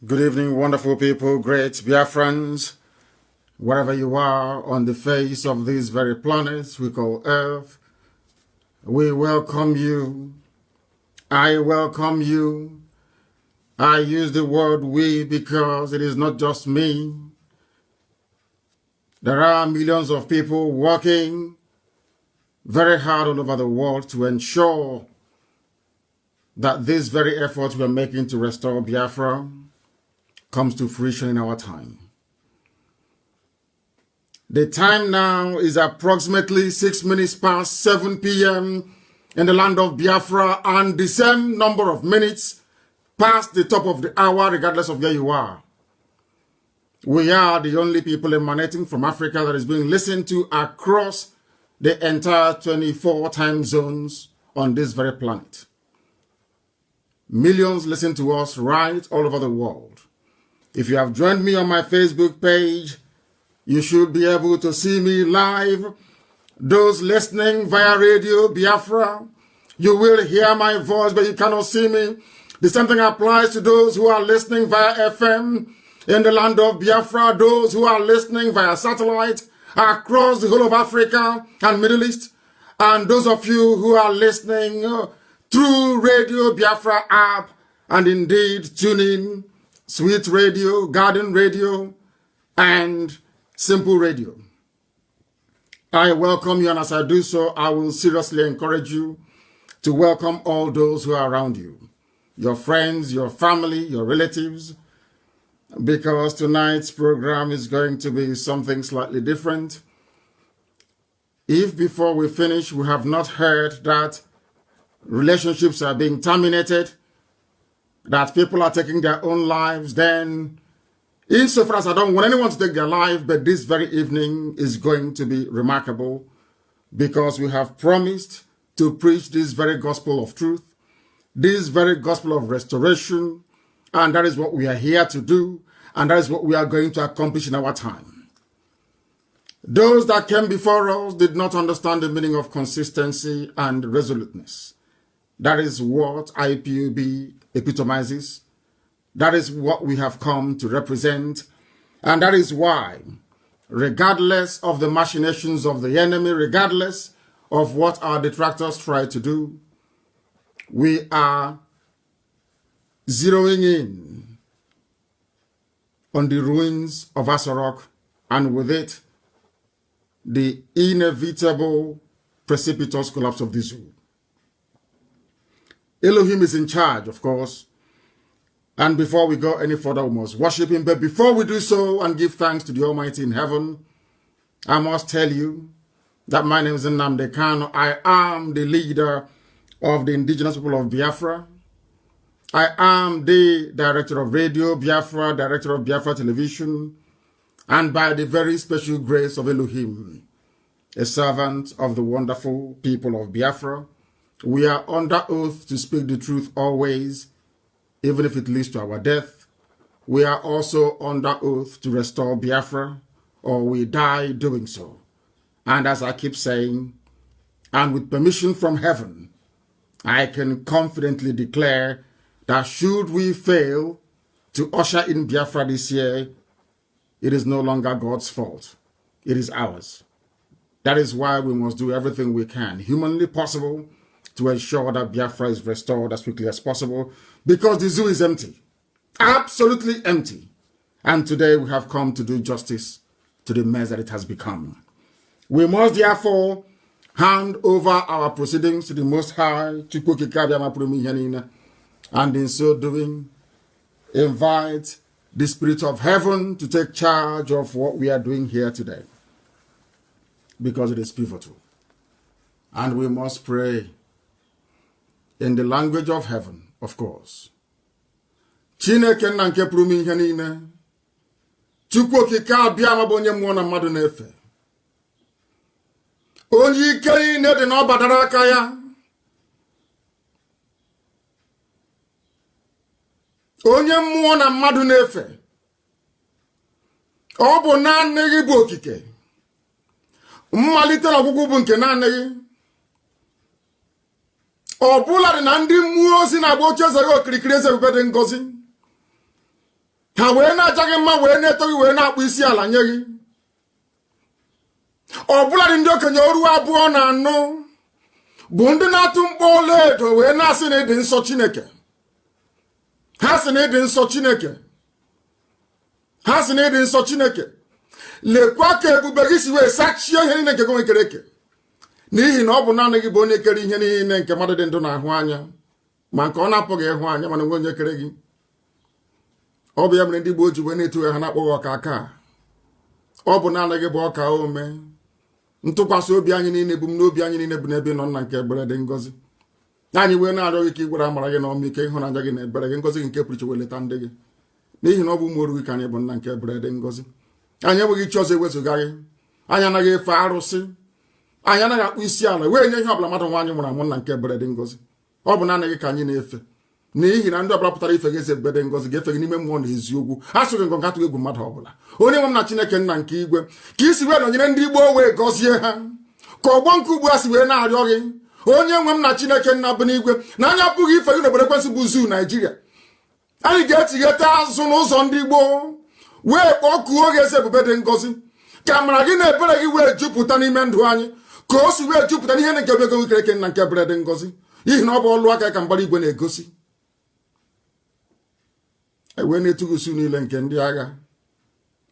Good evening, wonderful people, great Biafrans, wherever you are on the face of this very planet we call Earth. We welcome you. I welcome you. I use the word we because it is not just me. There are millions of people working very hard all over the world to ensure that this very effort we are making to restore Biafra comes to fruition in our time. The time now is approximately 6 minutes past 7 p.m. in the land of Biafra, and the same number of minutes past the top of the hour, regardless of where you are. We are the only people emanating from Africa that is being listened to across the entire 24 time zones on this very planet. Millions listen to us right all over the world. If you have joined me on my Facebook page, you should be able to see me live. Those listening via radio Biafra, you will hear my voice, but you cannot see me. The same thing applies to those who are listening via FM in the land of Biafra, those who are listening via satellite across the whole of Africa and Middle East, and those of you who are listening through Radio Biafra app, and indeed tune in, Sweet Radio, Garden Radio, and Simple Radio. I welcome you, and as I do so, I will seriously encourage you to welcome all those who are around you, your friends, your family, your relatives, because tonight's program is going to be something slightly different. If before we finish we have not heard that relationships are being terminated, that people are taking their own lives, then insofar as I don't want anyone to take their life, but this very evening is going to be remarkable because we have promised to preach this very gospel of truth, this very gospel of restoration, and that is what we are here to do, and that is what we are going to accomplish in our time. Those that came before us did not understand the meaning of consistency and resoluteness. That is what IPob epitomizes. That is what we have come to represent. And that is why, regardless of the machinations of the enemy, regardless of what our detractors try to do, we are zeroing in on the ruins of Asorok, and with it, the inevitable precipitous collapse of the zoo. Elohim is in charge, of course. And before we go any further, we must worship him. But before we do so and give thanks to the Almighty in heaven, I must tell you that my name is Nnamdi Kanu. I am the leader of the indigenous people of Biafra. I am the director of Radio Biafra, director of Biafra Television, and by the very special grace of Elohim, a servant of the wonderful people of Biafra. We are under oath to speak the truth always, even if it leads to our death. We are also under oath to restore Biafra, or we die doing so. And as I keep saying, and with permission from heaven, I can confidently declare that should we fail to usher in Biafra this year, it is no longer God's fault. It is ours. That is why we must do everything we can, humanly possible, to ensure that Biafra is restored as quickly as possible, because the zoo is empty, absolutely empty. And today we have come to do justice to the mess that it has become. We must therefore hand over our proceedings to the Most High, and in so doing, invite the Spirit of Heaven to take charge of what we are doing here today, because it is pivotal. And we must pray in the language of heaven, of course. Chineke nna nke pụrụ ihe niile, Chukwu okike abịa ma bụ onye mmụọ na mmadụ na-efe. Onye ike niile dị na ọbadara aka ya. Onye mmụọ na mmadụ na-efe. Ọ bụ naanị gị bụ okike. Mmalite na ọgwụgwụ bụ nke naanị gị. Ọ bụla dị na ndị mmụọ ozi na-agba oche eze gị okirikiri eze ebube dị ngọzi. Ha wee na-aja gị mma wee na-eto gị wee na-akpụ isi ala nye gị. Ọbụladị ndị okenye oru 2 na 4 bụ ndị na-atụ mkpọ ọlaedo wee na-asị na ịdị nsọ Chineke. Ha sị na ịdị nsọ Chineke. Ha sị na ịdị nsọ Chineke. Lekwa ka ebube gị si wee sachie ihe niile nke gị kere eke. N'ihi na ọ bụ naanị gị bụ onye kere ihe niile nke mmadụ dị ndụ na-ahụ anya, ma nke ọ na-apụghị ịhụ anya, mana nwe onye kere gị. Ọ bụ ya mere ndị Igbo ji wee na-etu ha na-akpọghị ọka aka. Ọ bụ naanị gị bụ ọka ome. Ntụkwasị obi anyị niile bụ m n'obi anyị niile bụ n'ebe nọ nna nke ebere dị ngọzi. Anyị wee na-arịọ gị ka ị gwara amara gị na ọmịiko ịhụnanya gị na ebere gị, ngọzi gị nke pụrụ iche wee leta ndị gị. N'ihi na ọ bụ ụmụ oru gị ka anyị bụ nna nke ebere dị ngọzi. Anyị enweghị chi ọzọ ewezụga gị. Anyị anaghị efe arụsị. Anyị anaghị akpụ isi ala wee nye ihe ọbụla mmadụ nwaanyị nwụrụ anwụ nna nke ebere dị ngọzi. Ọ bụ naanị gị ka anyị na-efe. N'ihi na ndị ọbụla pụtara ife gị eze ebere dị ngọzi ga-efe gị n'ime mmụọ na eziokwu. Ha sụghị ngọ nkatụ egwu mmadụ ọbụla. Onye nwe m na Chineke nna nke igwe ka isi wee nọnyere ndị Igbo wee gọzie ha. Ka ọgbọ nke ugbu a si wee na-arịọ gị. Onye nwe m na Chineke nna bụ n'igwe na anya apụghị ife gị n'obodo ekwensị bụ zuu Naijiria. Anyị ga-etigheta azụ n'ụzọ ndị Igbo wee kpọkuo oge eze ebube dị ngọzi. Ka amara gị na ebere gị wee jupụta n'ime ndụ anyị. Ka o si wee jupụta n'ihe nke ebe ego kere eke nna nke ebere dị ngọzi. N'ihi na ọ bụ ọlụ aka ka mbara igwe na-egosi. Wee na-etughị usu niile nke ndị agha.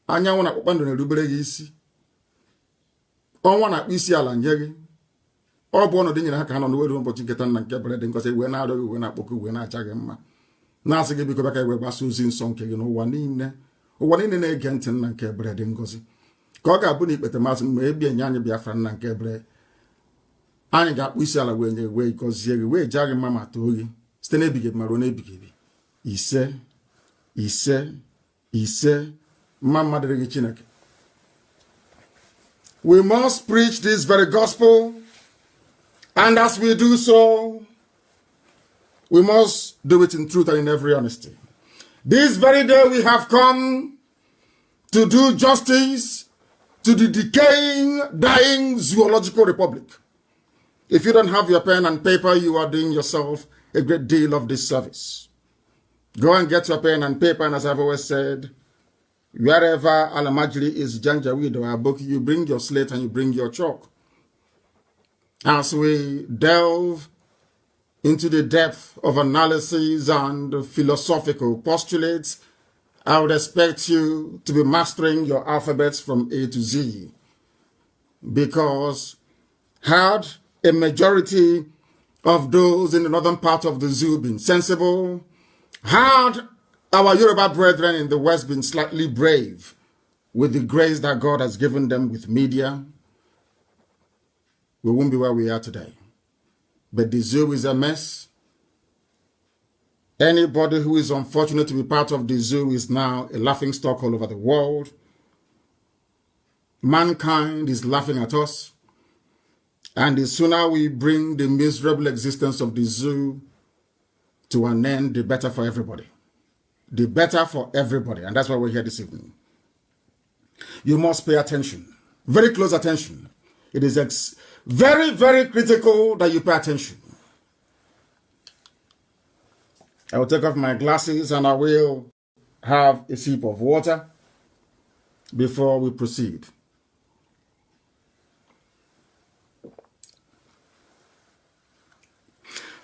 Anyanwụ na kpakpando na-erubere gị isi. Ọnwa na-akpụ isi ala nye gị. Ọ bụ ọnọdụ nyere ha ka ha nọ n'uweru ụbọchị nketa nna nke ebere dị ngọzi wee na-arịọ gị wee na-akpọkụ wee na-acha gị mma. Na-asị gị biko bịa ka wee gbasa ozi nsọ nke gị n'ụwa niile. Ụwa niile na-ege ntị nna nke ebere dị ngọzi. Ka ọ ga-abụ na ikpete masị mgbe ebie nye anyị Biafra nna nke ebere. Anyị ga-akpụ isi ala wee nye gị wee gọzie gị wee jaa gị mma ma too gị site n'ebighị ebi ma ruo n'ebighị ebi. Ise ise ise mma mma dịrị gị Chineke. We must preach this very gospel, and as we do so, we must do it in truth and in every honesty. This very day we have come to do justice to the decaying, dying zoological republic. If you don't have your pen and paper, you are doing yourself a great deal of disservice. Go and get your pen and paper, and as I've always said, wherever Alamajiri is Janjaweed or Aboki, you bring your slate and you bring your chalk. As we delve into the depth of analysis and philosophical postulates, I would expect you to be mastering your alphabets from A to Z. Because had a majority of those in the northern part of the zoo been sensible, had our Yoruba brethren in the West been slightly brave with the grace that God has given them with media, we won't be where we are today. But the zoo is a mess. Anybody who is unfortunate to be part of the zoo is now a laughingstock all over the world. Mankind is laughing at us. And the sooner we bring the miserable existence of the zoo to an end, the better for everybody. The better for everybody. And that's why we're here this evening. You must pay attention. Very close attention. It is very, very critical that you pay attention. I will take off my glasses and I will have a sip of water before we proceed.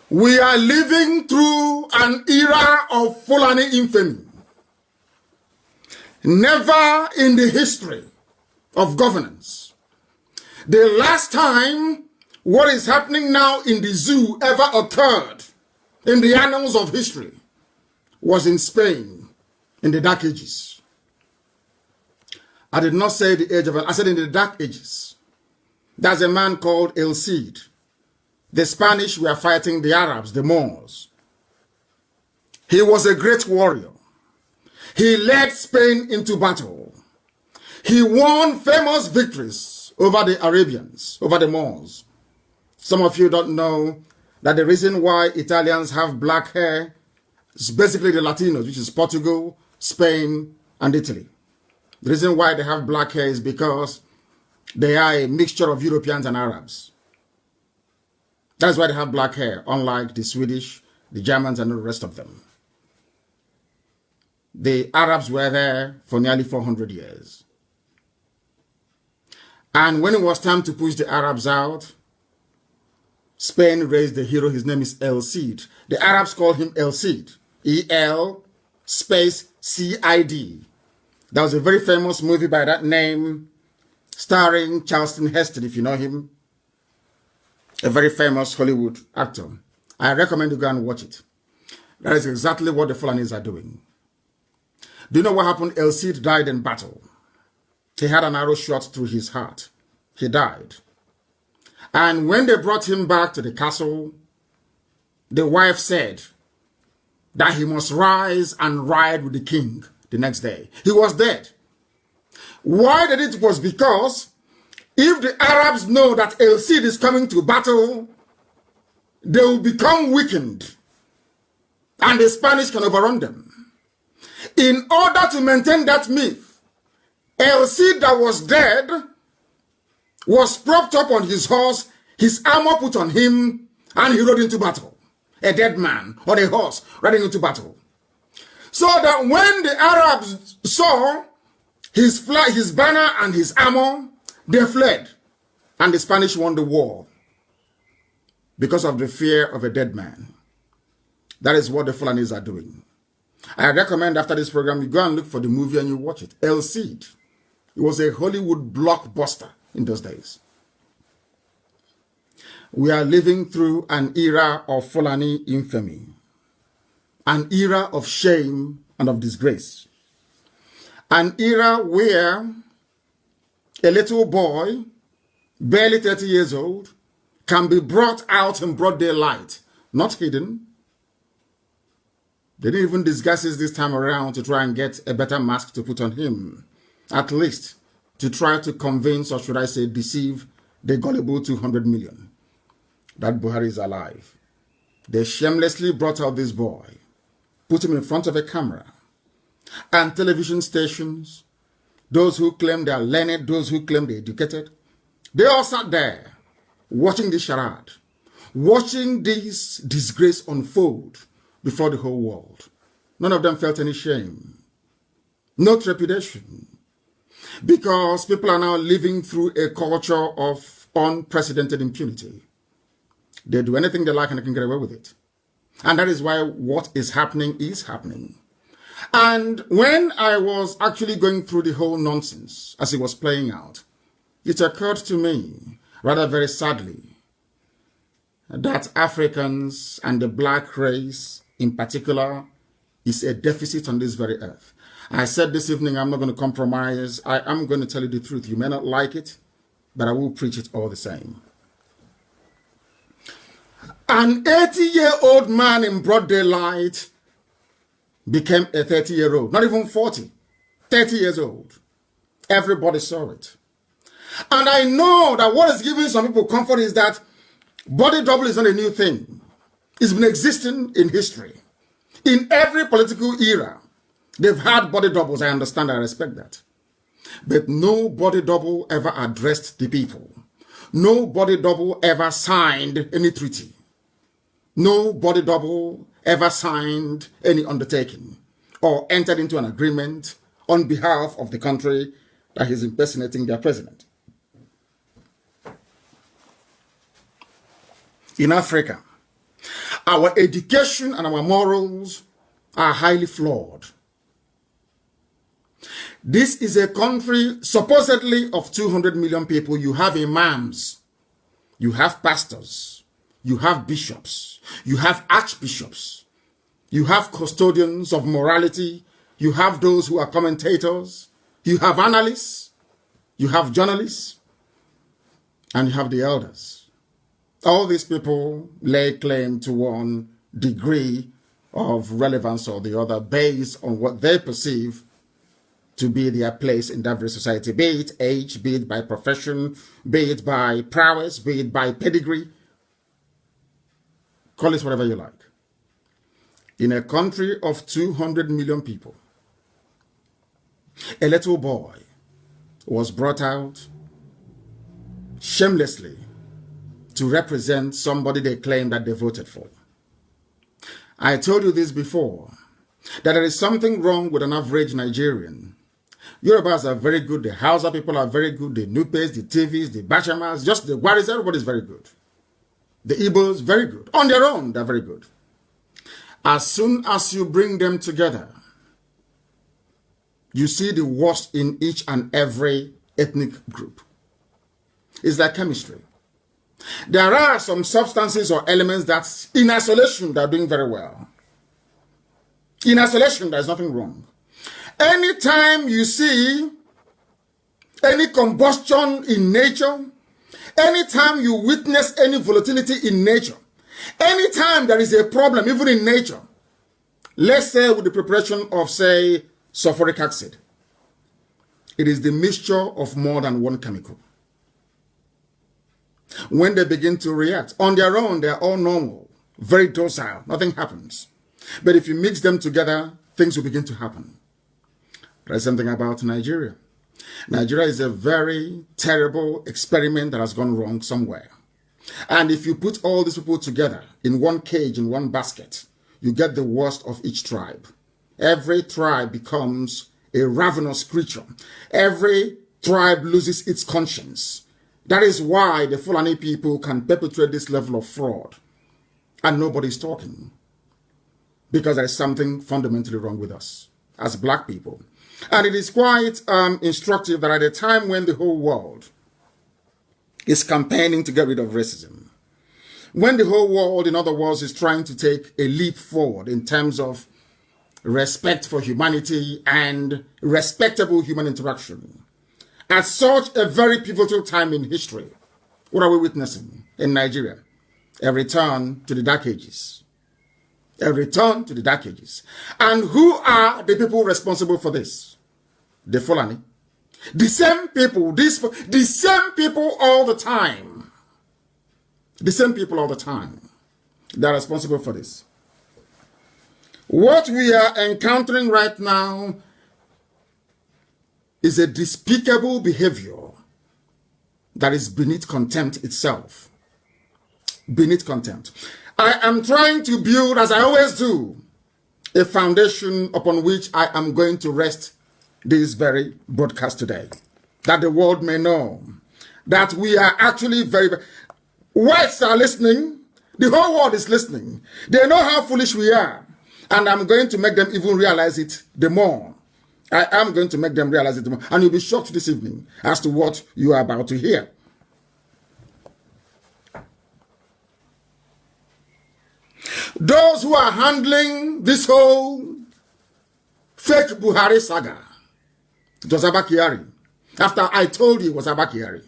We are living through an era of Fulani infamy. Never in the history of governance. The last time what is happening now in the zoo ever occurred in the annals of history was in Spain in the Dark Ages. I did not say the age of it, I said in the Dark Ages. There's a man called El Cid. The Spanish were fighting the Arabs, the Moors. He was a great warrior. He led Spain into battle. He won famous victories over the Arabians, over the Moors. Some of you don't know that the reason why Italians have black hair is basically the Latinos, which is Portugal, Spain, and Italy. The reason why they have black hair is because they are a mixture of Europeans and Arabs. That's why they have black hair, unlike the Swedish, the Germans, and the rest of them. The Arabs were there for nearly 400 years. And when it was time to push the Arabs out, Spain raised the hero. His name is El Cid. The Arabs call him El Cid. E-L space C-I-D. There was a very famous movie by that name, starring Charleston Heston, if you know him. A very famous Hollywood actor. I recommend you go and watch it. That is exactly what the Fulanis are doing. Do you know what happened? El Cid died in battle. He had an arrow shot through his heart. He died. And when they brought him back to the castle, the wife said that he must rise and ride with the king the next day. He was dead. Why did it? Was because if the Arabs know that El Cid is coming to battle, they will become weakened and the Spanish can overrun them. In order to maintain that myth, El Cid that was dead was propped up on his horse, his armor put on him, and he rode into battle. A dead man on a horse riding into battle. So that when the Arabs saw his flag, his banner and his armor, they fled. And the Spanish won the war because of the fear of a dead man. That is what the Fulanis are doing. I recommend after this program, you go and look for the movie and you watch it. El Cid. It was a Hollywood blockbuster in those days. We are living through an era of Fulani infamy, an era of shame and of disgrace, an era where a little boy, barely 30 years old, can be brought out in broad daylight, not hidden. They didn't even disguise this time around to try and get a better mask to put on him, at least to try to convince, or should I say deceive, the gullible 200 million that Buhari is alive. They shamelessly brought out this boy, put him in front of a camera, and television stations, those who claim they are learned, those who claim they're educated, they all sat there watching this charade, watching this disgrace unfold before the whole world. None of them felt any shame, no trepidation, because people are now living through a culture of unprecedented impunity. They do anything they like and they can get away with it. And that is why what is happening is happening. And when I was actually going through the whole nonsense as it was playing out, it occurred to me, rather very sadly, that Africans and the black race in particular is a deficit on this very earth. I said this evening, I'm not going to compromise. I am going to tell you the truth. You may not like it, but I will preach it all the same. An 80-year-old man in broad daylight became a 30-year-old, not even 40, 30 years old. Everybody saw it. And I know that what is giving some people comfort is that body double is not a new thing. It's been existing in history. In every political era, they've had body doubles. I understand, I respect that. But no body double ever addressed the people. No body double ever signed any treaty. No body double ever signed any undertaking or entered into an agreement on behalf of the country that is impersonating their president. In Africa, our education and our morals are highly flawed. This is a country supposedly of 200 million people. You have imams, you have pastors, you have bishops, you have archbishops, you have custodians of morality, you have those who are commentators, you have analysts, you have journalists, and you have the elders. All these people lay claim to one degree of relevance or the other based on what they perceive to be their place in that very society, be it age, be it by profession, be it by prowess, be it by pedigree. Call it whatever you like. In a country of 200 million people, a little boy was brought out shamelessly to represent somebody they claim that they voted for. I told you this before. that there is something wrong with an average Nigerian. Yorubas are very good, the Hausa people are very good, the Nupes, the TVs, the Bachamas, just the Waris, everybody's very good. The Igbos, very good. On their own, they're very good. As soon as you bring them together, you see the worst in each and every ethnic group. It's like chemistry. There are some substances or elements that in isolation they're doing very well. In isolation, there's nothing wrong. Anytime you see any combustion in nature, anytime you witness any volatility in nature, anytime there is a problem, even in nature, let's say with the preparation of, say, sulfuric acid, it is the mixture of more than one chemical. When they begin to react, on their own, they're all normal, very docile, nothing happens. But if you mix them together, things will begin to happen. There's something about Nigeria. Nigeria is a very terrible experiment that has gone wrong somewhere. And if you put all these people together in one cage, in one basket, you get the worst of each tribe. Every tribe becomes a ravenous creature. Every tribe loses its conscience. That is why the Fulani people can perpetrate this level of fraud. And nobody's talking. Because there is something fundamentally wrong with us as black people. And it is quite instructive that at a time when the whole world is campaigning to get rid of racism, when the whole world, in other words, is trying to take a leap forward in terms of respect for humanity and respectable human interaction, at such a very pivotal time in history, what are we witnessing in Nigeria? A return to the Dark Ages. A return to the Dark Ages. And who are the people responsible for this? The Fulani. The same people, the same people all the time. The same people all the time. They are responsible for this. What we are encountering right now is a despicable behavior that is beneath contempt itself. Beneath contempt. I am trying to build, as I always do, a foundation upon which I am going to rest this very broadcast today. That the world may know that we are actually very, very... Whites are listening. The whole world is listening. They know how foolish we are. And I'm going to make them even realize it the more. I am going to make them realize it the more. And you'll be shocked this evening as to what you are about to hear. Those who are handling this whole fake Buhari saga, it was Abba Kyari. After I told you it was Abba Kyari.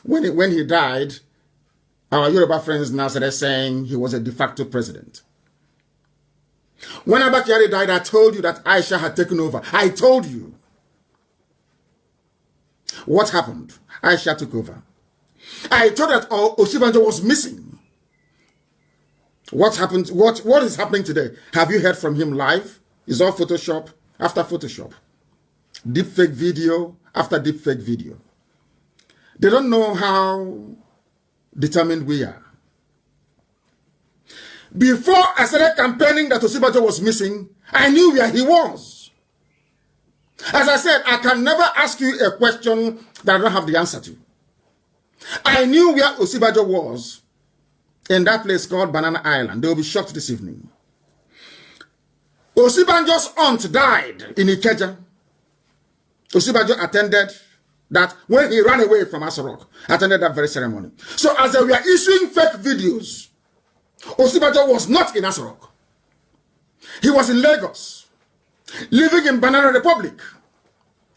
When he died, our Yoruba friends now started saying he was a de facto president. When Abba Kyari died, I told you that Aisha had taken over. I told you. What happened? Aisha took over. I told that Osibanjo was missing. What happened? What is happening today? Have you heard from him live? It's all Photoshop after Photoshop. Deepfake video after deepfake video. They don't know how determined we are. Before I started campaigning that Osibanjo was missing, I knew where he was. As I said, I can never ask you a question that I don't have the answer to. I knew where Osibanjo was in that place called Banana Island. They will be shocked this evening. Osibanjo's aunt died in Ikeja. Osibanjo attended that when he ran away from Asarok, attended that very ceremony. So as they were issuing fake videos, Osibanjo was not in Asarok. He was in Lagos, living in Banana Republic.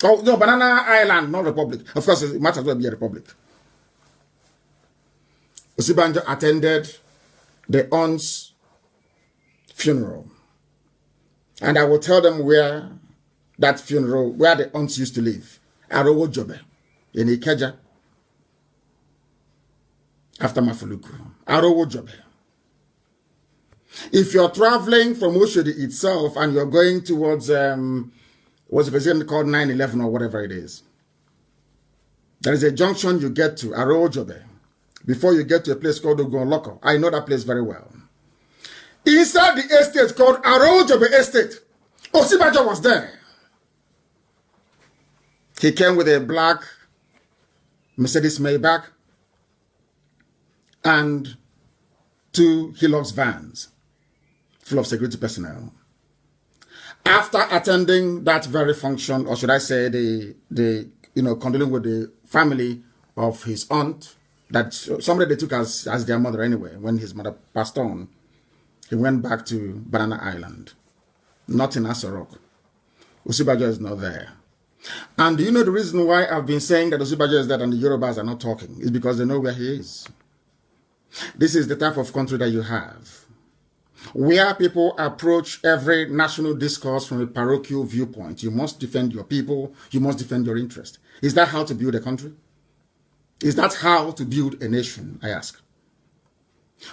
Oh, no, Banana Island, not Republic. Of course, it might as well be a republic. Osibanjo attended the aunt's funeral. And I will tell them where that funeral, where the aunts used to live. Arowo Jobe, in Ikeja, after Mafuluku. Arowo Jobe. If you're traveling from Oshodi itself and you're going towards, what's the president called 911 or whatever it is, there is a junction you get to, Arowo Jobe, before you get to a place called Ogonloko. I know that place very well. Inside the estate called Arojobe Estate, Osibajo was there. He came with a black Mercedes Maybach and 2 Hilux vans full of security personnel. After attending that very function, or should I say condoling with the family of his aunt, that somebody they took as their mother anyway, when his mother passed on, he went back to Banana Island, not in Asorok. Osibajo is not there. And do you know the reason why I've been saying that Osibajo is there and the Yorubas are not talking? It's because they know where he is. This is the type of country that you have, where people approach every national discourse from a parochial viewpoint. You must defend your people. You must defend your interest. Is that how to build a country? Is that how to build a nation, I ask?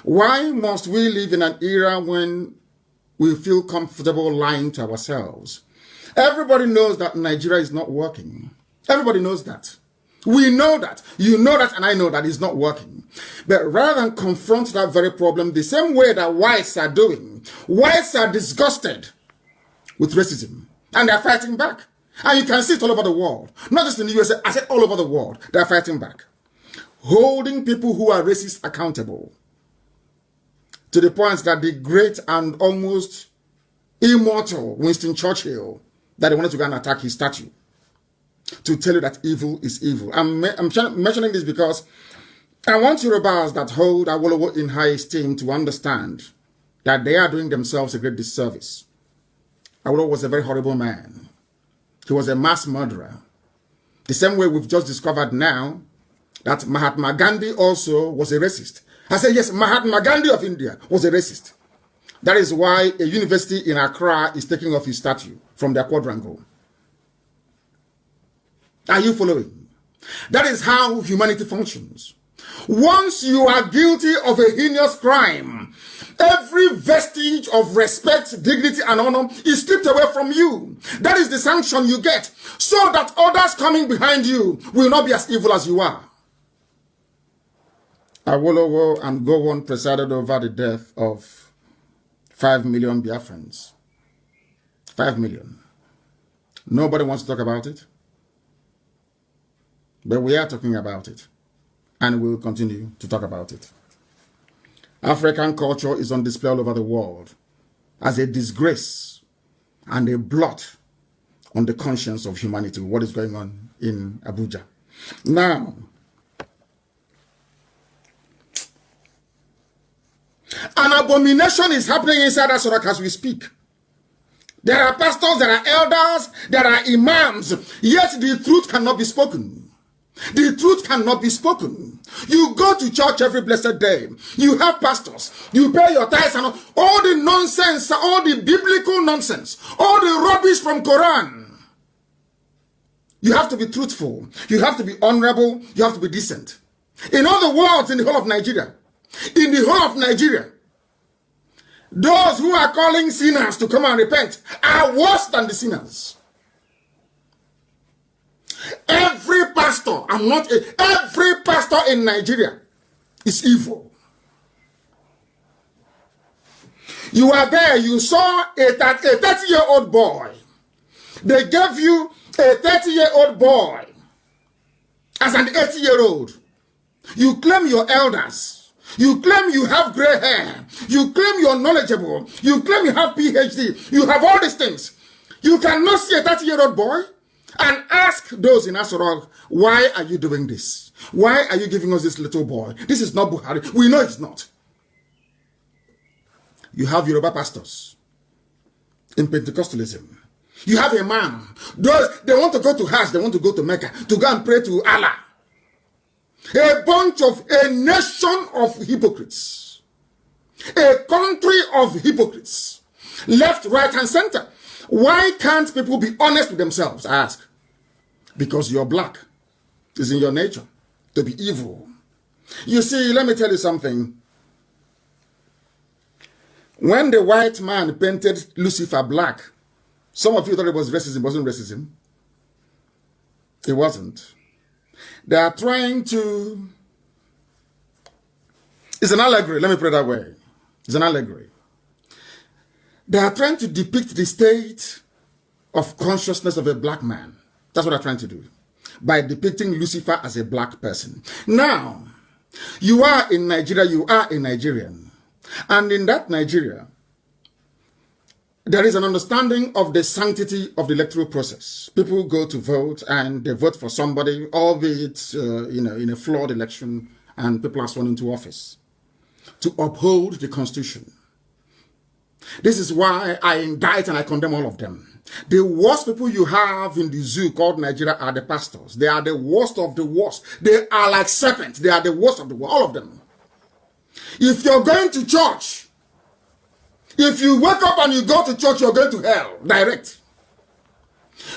Why must we live in an era when we feel comfortable lying to ourselves? Everybody knows that Nigeria is not working. Everybody knows that. We know that. You know that, and I know that it's not working. But rather than confront that very problem the same way that whites are doing, whites are disgusted with racism, and they're fighting back. And you can see it all over the world. Not just in the USA, I said all over the world, they're fighting back. Holding people who are racist accountable. To the point that the great and almost immortal Winston Churchill, that they wanted to go and attack his statue, to tell you that evil is evil. I'm mentioning this because I want Yorubas that hold Awolowo in high esteem to understand that they are doing themselves a great disservice. Awolowo was a very horrible man. He was a mass murderer. The same way we've just discovered now that Mahatma Gandhi also was a racist. I say yes, Mahatma Gandhi of India was a racist. That is why a university in Accra is taking off his statue from their quadrangle. Are you following? That is how humanity functions. Once you are guilty of a heinous crime, every vestige of respect, dignity, and honor is stripped away from you. That is the sanction you get, so that others coming behind you will not be as evil as you are. Awolowo and Gowon presided over the death of 5 million Biafrans. 5 million. Nobody wants to talk about it. But we are talking about it. And we will continue to talk about it. African culture is on display all over the world as a disgrace and a blot on the conscience of humanity, what is going on in Abuja. Now, an abomination is happening inside Asorok as we speak. There are pastors, there are elders, there are imams, yet the truth cannot be spoken. The truth cannot be spoken. You go to church every blessed day. You have pastors. You pay your tithes and all the nonsense, all the biblical nonsense, all the rubbish from Quran. You have to be truthful. You have to be honorable. You have to be decent. In other words, in the whole of Nigeria, those who are calling sinners to come and repent are worse than the sinners. Every pastor, every pastor in Nigeria is evil. You are there, you saw a 30-year-old boy. They gave you a 30-year-old boy as an 80-year-old. You claim you're elders. You claim you have gray hair. You claim you're knowledgeable. You claim you have PhD. You have all these things. You cannot see a 30-year-old boy and ask those in Asorok, why are you doing this? Why are you giving us this little boy? This is not Buhari. We know it's not. You have Yoruba pastors in Pentecostalism. You have a man. Those, they want to go to Hajj. They want to go to Mecca to go and pray to Allah. A nation of hypocrites. A country of hypocrites. Left, right, and center. Why can't people be honest with themselves? I ask. Because you're black. It's in your nature to be evil. You see, let me tell you something. When the white man painted Lucifer black, some of you thought it was racism. It wasn't racism. It wasn't. They are trying to... It's an allegory. Let me put it that way. It's an allegory. They are trying to depict the state of consciousness of a black man. That's what they're trying to do, by depicting Lucifer as a black person. Now, you are in Nigeria, you are a Nigerian. And in that Nigeria, there is an understanding of the sanctity of the electoral process. People go to vote and they vote for somebody, albeit in a flawed election, and people are sworn into office to uphold the Constitution. This is why I indict and I condemn all of them. The worst people you have in the zoo called Nigeria are the pastors. They are the worst of the worst. They are like serpents. They are the worst of the worst, all of them. If you're going to church, if you wake up and you go to church, you're going to hell, direct.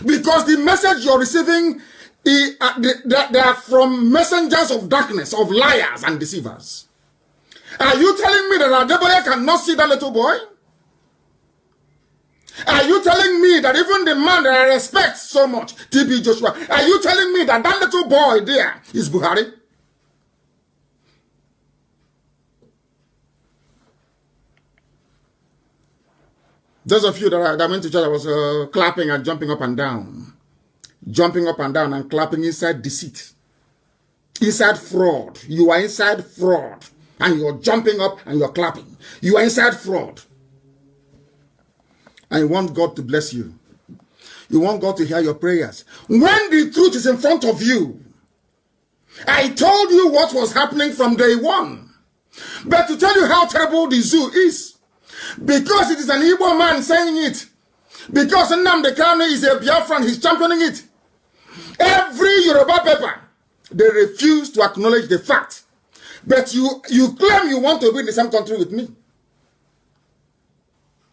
Because the message you're receiving, they are from messengers of darkness, of liars and deceivers. Are you telling me that Adeboye cannot see that little boy? Are you telling me that even the man that I respect so much, TB Joshua, are you telling me that that little boy there is Buhari? Those of you that went to church, I was clapping and jumping up and down. Jumping up and down and clapping inside deceit. Inside fraud. You are inside fraud. And you're jumping up and you're clapping. You are inside fraud. And you want God to bless you. You want God to hear your prayers. When the truth is in front of you, I told you what was happening from day one. But to tell you how terrible the zoo is, because it is an Igbo man saying it, because Nnamdi Kanu is a Biafran, he's championing it. Every Yoruba paper, they refuse to acknowledge the fact. But you claim you want to be in the same country with me.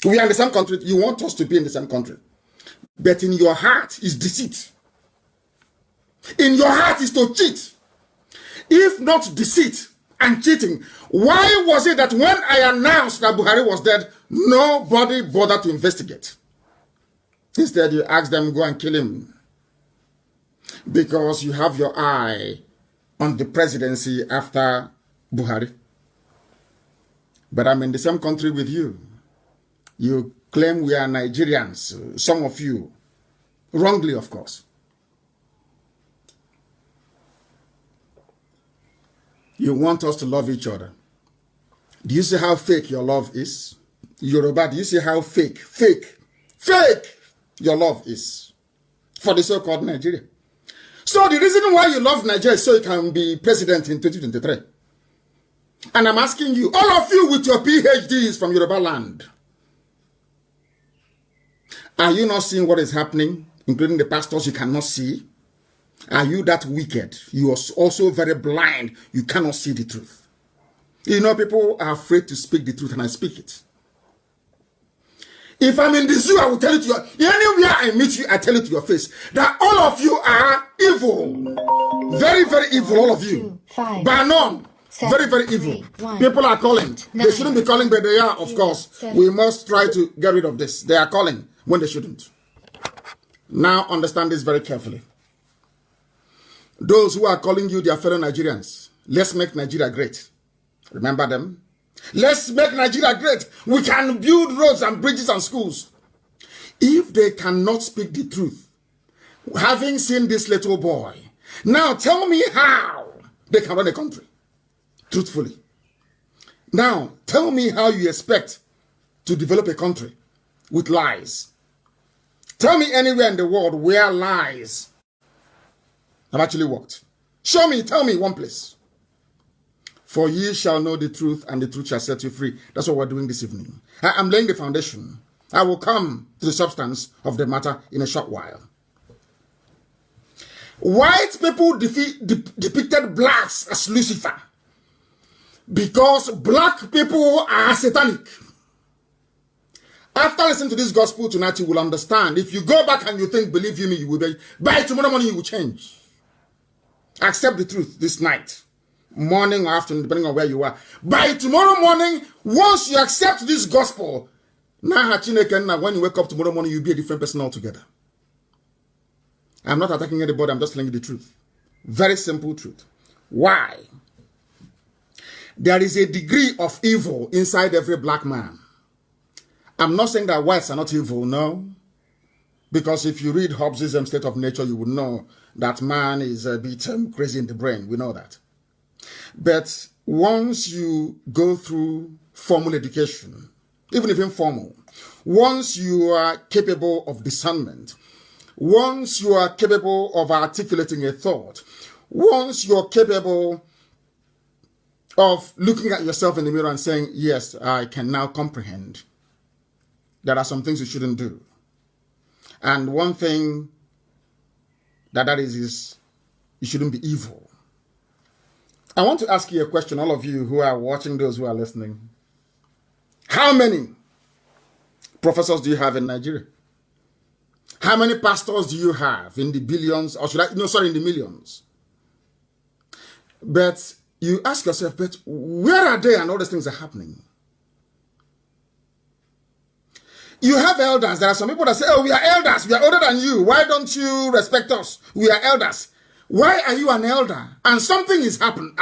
We are in the same country. You want us to be in the same country. But in your heart is deceit. In your heart is to cheat. If not deceit and cheating, why was it that when I announced that Buhari was dead, nobody bothered to investigate? Instead, you asked them, go and kill him. Because you have your eye on the presidency after Buhari. But I'm in the same country with you. You claim we are Nigerians, some of you, wrongly of course. You want us to love each other. Do you see how fake your love is? Yoruba, do you see how fake your love is for the so-called Nigeria? So the reason why you love Nigeria is so you can be president in 2023. And I'm asking you, all of you with your PhDs from Yoruba land, are you not seeing what is happening, including the pastors you cannot see? Are you that wicked? You are also very blind. You cannot see the truth. You know, people are afraid to speak the truth, and I speak it. If I'm in the zoo, I will tell it to you. Anywhere I meet you, I tell it to your face that all of you are evil. Very, very evil, all of you. By none. Very, very evil. People are calling. They shouldn't be calling, but they are, of course. We must try to get rid of this. They are calling when they shouldn't. Now understand this very carefully. Those who are calling you their fellow Nigerians, let's make Nigeria great. Remember them? Let's make Nigeria great. We can build roads and bridges and schools. If they cannot speak the truth, having seen this little boy, now tell me how they can run a country truthfully. Now tell me how you expect to develop a country with lies. Tell me anywhere in the world where lies have actually worked. Show me, tell me one place. For ye shall know the truth, and the truth shall set you free. That's what we're doing this evening. I'm laying the foundation. I will come to the substance of the matter in a short while. White people depicted blacks as Lucifer because black people are satanic. After listening to this gospel tonight, you will understand. If you go back and you think, believe you me, you will be. By tomorrow morning, you will change. Accept the truth this night. Morning or afternoon, depending on where you are. By tomorrow morning, once you accept this gospel, now when you wake up tomorrow morning, you'll be a different person altogether. I'm not attacking anybody, I'm just telling you the truth. Very simple truth. Why? There is a degree of evil inside every black man. I'm not saying that whites are not evil, no. Because if you read Hobbes' State of Nature, you would know that man is a bit crazy in the brain. We know that. But once you go through formal education, even if informal, once you are capable of discernment, once you are capable of articulating a thought, once you're capable of looking at yourself in the mirror and saying, yes, I can now comprehend, there are some things you shouldn't do. And one thing that is you shouldn't be evil. I want to ask you a question, all of you who are watching, those who are listening. How many professors do you have in Nigeria? How many pastors do you have in the billions, or should I, no, sorry, in the millions? But you ask yourself, but where are they and all these things are happening? You have elders. There are some people that say, oh, we are elders. We are older than you. Why don't you respect us? We are elders. Why are you an elder? And something is happening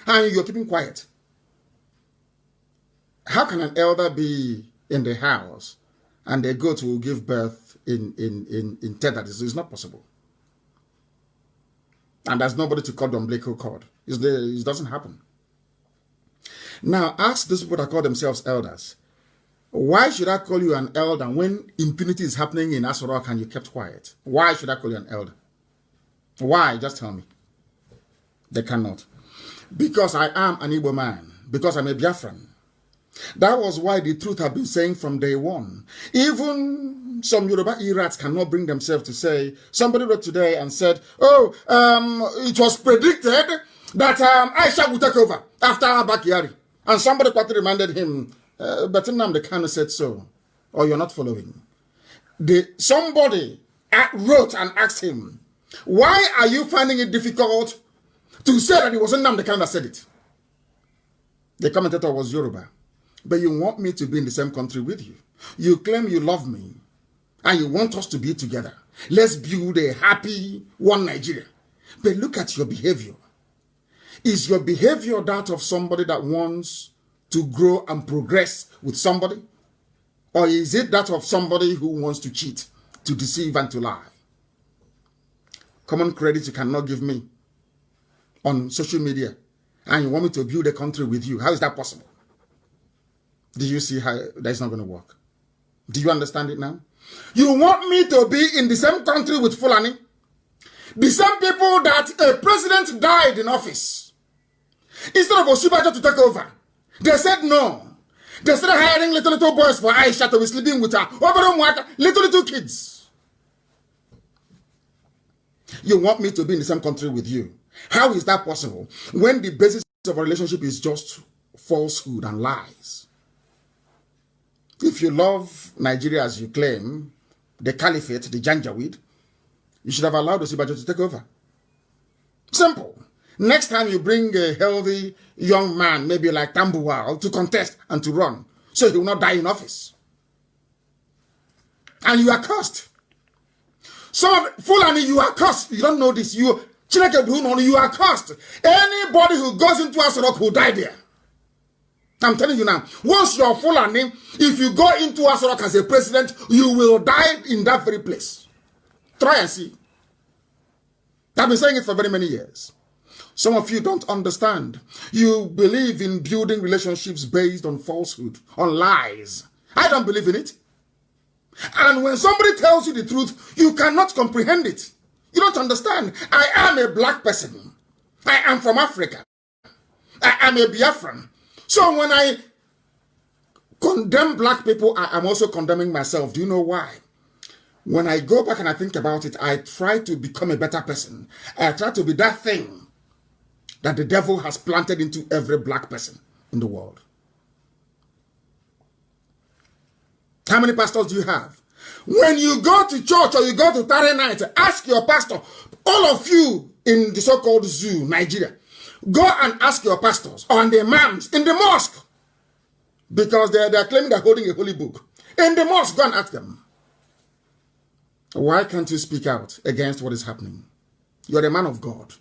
and you're keeping quiet. How can an elder be in the house and a goat will give birth in 10 days? It's not possible. And there's nobody to cut the umbilical cord. It doesn't happen. Now, ask those people that call themselves elders. Why should I call you an elder when impunity is happening in Aso Rock and you kept quiet? Why should I call you an elder? Why? Just tell me. They cannot. Because I am an Igbo man. Because I'm a Biafran. That was why the truth I've been saying from day one. Even some Yoruba irats cannot bring themselves to say, somebody wrote today and said, oh, it was predicted that Aisha would take over after Abakari. And somebody quickly reminded him, but Nnamdi Kanu said so, or you're not following. Somebody wrote and asked him, why are you finding it difficult to say that it wasn't Nnamdi Kanu that said it? The commentator was Yoruba. But you want me to be in the same country with you. You claim you love me, and you want us to be together. Let's build a happy one Nigeria. But look at your behavior. Is your behavior that of somebody that wants to grow and progress with somebody? Or is it that of somebody who wants to cheat, to deceive, and to lie? Common credit you cannot give me on social media, and you want me to build a country with you. How is that possible? Do you see how that's not going to work? Do you understand it now? You want me to be in the same country with Fulani? The same people that a president died in office. Instead of Oshibajo to take over, they said no. They started hiring little boys for Aisha to be sleeping with her. Little kids. You want me to be in the same country with you. How is that possible when the basis of a relationship is just falsehood and lies? If you love Nigeria as you claim, the caliphate, the Janjaweed, you should have allowed Osibajo to take over. Simple. Next time you bring a healthy young man, maybe like Tambuwal, to contest and to run, so he will not die in office. And you are cursed. Some of Fulani, you are cursed. You don't know this. You are cursed. Anybody who goes into Asorok will die there. I'm telling you now, once you're Fulani, if you go into Asorok as a president, you will die in that very place. Try and see. I've been saying it for very many years. Some of you don't understand. You believe in building relationships based on falsehood, on lies. I don't believe in it. And when somebody tells you the truth, you cannot comprehend it. You don't understand. I am a black person. I am from Africa. I am a Biafran. So when I condemn black people, I am also condemning myself. Do you know why? When I go back and I think about it, I try to become a better person. I try to be that thing that the devil has planted into every black person in the world. How many pastors do you have? When you go to church or you go to Tare night, ask your pastor, all of you in the so-called zoo, Nigeria, go and ask your pastors or the imams in the mosque, because they are claiming they're holding a holy book. In the mosque, go and ask them. Why can't you speak out against what is happening? You're a man of God.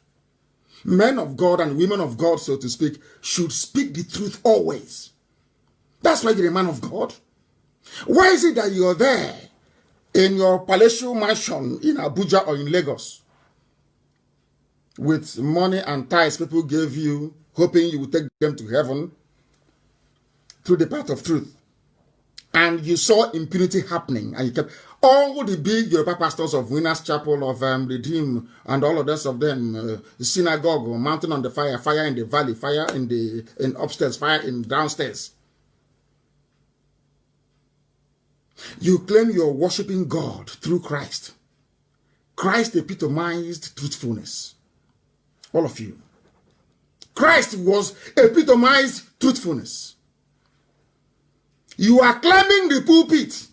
Men of God and women of God, so to speak, should speak the truth always. That's why you're a man of God. Why is it that you're there in your palatial mansion in Abuja or in Lagos with money and ties people gave you, hoping you would take them to heaven through the path of truth, and you saw impunity happening, and you kept all the big Yoruba pastors of Winners Chapel, of Redeem, and all of the rest of them, synagogue, or mountain on the fire, fire in the valley, fire in upstairs, fire in downstairs. You claim you're worshiping God through Christ. Christ epitomized truthfulness. All of you. Christ was epitomized truthfulness. You are climbing the pulpit.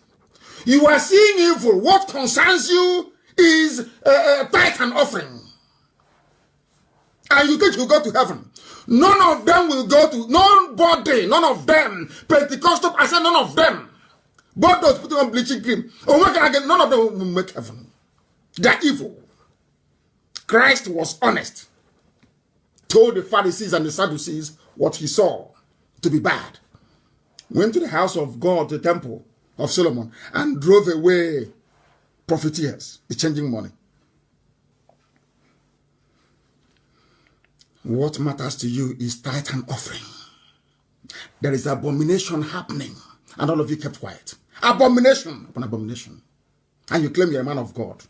You are seeing evil. What concerns you is tithe and offering. And you think you go to heaven. None of them will go to, nobody, none of them, Pentecostal, I said none of them. Both those putting on bleaching cream, none of them will make heaven. They are evil. Christ was honest. Told the Pharisees and the Sadducees what he saw to be bad. Went to the house of God, the temple of Solomon, and drove away profiteers, exchanging money. What matters to you is tithe and offering. There is abomination happening, and all of you kept quiet. Abomination upon abomination. And you claim you're a man of God.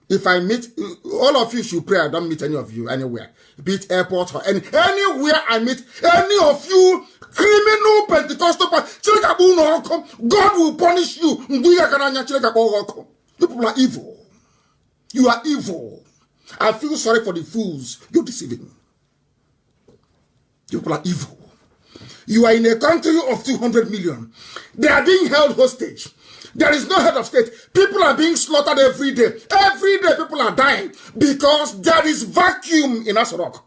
If I meet, all of you should pray I don't meet any of you anywhere. Be it airport or anywhere I meet any of you criminal Pentecostal, God will punish you. You people are evil. You are evil. I feel sorry for the fools you're deceiving. You people are evil. You are in a country of 200 million. They are being held hostage. There is no head of state. People are being slaughtered every day. Every day people are dying because there is vacuum in Asorok.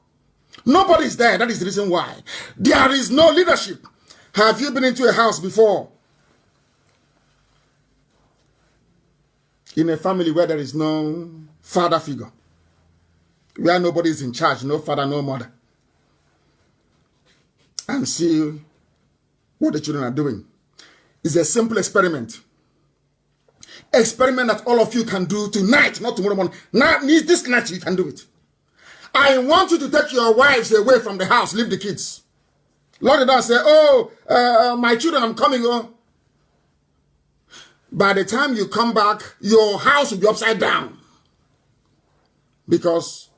Nobody is there. That is the reason why. There is no leadership. Have you been into a house before? In a family where there is no father figure. Where nobody is in charge. No father, no mother. And see what the children are doing. It's a simple experiment. Experiment that all of you can do tonight, not tomorrow morning. Now, this night you can do it. I want you to take your wives away from the house, leave the kids. Lock it down, say, my children, I'm coming home. By the time you come back, your house will be upside down. Because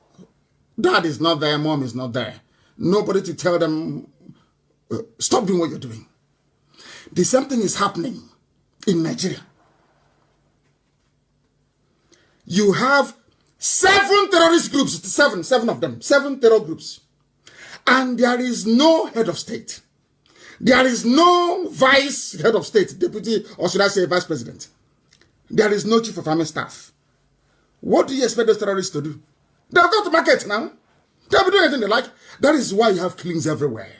dad is not there, mom is not there. Nobody to tell them, stop doing what you're doing. The same thing is happening in Nigeria. You have 7 terrorist groups, seven of them, 7 terror groups. And there is no head of state. There is no vice head of state, deputy, or should I say vice president. There is no chief of army staff. What do you expect those terrorists to do? They'll go to market now. They'll be doing anything they like. That is why you have killings everywhere.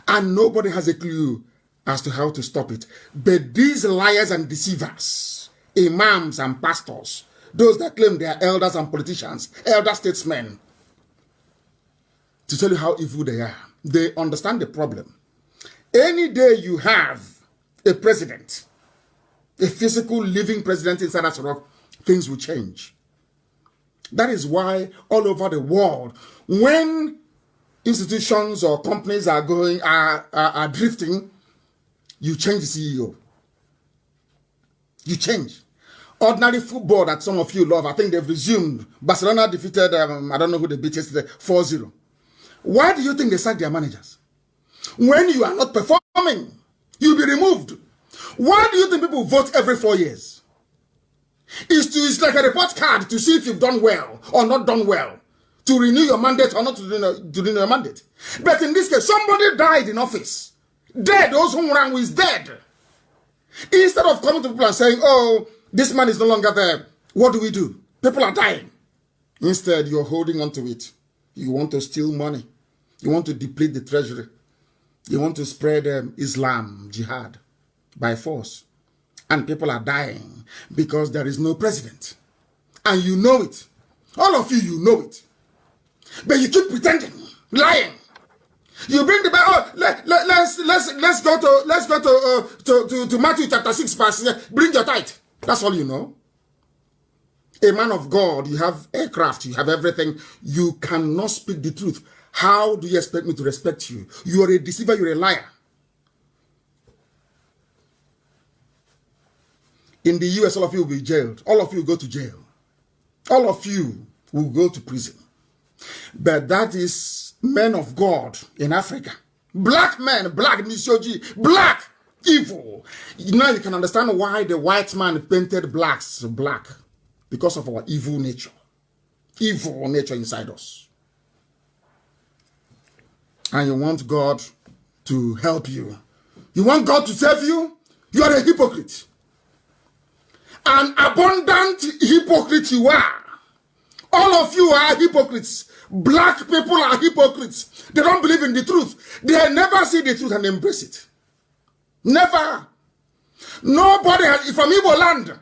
And nobody has a clue as to how to stop it. But these liars and deceivers, imams and pastors, those that claim they are elders and politicians, elder statesmen, to tell you how evil they are. They understand the problem. Any day you have a president, a physical living president inside Asorok, things will change. That is why all over the world, when institutions or companies are going, are drifting, you change the CEO. You change. Ordinary football that some of you love, I think they've resumed. Barcelona defeated, I don't know who they beat yesterday, 4-0. Why do you think they sack their managers? When you are not performing, you'll be removed. Why do you think people vote every 4 years? It's like a report card to see if you've done well or not done well. To renew your mandate or not to renew your mandate. But in this case, somebody died in office. Dead, those who ran is dead. Instead of coming to people and saying, oh, this man is no longer there, what do we do? People are dying. Instead, you're holding on to it. You want to steal money. You want to deplete the treasury. You want to spread Islam, jihad, by force. And people are dying because there is no president. And you know it. All of you, you know it. But you keep pretending, lying. You bring the Bible. Let's go to Matthew chapter 6 verse. Bring your tithe. That's all you know. A man of God, you have aircraft, you have everything. You cannot speak the truth. How do you expect me to respect you? You are a deceiver, you're a liar. In the US, all of you will be jailed. All of you will go to jail. All of you will go to prison. But that is men of God in Africa. Black men, black, Misoji, black, evil. Now you can understand why the white man painted blacks black. Because of our evil nature. Evil nature inside us. And you want God to help you. You want God to save you? You are a hypocrite. An abundant hypocrite you are. All of you are hypocrites. Black people are hypocrites. They don't believe in the truth. They never see the truth and embrace it. Never. Nobody has, from Igbo land,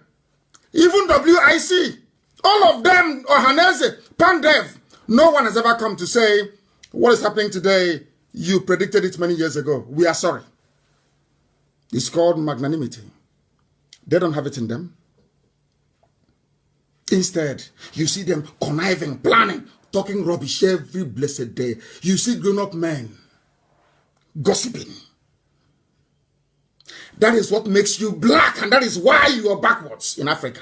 even WIC, all of them, Ohaneze, Pandev, no one has ever come to say, what is happening today, you predicted it many years ago. We are sorry. It's called magnanimity. They don't have it in them. Instead, you see them conniving, planning, talking rubbish every blessed day. You see grown-up men gossiping. That is what makes you black, and that is why you are backwards in Africa.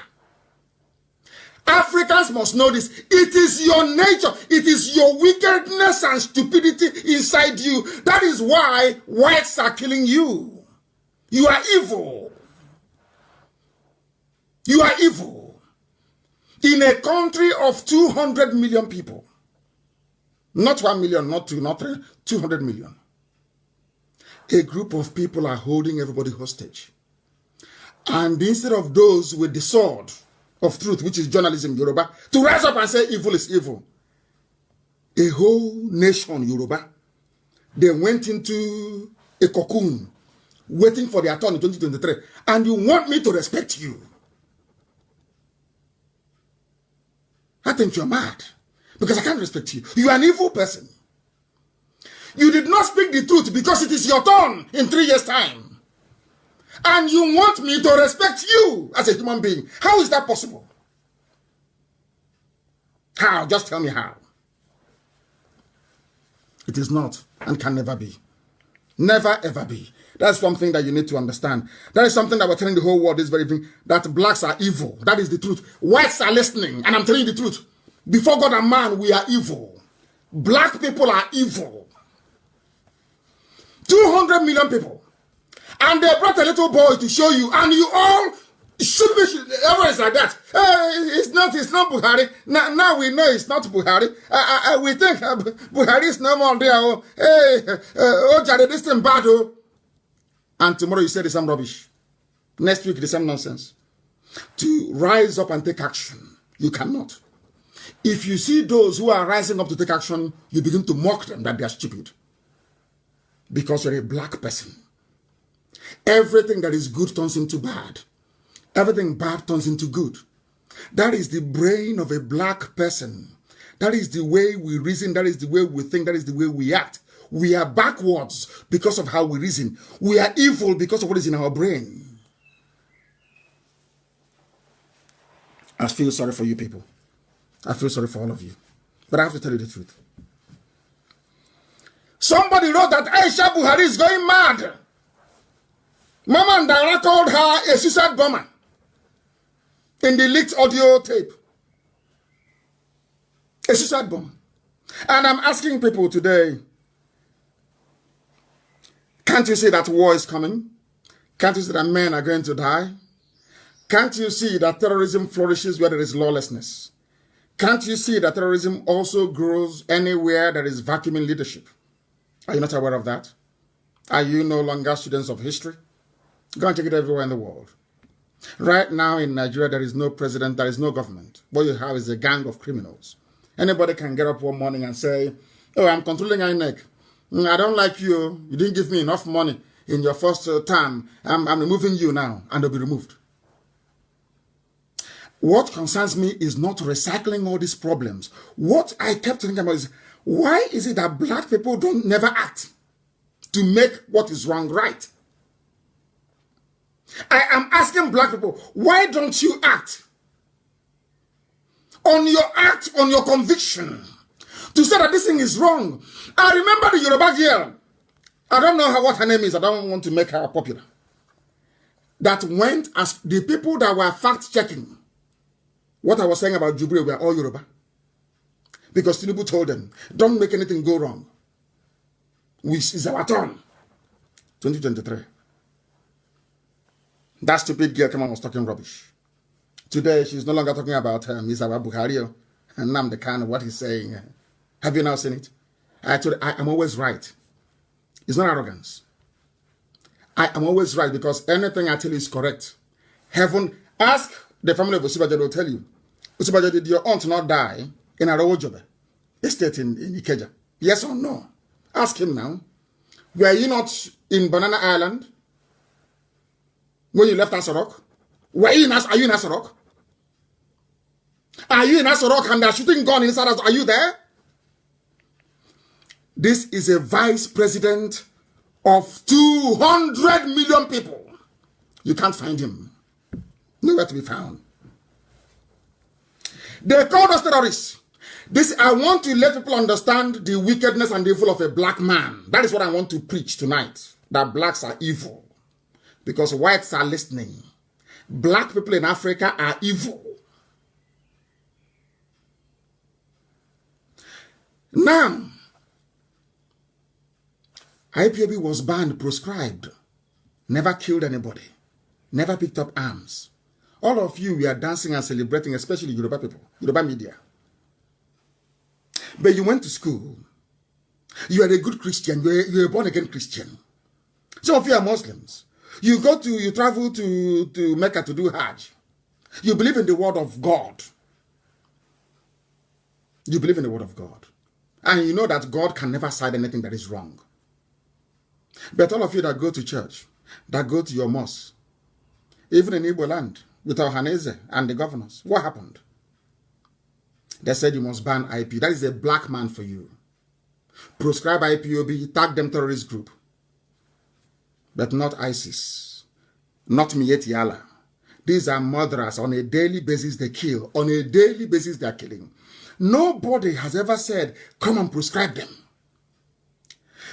Africans must know this. It is your nature. It is your wickedness and stupidity inside you. That is why whites are killing you. You are evil. You are evil. In a country of 200 million people. Not 1 million, not 2, not 3, 200 million. A group of people are holding everybody hostage. And instead of those with the sword of truth, which is journalism, Yoruba, to rise up and say evil is evil. A whole nation, Yoruba, they went into a cocoon, waiting for their turn in 2023. And you want me to respect you? I think you're mad. Because I can't respect you. You are an evil person. You did not speak the truth because it is your turn in 3 years' time. And you want me to respect you as a human being. How is that possible? How? Just tell me how. It is not and can never be. Never ever be. That's something that you need to understand. That is something that we're telling the whole world this very thing. That blacks are evil. That is the truth. Whites are listening. And I'm telling you the truth. Before God and man, we are evil. Black people are evil. 200 million people. And they brought a little boy to show you, and you all should be, everyone's like that. It's not Buhari. Now we know it's not Buhari. We think Buhari is no more there. Jare, this thing bad. And tomorrow you say the same rubbish. Next week the same nonsense. To rise up and take action, you cannot. If you see those who are rising up to take action, you begin to mock them that they are stupid. Because you're a black person. Everything that is good turns into bad. Everything bad turns into good. That is the brain of a black person. That is the way we reason. That is the way we think. That is the way we act. We are backwards because of how we reason. We are evil because of what is in our brain. I feel sorry for you people. I feel sorry for all of you. But I have to tell you the truth. Somebody wrote that Aisha Buhari is going mad. Mama and Dara called her a suicide bomber in the leaked audio tape. A suicide bomb. And I'm asking people today, can't you see that war is coming? Can't you see that men are going to die? Can't you see that terrorism flourishes where there is lawlessness? Can't you see that terrorism also grows anywhere there is vacuuming leadership? Are you not aware of that? Are you no longer students of history? Go and check it everywhere in the world. Right now in Nigeria, there is no president, there is no government. What you have is a gang of criminals. Anybody can get up one morning and say, oh, I'm controlling INEC. I don't like you. You didn't give me enough money in your first term. I'm removing you now. And they'll be removed. What concerns me is not recycling all these problems. What I kept thinking about is, why is it that black people don't never act to make what is wrong right? I am asking black people, why don't you act on your conviction to say that this thing is wrong? I remember the Yoruba girl. I don't know what her name is. I don't want to make her popular. That went as the people that were fact-checking what I was saying about Jubilee were all Yoruba. Because Tinubu told them, don't make anything go wrong. It's our turn. 2023. That stupid girl came on was talking rubbish. Today, she's no longer talking about Mr. Buhari and Nnamdi Kanu, what he's saying. Have you now seen it? I'm always right. It's not arrogance. I am always right because anything I tell you is correct. Heaven, ask the family of Osibajo, they'll tell you. Osibajo, did your aunt not die in Arawojobe, estate in Ikeja? Yes or no? Ask him now. Were you not in Banana Island when you left Asorok? Are you in Asorok? Are you in Asorok and they're shooting gun inside us? Are you there? This is a vice president of 200 million people. You can't find him. Nowhere to be found. They called us terrorists. I want to let people understand the wickedness and the evil of a black man. That is what I want to preach tonight. That blacks are evil. Because whites are listening. Black people in Africa are evil. Now, IPob was banned, proscribed, never killed anybody, never picked up arms. All of you were dancing and celebrating, especially Yoruba people, Yoruba media. But you went to school. You are a good Christian. You're a born-again Christian. Some of you are Muslims. You travel to Mecca to do Hajj. You believe in the word of God. You believe in the word of God. And you know that God can never side anything that is wrong. But all of you that go to church, that go to your mosque, even in Igbo land, with Ohaneze and the governors, what happened? They said you must ban IP. That is a black man for you. Proscribe IPob, tag them terrorist group. But not ISIS, not Miyetti Allah. These are murderers. On a daily basis they kill. On a daily basis they are killing. Nobody has ever said, come and proscribe them.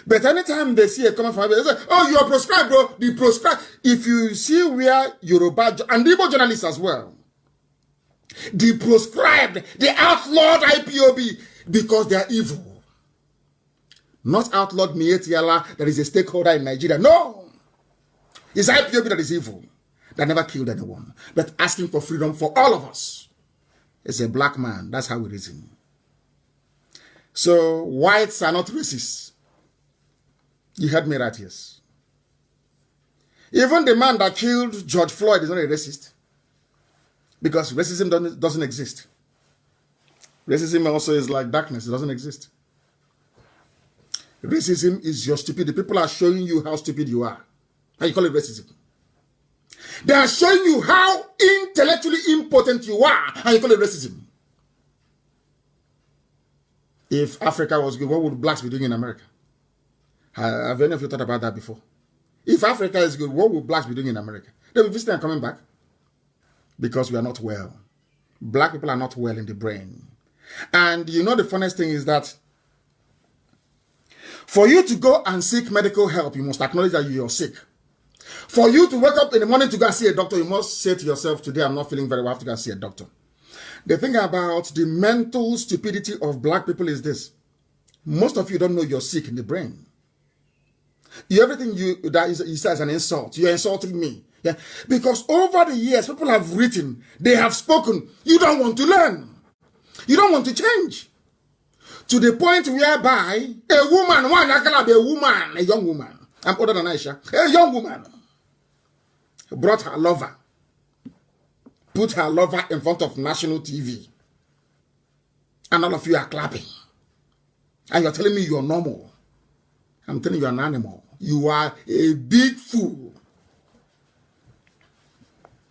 But anytime they see a comment from they say, oh, you are proscribed, bro. The proscribed. If you see where Yoruba and Igbo journalists as well, the proscribed, they outlawed IPob because they are evil. Not outlawed Miyetti Allah that is a stakeholder in Nigeria. No. It's IPob that is evil. That never killed anyone. But asking for freedom for all of us. It's a black man. That's how we reason. So whites are not racist. You heard me right, yes. Even the man that killed George Floyd is not a racist. Because racism doesn't exist. Racism also is like darkness. It doesn't exist. Racism is your stupidity. People are showing you how stupid you are. And you call it racism. They are showing you how intellectually impotent you are. And you call it racism. If Africa was good, what would blacks be doing in America? Have any of you thought about that before? If Africa is good, what will blacks be doing in America? They'll be visiting and coming back. Because we are not well. Black people are not well in the brain. And you know the funniest thing is that for you to go and seek medical help, you must acknowledge that you're sick. For you to wake up in the morning to go and see a doctor, you must say to yourself, today I'm not feeling very well, I have to go and see a doctor. The thing about the mental stupidity of black people is this. Most of you don't know you're sick in the brain. Everything you say is an insult. You're insulting me. Yeah? Because over the years, people have written, they have spoken. You don't want to learn. You don't want to change. To the point whereby a woman, a young woman, I'm older than Aisha, a young woman brought her lover, put her lover in front of national TV. And all of you are clapping. And you're telling me you're normal. I'm telling you you're an animal. You are a big fool.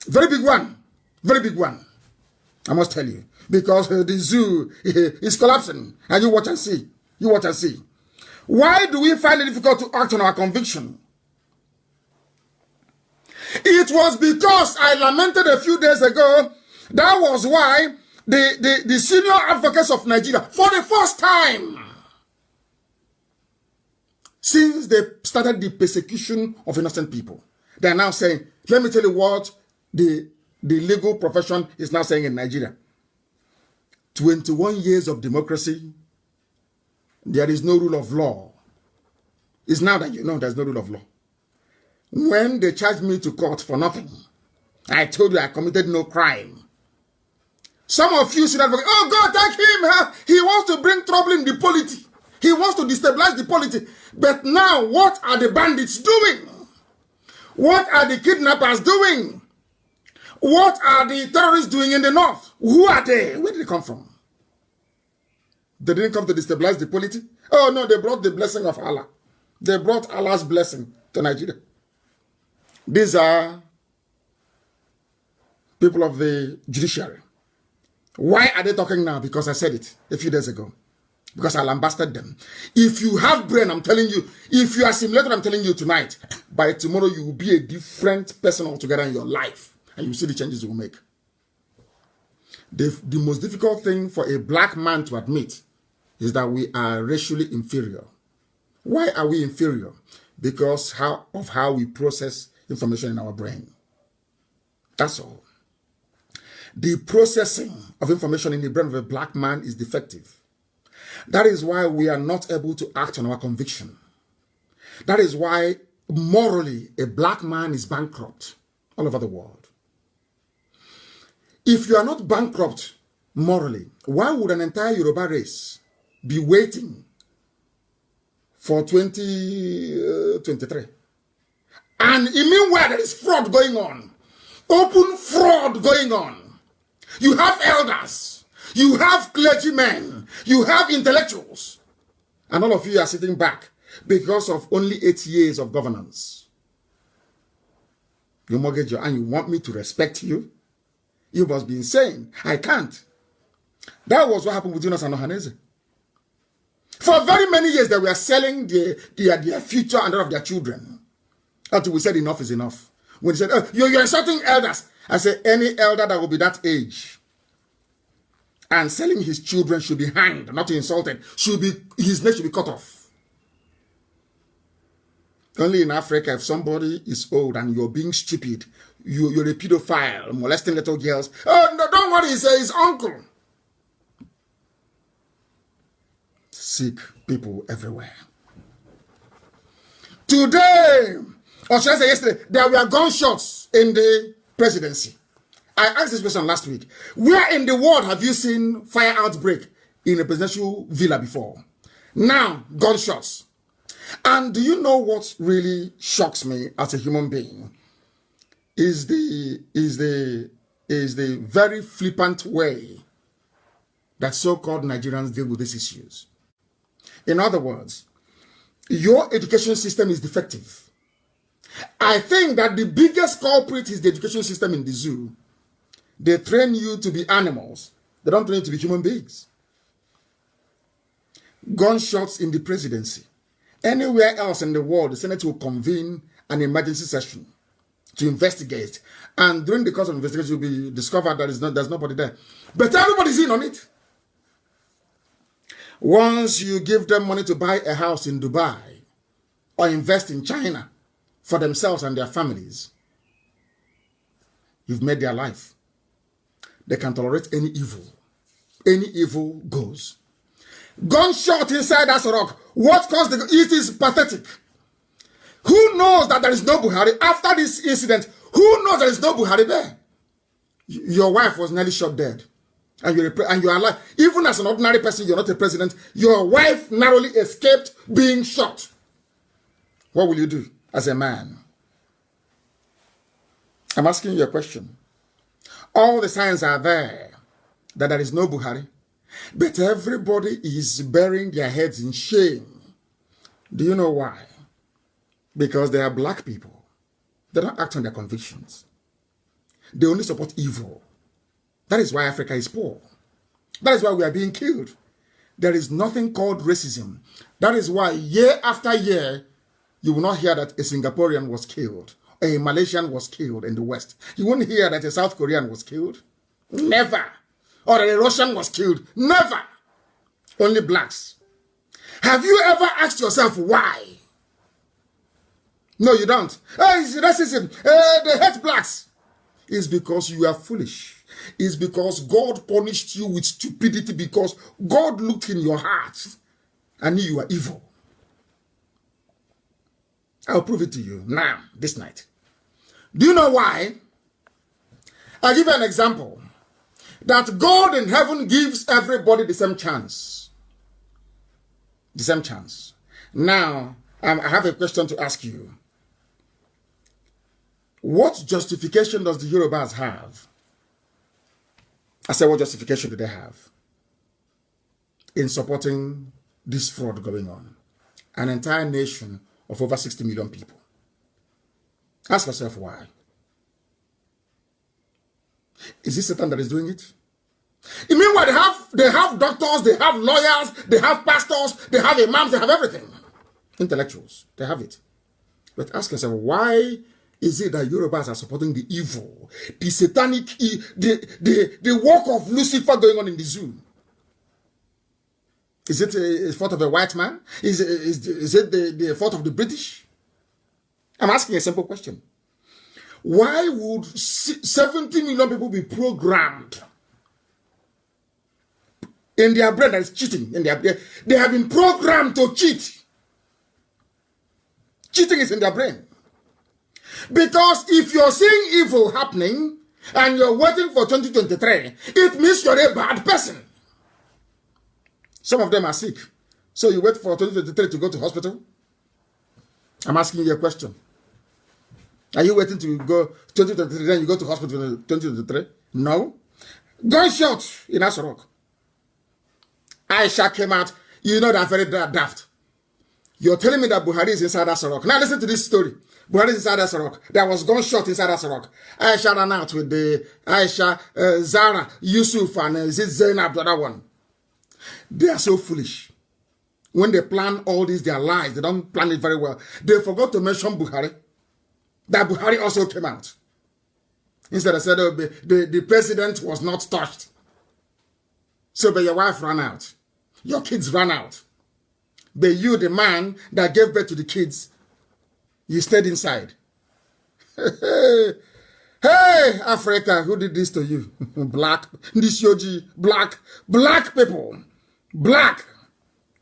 Very big one. Very big one. I must tell you. Because the zoo is collapsing. And you watch and see. You watch and see. Why do we find it difficult to act on our conviction? It was because I lamented a few days ago. That was why the senior advocates of Nigeria, for the first time since they started the persecution of innocent people, they are now saying, let me tell you what the legal profession is now saying in Nigeria. 21 years of democracy, there is no rule of law. It's now that you know there's no rule of law. When they charged me to court for nothing, I told you I committed no crime. Some of you should have been, oh God, take him. He wants to bring trouble in the polity. He wants to destabilize the polity. But now, what are the bandits doing? What are the kidnappers doing? What are the terrorists doing in the north? Who are they? Where did they come from? They didn't come to destabilize the polity. Oh no, they brought the blessing of Allah. They brought Allah's blessing to Nigeria. These are people of the judiciary. Why are they talking now? Because I said it a few days ago. Because I lambasted them. If you have brain, I'm telling you, if you are simulated, I'm telling you tonight, by tomorrow you will be a different person altogether in your life. And you see the changes you will make. The most difficult thing for a black man to admit is that we are racially inferior. Why are we inferior? Because of how we process information in our brain. That's all. The processing of information in the brain of a black man is defective. That is why we are not able to act on our conviction. That is why morally a black man is bankrupt all over the world. If you are not bankrupt morally, why would an entire Yoruba race be waiting for 2023? And meanwhile, there is fraud going on. Open fraud going on. You have elders. You have clergymen. You have intellectuals. And all of you are sitting back because of only 8 years of governance. You mortgage your, and you want me to respect you? You must be insane. I can't. That was what happened with Jonas and Ohaneze. For very many years, they were selling their future and that of their children. Until we said enough is enough. When they said, oh, you're insulting elders. I said, any elder that will be that age and selling his children should be hanged, not insulted. His neck should be cut off. Only in Africa, if somebody is old and you're being stupid, you're a pedophile, molesting little girls. Oh, no, don't worry, he's his uncle. Sick people everywhere. Today, or should I say yesterday, there were gunshots in the presidency. I asked this question last week. Where in the world have you seen fire outbreak in a presidential villa before? Now, gunshots. And do you know what really shocks me as a human being? Is the very flippant way that so-called Nigerians deal with these issues. In other words, your education system is defective. I think that the biggest culprit is the education system in the zoo. They train you to be animals. They don't train you to be human beings. Gunshots in the presidency. Anywhere else in the world, the Senate will convene an emergency session to investigate. And during the course of investigation, it will be discovered that there's nobody there. But everybody's in on it. Once you give them money to buy a house in Dubai or invest in China for themselves and their families, you've made their life. They can tolerate any evil. Any evil goes. Gunshot inside that rock. What caused it is pathetic. Who knows that there is no Buhari? After this incident, who knows there is no Buhari there? Your wife was nearly shot dead. And you're alive. Even as an ordinary person, you're not a president. Your wife narrowly escaped being shot. What will you do as a man? I'm asking you a question. All the signs are there that there is no Buhari. But everybody is burying their heads in shame. Do you know why? Because they are black people. They don't act on their convictions. They only support evil. That is why Africa is poor. That is why we are being killed. There is nothing called racism. That is why year after year, you will not hear that a Singaporean was killed, or a Malaysian was killed in the West. You won't hear that a South Korean was killed. Never. Or that a Russian was killed. Never. Only blacks. Have you ever asked yourself why? No, you don't. It's racism. They hate blacks. It's because you are foolish. It's because God punished you with stupidity, because God looked in your heart and knew you are evil. I'll prove it to you now, this night. Do you know why? I'll give you an example. That God in heaven gives everybody the same chance. The same chance. Now, I have a question to ask you. What justification does the Yorubas have? I said, what justification do they have in supporting this fraud going on? An entire nation of over 60 million people. Ask yourself why. Is it Satan that is doing it? You mean what they have doctors, they have lawyers, they have pastors, they have imams, they have everything. Intellectuals, they have it. But ask yourself, why is it that Yorubas are supporting the evil, the satanic, the work of Lucifer going on in the zoo? Is it a fault of a white man? Is it the fault of the British? I'm asking a simple question. Why would 70 million people be programmed in their brain that is cheating? In their brain, they have been programmed to cheat. Cheating is in their brain. Because if you're seeing evil happening and you're waiting for 2023, it means you're a bad person. Some of them are sick. So you wait for 2023 to go to hospital? I'm asking you a question. Are you waiting to go 2023, then you go to hospital in 2023? No. Gunshot in Asarok. Aisha came out. You know that very daft. You're telling me that Buhari is inside Asarok. Now listen to this story. Buhari is inside Asarok. There was gunshot inside Asarok. Aisha ran out with the Aisha, Zara, Yusuf, and Zainab, the other one. They are so foolish. When they plan all this, their lies, they don't plan it very well. They forgot to mention Buhari. That Buhari also came out. Instead of saying, oh, the president was not touched. So, but your wife ran out. Your kids ran out. But you, the man that gave birth to the kids, you stayed inside. Hey, Africa, who did this to you? Black, this Yoji, black people. Black.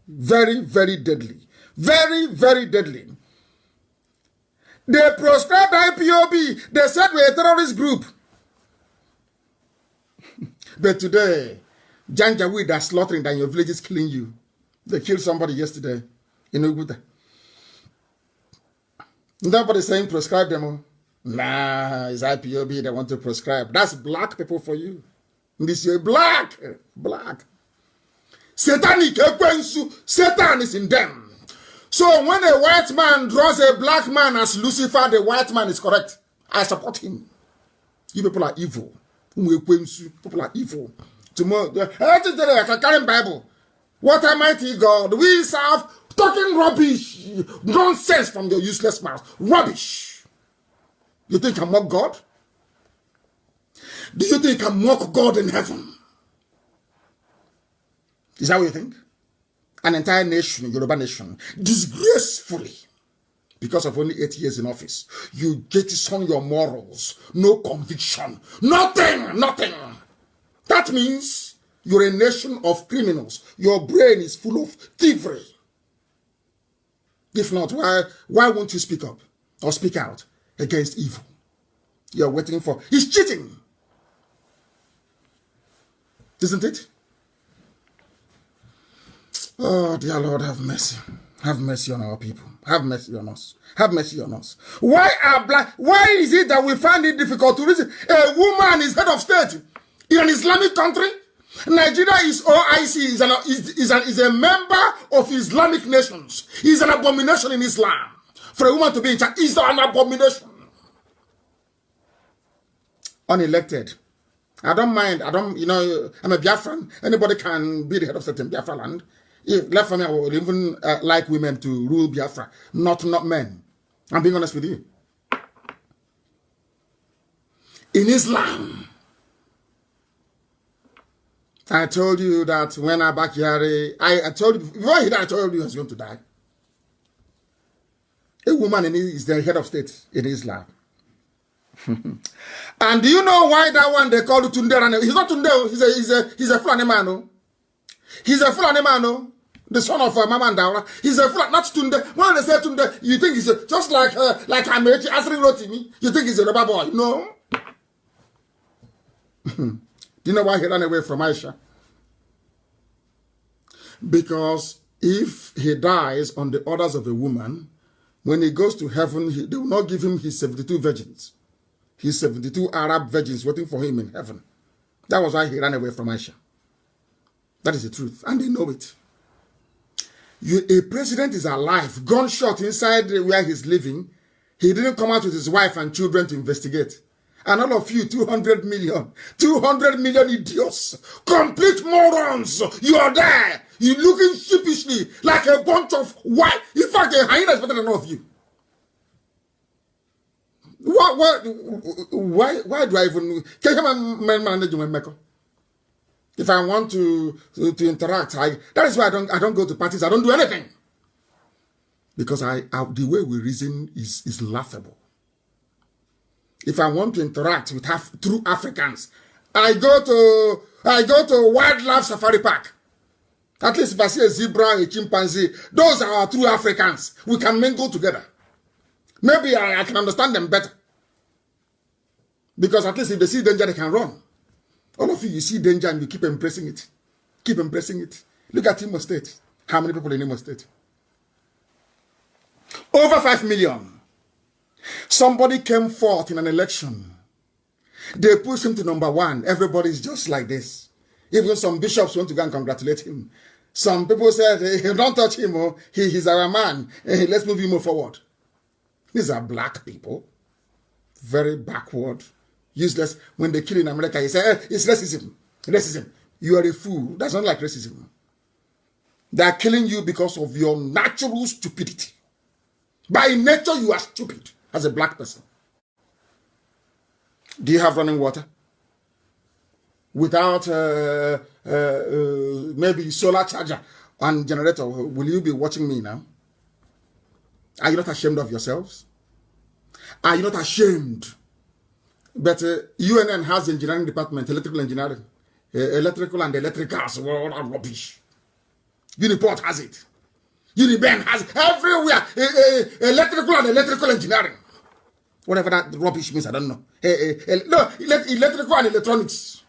Very, very deadly. Very, very deadly. They proscribed IPob. They said we're a terrorist group. But today, Janjaweed are slaughtering than your village is killing you. They killed somebody yesterday in Uguta. Nobody saying proscribe them. Nah, it's IPob they want to proscribe. That's black people for you. This year, black. Satanic, Satan is in them. So when a white man draws a black man as Lucifer, the white man is correct. I support him. You people are evil. People are evil. Tomorrow, I can carry Bible. What Almighty God we serve, talking rubbish, nonsense from your useless mouth. Rubbish. You think I mock God? Do you think I mock God in heaven? Is that what you think? An entire nation, Yoruba nation, disgracefully, because of only 8 years in office, you jettison your morals, no conviction, nothing. That means you're a nation of criminals. Your brain is full of thievery. If not, why won't you speak up or speak out against evil? You're waiting for, he's cheating. Isn't it? Oh, dear Lord, have mercy. Have mercy on our people. Have mercy on us. Have mercy on us. Why is it that we find it difficult to reason? A woman is head of state in an Islamic country. Nigeria is OIC, is a member of Islamic nations. Is an abomination in Islam. For a woman to be in charge is an abomination. Unelected. I don't mind. I don't, I'm a Biafran. Anybody can be the head of state in Biafra land. If left for me, I would even like women to rule Biafra, not men. I'm being honest with you. In Islam, I told you that when Abakari, I told you, before he died, I told you he was going to die. A woman is the head of state in Islam. And do you know why that one they call Tunde? He's not Tunde, he's a Fulani man. No? He's a Fulani man, no? The son of Mama and Daura. He's a Fulani, not Tunde. When they say Tunde, you think he's just like Amechi Asri Rotimi, you think he's a rubber boy. No. Do you know why he ran away from Aisha? Because if he dies on the orders of a woman, when he goes to heaven, they will not give him his 72 virgins. His 72 Arab virgins waiting for him in heaven. That was why he ran away from Aisha. That is the truth, and they know it. A president is alive, gunshot inside where he's living. He didn't come out with his wife and children to investigate. And all of you, 200 million idiots, complete morons, you are there. You're looking sheepishly like a bunch of white. In fact, a hyena is better than all of you. Why do I even... If I want to interact, that is why I don't go to parties. I don't do anything. Because the way we reason is laughable. If I want to interact with true Africans, I go to wildlife safari park. At least if I see a zebra, a chimpanzee, those are our true Africans. We can mingle together. Maybe I can understand them better. Because at least if they see danger, they can run. All of you see danger and you keep embracing it. Keep embracing it. Look at Imo State. How many people in Imo State? Over 5 million. Somebody came forth in an election. They pushed him to number 1. Everybody's just like this. Even some bishops want to go and congratulate him. Some people said, hey, don't touch him. Oh. He's our man. Hey, let's move him forward. These are black people. Very backward. Useless. When they kill in America, he said, hey, it's racism. Racism. You are a fool. That's not like racism. They are killing you because of your natural stupidity. By nature, you are stupid as a black person. Do you have running water? Without maybe solar charger and generator, will you be watching me now? Are you not ashamed of yourselves? Are you not ashamed? But UNN has the engineering department, electrical engineering, electrical and electricals, all are rubbish. Uniport has it. Uniben has it. Everywhere. Electrical and electrical engineering. Whatever that rubbish means, I don't know. No, electrical and electronics.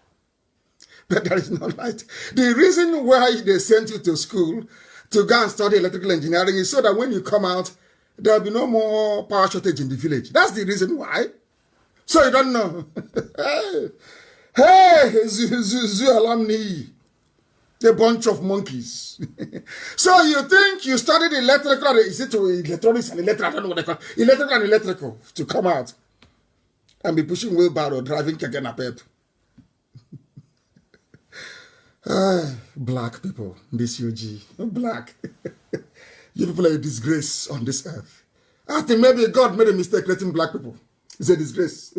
But there is no light. The reason why they sent you to school to go and study electrical engineering is so that when you come out, there will be no more power shortage in the village. That's the reason why. So you don't know. Hey, Zoo alumni. A bunch of monkeys. So you think you studied electrical, is it electronics and electrical, I don't know what they call it. Electrical and electrical to come out and be pushing wheelbarrow, driving keke napep. Black people, this UG, black. You people are a disgrace on this earth. I think maybe God made a mistake creating black people. It's a disgrace.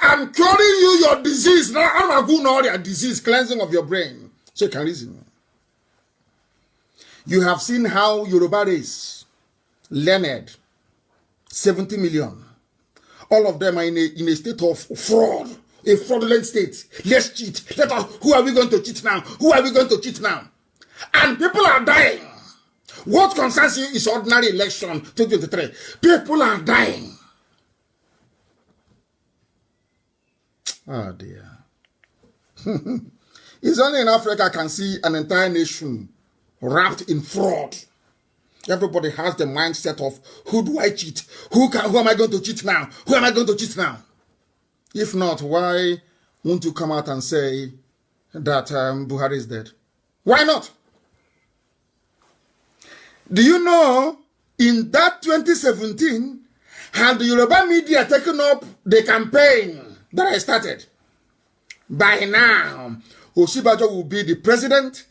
I'm curing you your disease. Now I'm going to your disease, cleansing of your brain. So you can reason. You have seen how Yoruba race, learned, 70 million. All of them are in a state of fraud. A fraudulent state. Let's cheat. Who are we going to cheat now? Who are we going to cheat now? And people are dying. What concerns you is ordinary election 2023. People are dying. Oh dear. It's only in Africa I can see an entire nation wrapped in fraud. Everybody has the mindset of, who do I cheat? Who am I going to cheat now? Who am I going to cheat now? If not, why won't you come out and say that Buhari is dead? Why not? Do you know, in that 2017, Had the Yoruba media taken up the campaign that I started, by now, Osibajo will be the president,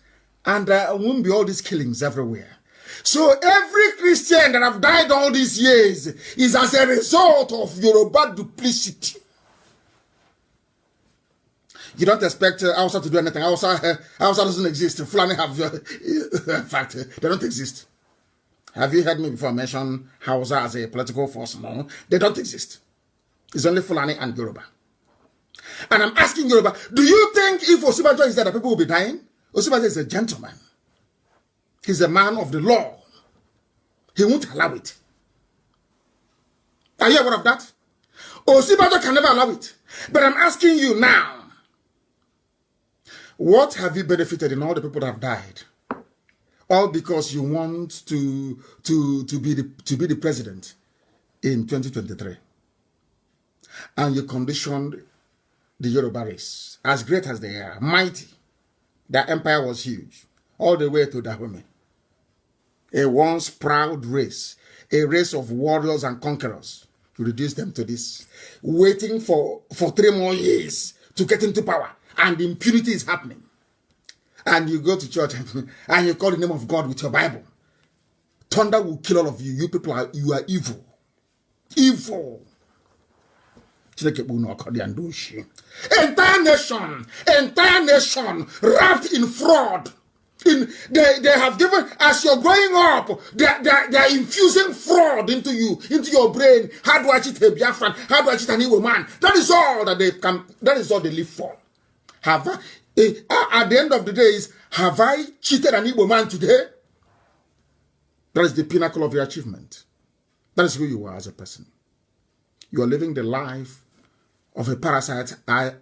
and there won't be all these killings everywhere. So every Christian that have died all these years is as a result of Yoruba duplicity. You don't expect Hausa to do anything. Hausa doesn't exist. Fulani have, in fact, they don't exist. Have you heard me before mention Hausa as a political force? No, they don't exist. It's only Fulani and Yoruba. And I'm asking Yoruba, do you think if Osibajo is there, that people will be dying? Osibajo is a gentleman. He's a man of the law. He won't allow it. Are you aware of that? Osibajo can never allow it. But I'm asking you now, what have you benefited in all the people that have died? All because you want to be the president in 2023. And you conditioned the Yoruba race, as great as they are, mighty. Their empire was huge, all the way to Dahomey. A once proud race, a race of warriors and conquerors. You reduce them to this, waiting for 3 more years to get into power. And impunity is happening. And you go to church and you call the name of God with your Bible. Thunder will kill all of you. You people you are evil. Evil. Entire nation wrapped in fraud. They have given, as you're growing up, they are infusing fraud into you, into your brain. How do I cheat a Biafran? How do I cheat an Igbo man? That is all that they can. That is all they live for. At the end of the day, have I cheated an Igbo man today? That is the pinnacle of your achievement. That is who you are as a person. You are living the life of a parasite, the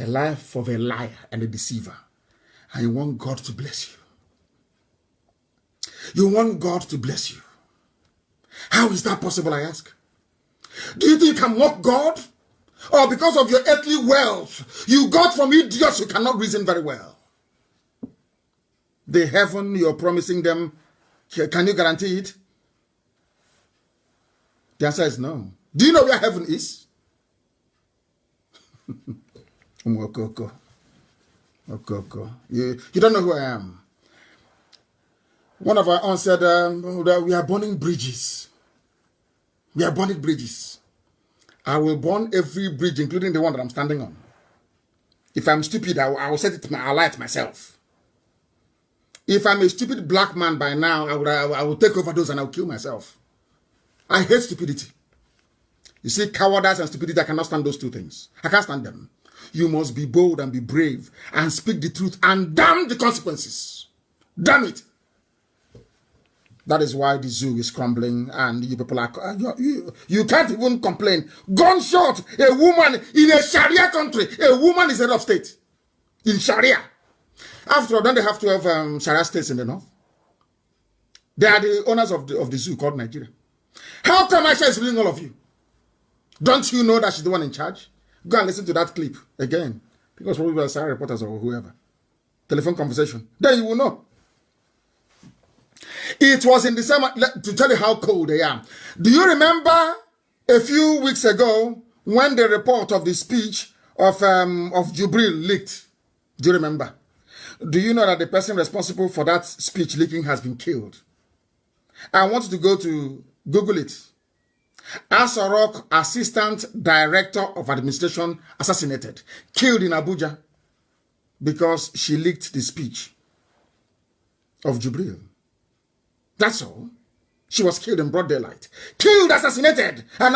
life of a liar and a deceiver. And you want God to bless you. You want God to bless you. How is that possible, I ask? Do you think you can mock God? Or because of your earthly wealth, you got from idiots who cannot reason very well? The heaven you're promising them, can you guarantee it? The answer is no. Do you know where heaven is? You don't know who I am. One of our aunts said that we are burning bridges. We are burning bridges. I will burn every bridge, including the one that I'm standing on. If I'm stupid, I will set it. I'll light myself. If I'm a stupid black man by now, I will take over those and I'll kill myself. I hate stupidity. You see, cowardice and stupidity, I cannot stand those two things. I can't stand them. You must be bold and be brave and speak the truth and damn the consequences. Damn it. That is why the zoo is crumbling and you people are... You can't even complain. Gunshot, a woman in a Sharia country. A woman is head of state. In Sharia. After all, don't they have to have Sharia states in the north? They are the owners of the zoo called Nigeria. How come Aisha is leading all of you? Don't you know that she's the one in charge? Go and listen to that clip again. Because probably were Sharia reporters or whoever. Telephone conversation. Then you will know. It was in December, to tell you how cold they are. Do you remember a few weeks ago when the report of the speech of Jubril leaked? Do you remember? Do you know that the person responsible for that speech leaking has been killed? I want you to go to Google it. Asarok, Assistant Director of Administration, assassinated. Killed in Abuja because she leaked the speech of Jubril. That's all. She was killed in broad daylight. Killed, assassinated. And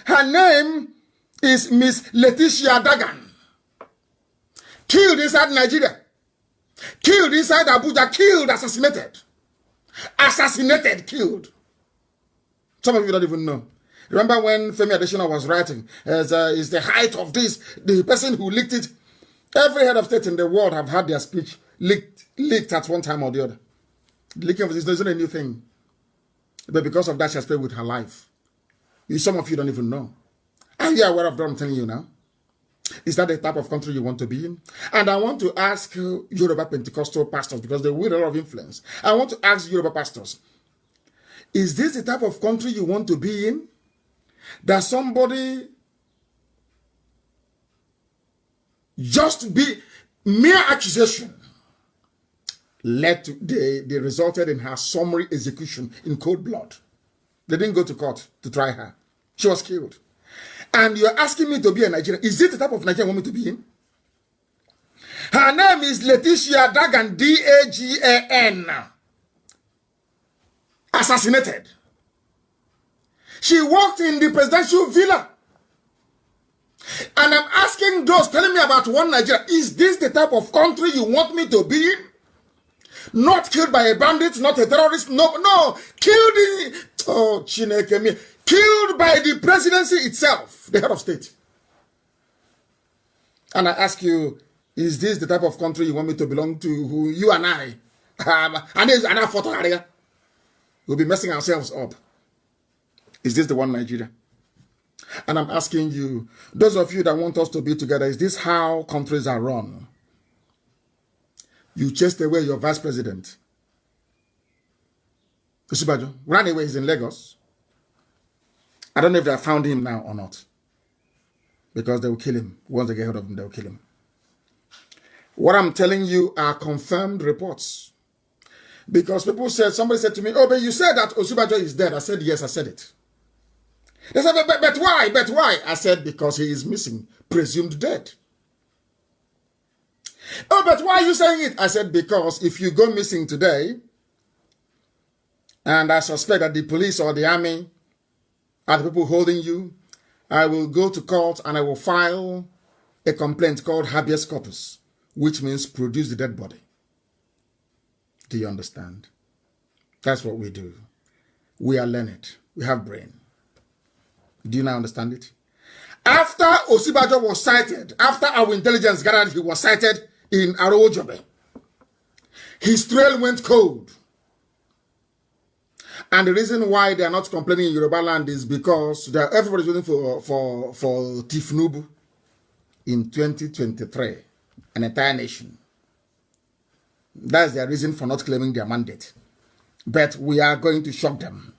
her name is Miss Leticia Dagan. Killed inside Nigeria. Killed inside Abuja. Killed, assassinated. Assassinated, killed. Some of you don't even know. Remember when Femi Adesina was writing, is the height of this, the person who leaked it, every head of state in the world have had their speech leaked at one time or the other. Leaking of this isn't a new thing. But because of that, she has paid with her life. Some of you don't even know. Are you aware of what I'm telling you now? Is that the type of country you want to be in? And I want to ask Yoruba Pentecostal pastors, because they wield a lot of influence. I want to ask Yoruba pastors, is this the type of country you want to be in? that somebody just be mere accusation they resulted in her summary execution in cold blood. They didn't go to court to try her. She was killed. And you're asking me to be a Nigerian. Is it the type of Nigerian you want me to be in? Her name is Letitia Dagan, D-A-G-A-N. Assassinated. She walked in the presidential villa. And I'm asking those telling me about one Nigeria, is this the type of country you want me to be in? Not killed by a bandit, not a terrorist, no, killed in, oh, Chineke, killed by the presidency itself, the head of state. And I ask you, is this the type of country you want me to belong to, who you and I, we'll be messing ourselves up? Is this the one Nigeria? And I'm asking you, those of you that want us to be together, is this how countries are run? You chased away your vice president. Osibajo ran away, he's in Lagos. I don't know if they have found him now or not. Because they will kill him. Once they get hold of him, they will kill him. What I'm telling you are confirmed reports. Because people said, somebody said to me, oh, but you said that Osibajo is dead. I said, yes, I said it. They said, but why? But why? I said, because he is missing, presumed dead. Oh, but why are you saying it? I said, because if you go missing today, and I suspect that the police or the army are the people holding you, I will go to court and I will file a complaint called habeas corpus, which means produce the dead body. Do you understand? That's what we do. We are learned. We have brain. Do you now understand it? After Osibajo was sighted, after our intelligence gathered he was sighted in Arojobe, his trail went cold. And the reason why they are not complaining in Yoruba land is because everybody's waiting for Tifnubu in 2023, an entire nation. That's their reason for not claiming their mandate. But we are going to shock them.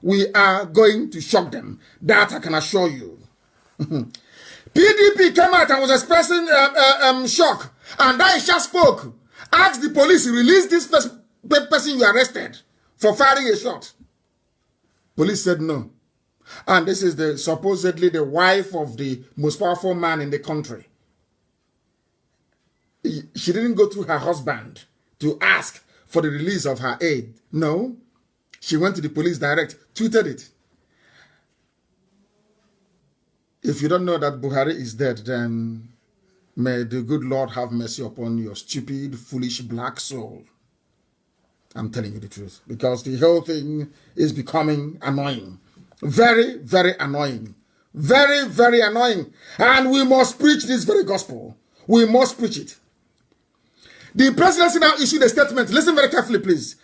We are going to shock them. That I can assure you. PDP came out and was expressing shock. And Aisha spoke. Asked the police to release this person you arrested for firing a shot. Police said no. And this is supposedly the wife of the most powerful man in the country. She didn't go through her husband to ask for the release of her aide. No. She went to the police direct, tweeted it. If you don't know that Buhari is dead, then may the good Lord have mercy upon your stupid, foolish, black soul. I'm telling you the truth. Because the whole thing is becoming annoying. Very, very annoying. Very, very annoying. And we must preach this very gospel. We must preach it. The presidency now issued a statement. Listen very carefully, please.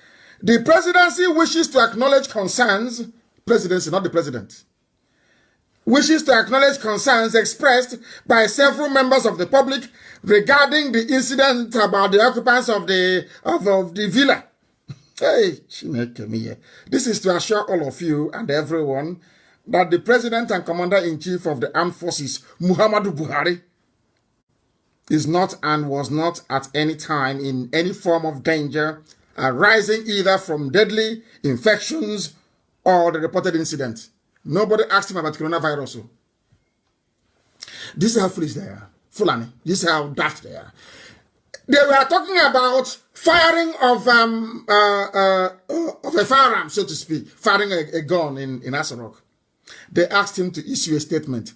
The presidency wishes to acknowledge concerns, presidency, not the president, wishes to acknowledge concerns expressed by several members of the public regarding the incident about the occupants of the villa. Hey, this is to assure all of you and everyone that the president and commander-in-chief of the armed forces, Muhammadu Buhari, is not and was not at any time in any form of danger arising either from deadly infections or the reported incident. Nobody asked him about coronavirus. This is how foolish they are. Fulani. This is how daft they are. They were talking about firing of a firearm, so to speak, firing a gun in Asarok. They asked him to issue a statement.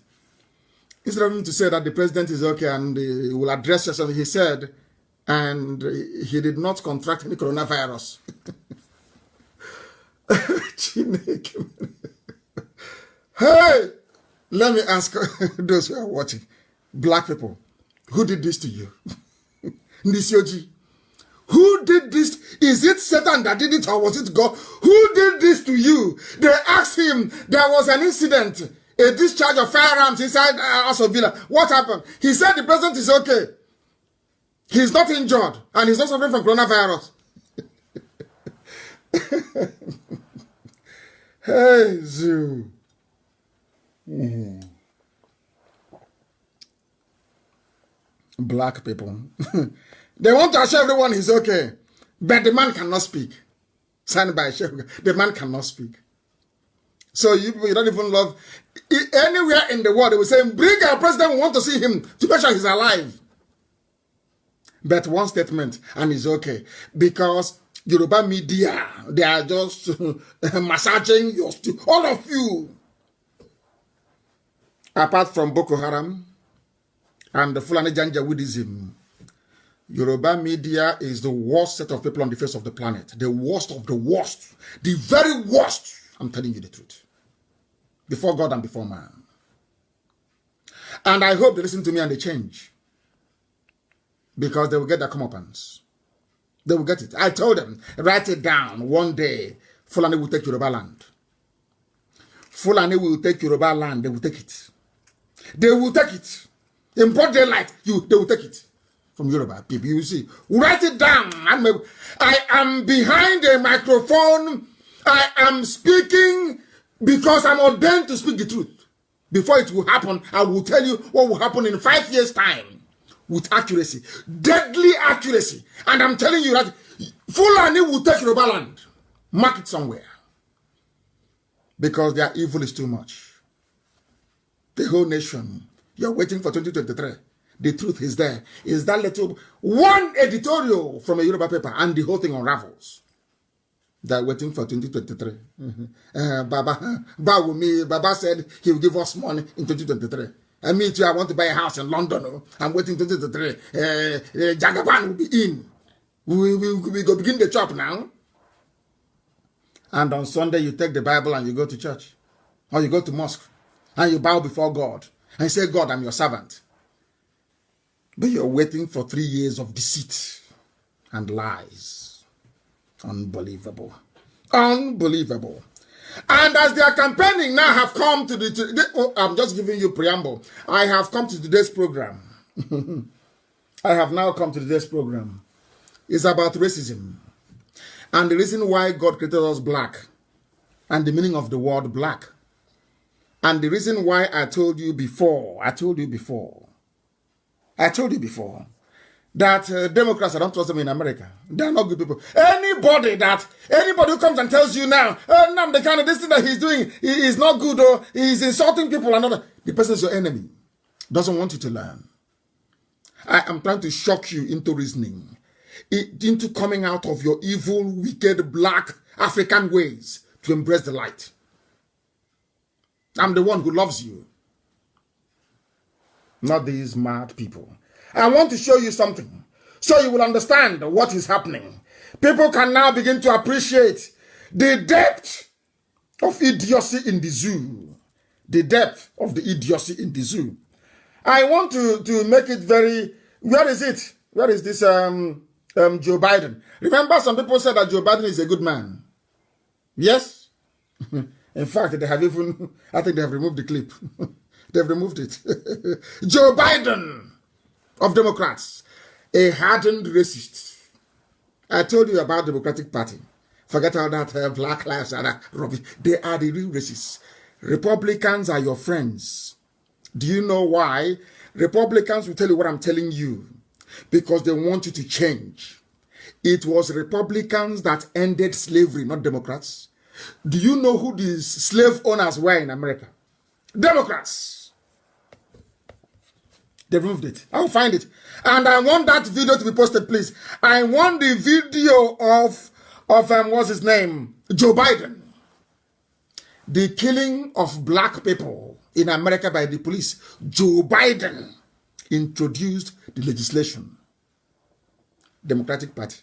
Instead of him to say that the president is okay and he will address us, he said, and he did not contract any coronavirus. Hey, let me ask those who are watching, black people, who did this to you? Nisioji, who did this? Is it Satan that did it or was it God? Who did this to you? They asked him, there was an incident, a discharge of firearms inside House of Villa. What happened? He said the president is okay. He's not injured and he's not suffering from coronavirus. Hey, Zoo. Black people. They want to assure everyone he's okay. But the man cannot speak. Signed by Sheikh. The man cannot speak. So you people, you don't even love. Anywhere in the world, they will say, bring our president, we want to see him to make sure he's alive. But one statement, and it's okay. Because Yoruba media, they are just massaging your all of you. Apart from Boko Haram and the Fulani Janjaweedism, Yoruba media is the worst set of people on the face of the planet. The worst of the worst. The very worst. I'm telling you the truth. Before God and before man. And I hope they listen to me and they change. Because they will get their comeuppance. They will get it. I told them, write it down. One day, Fulani will take Yoruba land. Fulani will take Yoruba land. They will take it. They will take it. In broad daylight, they will take it. From Yoruba people, you see. Write it down. I am behind a microphone. I am speaking because I'm ordained to speak the truth. Before it will happen, I will tell you what will happen in 5 years' time. With accuracy. Deadly accuracy. And I'm telling you that Fulani will take Yoruba land. Mark it somewhere. Because their evil is too much. The whole nation. You're waiting for 2023. The truth is there. Is that little one editorial from a Yoruba paper and the whole thing unravels. They're waiting for 2023. Baba said he will give us money in 2023. And me too, I want to buy a house in London. Oh. I'm waiting 2023. Jagaban will be in. We go begin the chop now. And on Sunday, you take the Bible and you go to church. Or you go to mosque. And you bow before God. And you say, God, I'm your servant. But you're waiting for 3 years of deceit and lies. Unbelievable. Unbelievable. And as they are campaigning now have come to the... I'm just giving you preamble. I have come to today's program. I have now come to today's program. It's about racism. And the reason why God created us black. And the meaning of the word black. And the reason why I told you before that Democrats, I don't trust them in America. They're not good people. Anybody who comes and tells you now, Nnamdi Kanu, this thing that he's doing is not good, or he's insulting people and other, the person is your enemy. Doesn't want you to learn. I am trying to shock you into reasoning, into coming out of your evil, wicked, black African ways to embrace the light. I'm the one who loves you. Not these mad people. I want to show you something so you will understand what is happening. People can now begin to appreciate the depth of idiocy in the zoo. The depth of the idiocy in the zoo. I want to make it very... Where is it? Where is this Joe Biden? Remember, some people said that Joe Biden is a good man. Yes? In fact, they have even... I think they have removed the clip. They've removed it. Joe Biden of Democrats, a hardened racist. I told you about the Democratic Party. Forget all that black lives and that rubbish. They are the real racists. Republicans are your friends. Do you know why? Republicans will tell you what I'm telling you. Because they want you to change. It was Republicans that ended slavery, not Democrats. Do you know who the slave owners were in America? Democrats. They removed it. I'll find it. And I want that video to be posted, please. I want the video of what's his name? Joe Biden. The killing of black people in America by the police. Joe Biden introduced the legislation. Democratic Party.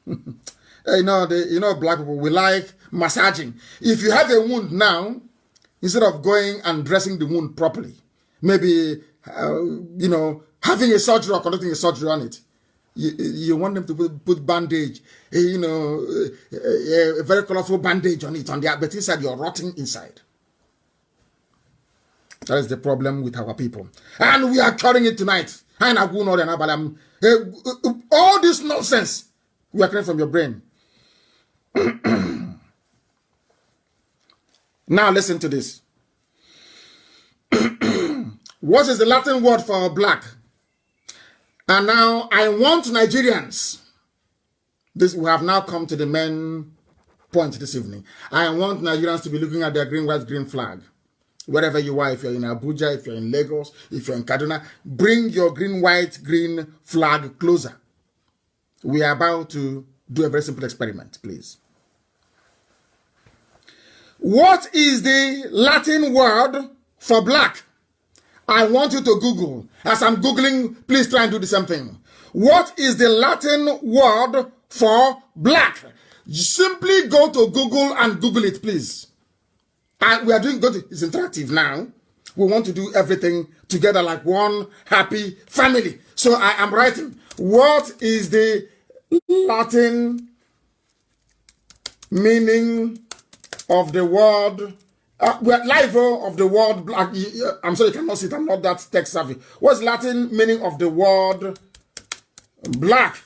You know, black people, we like massaging. If you have a wound now, instead of going and dressing the wound properly, maybe... having a surgery or conducting a surgery on it. You want them to put bandage, a very colorful bandage on it, but inside you're rotting inside. That is the problem with our people. And we are curing it tonight. All this nonsense, we are clearing from your brain. Now listen to this. What is the Latin word for black? And now I want Nigerians. We have now come to the main point this evening. I want Nigerians to be looking at their green, white, green flag. Wherever you are, if you're in Abuja, if you're in Lagos, if you're in Kaduna, bring your green, white, green flag closer. We are about to do a very simple experiment, please. What is the Latin word for black? I want you to Google. As I'm Googling, please try and do the same thing. What is the Latin word for black? Simply go to Google and Google it, please. We are doing good. It's interactive now. We want to do everything together like one happy family. So I am writing. What is the Latin meaning of the word? We're live of the word black. I'm sorry, you cannot see it. I'm not that tech savvy. What's Latin meaning of the word black?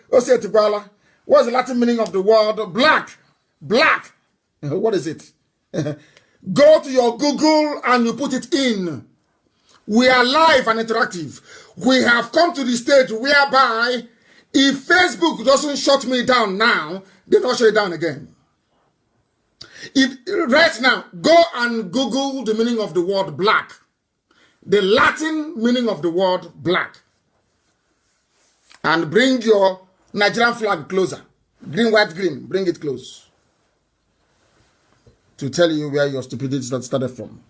What's the Latin meaning of the word black? Black. What is it? Go to your Google and you put it in. We are live and interactive. We have come to the stage whereby if Facebook doesn't shut me down now, they don't shut it down again. Right now, go and Google the meaning of the word black. The Latin meaning of the word black. And bring your Nigerian flag closer. Green, white, green. Bring it close. To tell you where your stupidity started from.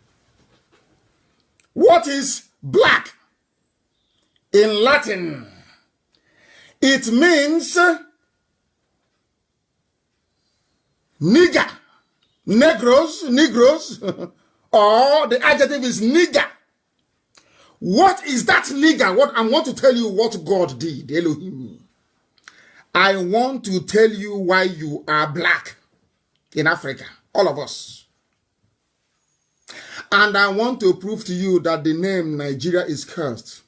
What is black? In Latin, it means nigger, negros, or the adjective is nigger. What is that nigger? What I want to tell you what God did, Elohim. I want to tell you why you are black in Africa. All of us. And I want to prove to you that the name Nigeria is cursed.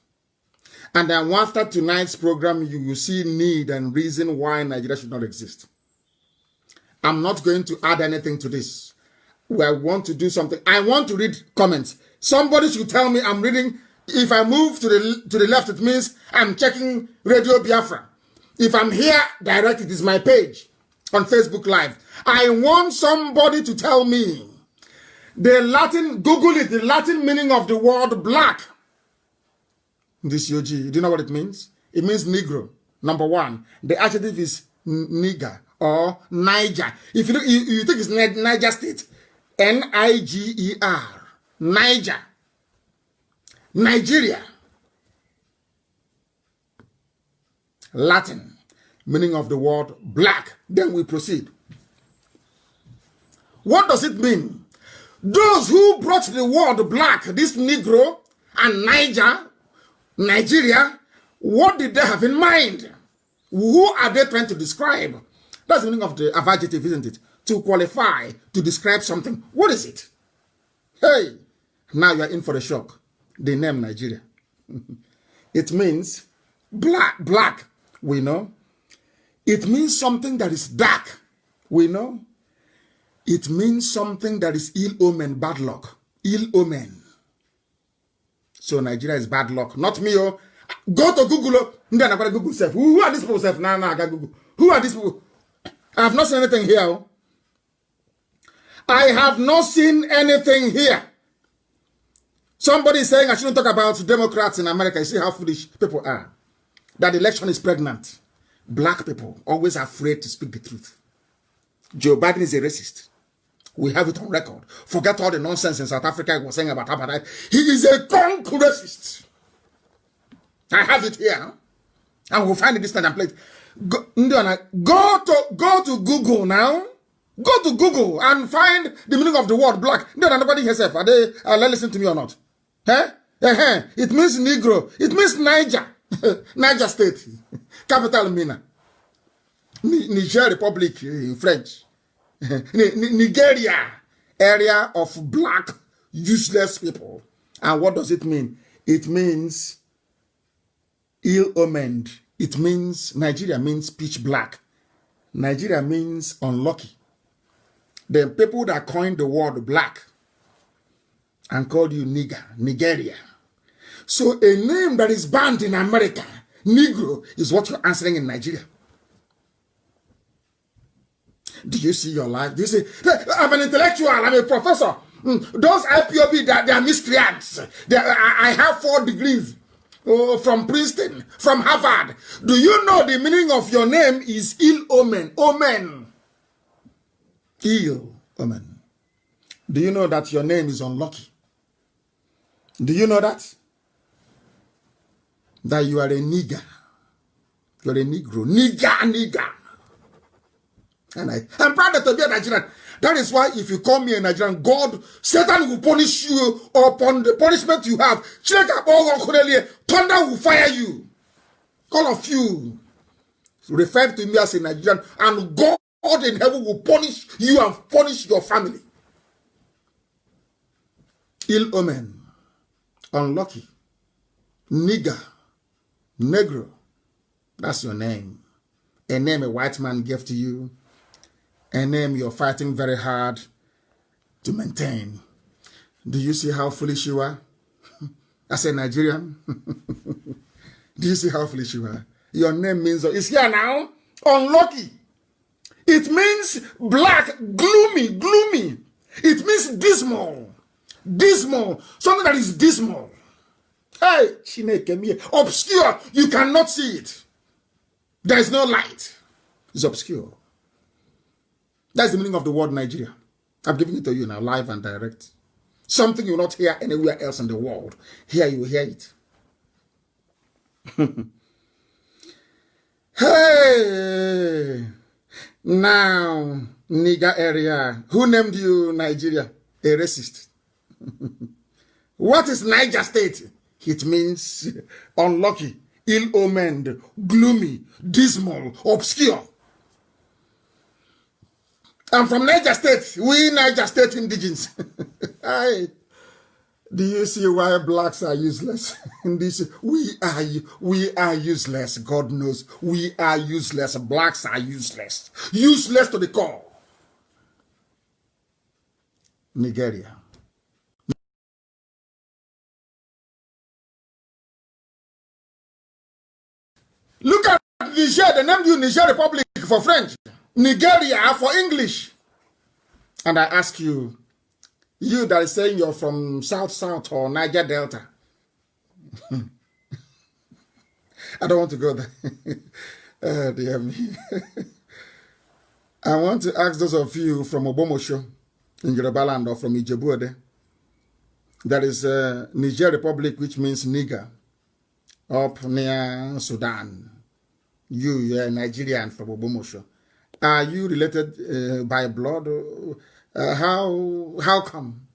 And then after tonight's program, you will see need and reason why Nigeria should not exist. I'm not going to add anything to this. I want to do something. I want to read comments. Somebody should tell me I'm reading. If I move to the left, it means I'm checking Radio Biafra. If I'm here, direct, it is my page on Facebook Live. I want somebody to tell me the Latin, Google it, the Latin meaning of the word black. This UG, do you know what it means? It means Negro, number one. The adjective is nigger or Niger. If you look, you think it's Niger State, Niger, Niger, Nigeria. Latin, meaning of the word black. Then we proceed. What does it mean? Those who brought the word black, this Negro and Nigeria, what did they have in mind? Who are they trying to describe? That's the meaning of the adjective, isn't it? To qualify, to describe something. What is it? Hey, now you're in for a shock. The name Nigeria. It means black, we know. It means something that is dark, we know. It means something that is ill omen, bad luck, ill omen. So Nigeria is bad luck, not me. Oh, go to Google. Then I'm going to Google self. Who are these people? Self? Nah, I got Google. Who are these people? I have not seen anything here. Oh. I have not seen anything here. Somebody is saying I shouldn't talk about Democrats in America. You see how foolish people are. That the election is pregnant. Black people always afraid to speak the truth. Joe Biden is a racist. We have it on record. Forget all the nonsense in South Africa was saying about apartheid. He is a conk racist. I have it here. And we'll find it this time and play it. Go to Google now. Go to Google and find the meaning of the word black. Then nobody herself. Are they listen to me or not? Huh? It means Negro. It means Niger. Niger State. Capital Mina. Niger Republic in French. Nigeria. Area of black, useless people. And what does it mean? It means ill-omened. It means, Nigeria means pitch black. Nigeria means unlucky. The people that coined the word black and called you nigger, Nigeria. So a name that is banned in America, Negro, is what you're answering in Nigeria. Do you see your life? Do you see, I'm an intellectual, I'm a professor. Those IPob, they are miscreants. I have 4 degrees from Princeton, from Harvard. Do you know the meaning of your name is ill omen? Omen. Ill omen. Do you know that your name is unlucky? Do you know that? That you are a nigger. You're a Negro. Nigger. And I'm proud to be a Nigerian. That is why if you call me a Nigerian, God, Satan will punish you upon the punishment you have. Thunder will fire you. All of you refer to me as a Nigerian, and God in heaven will punish you and punish your family. Ill omen, unlucky, nigger, negro. That's your name. A name a white man gave to you. A name you're fighting very hard to maintain. Do you see how foolish you are? As a Nigerian? Do you see how foolish you are? Your name means, it's here now, unlucky. It means black, gloomy. It means dismal. Something that is dismal. Hey, obscure, you cannot see it. There is no light. It's obscure. That's the meaning of the word Nigeria. I'm giving it to you now, live and direct. Something you will not hear anywhere else in the world. Here you will hear it. Hey! Now, nigger area. Who named you Nigeria? A racist. What is Niger State? It means unlucky, ill-omened, gloomy, dismal, obscure. I'm from Niger State. We Niger State indigens. Do you see why blacks are useless? We are useless. God knows we are useless. Blacks are useless. Useless to the core. Nigeria. Look at Niger. They named you Niger Republic for French. Nigeria for English. And I ask you, you that is saying you're from South or Niger Delta. I don't want to go there. Oh, dear me. I want to ask those of you from Obomosho in Yoruba land or from Ijebu-Ode. That is Niger Republic, which means nigger, up near Sudan. You're a Nigerian from Obomosho. Are you related by blood? How come?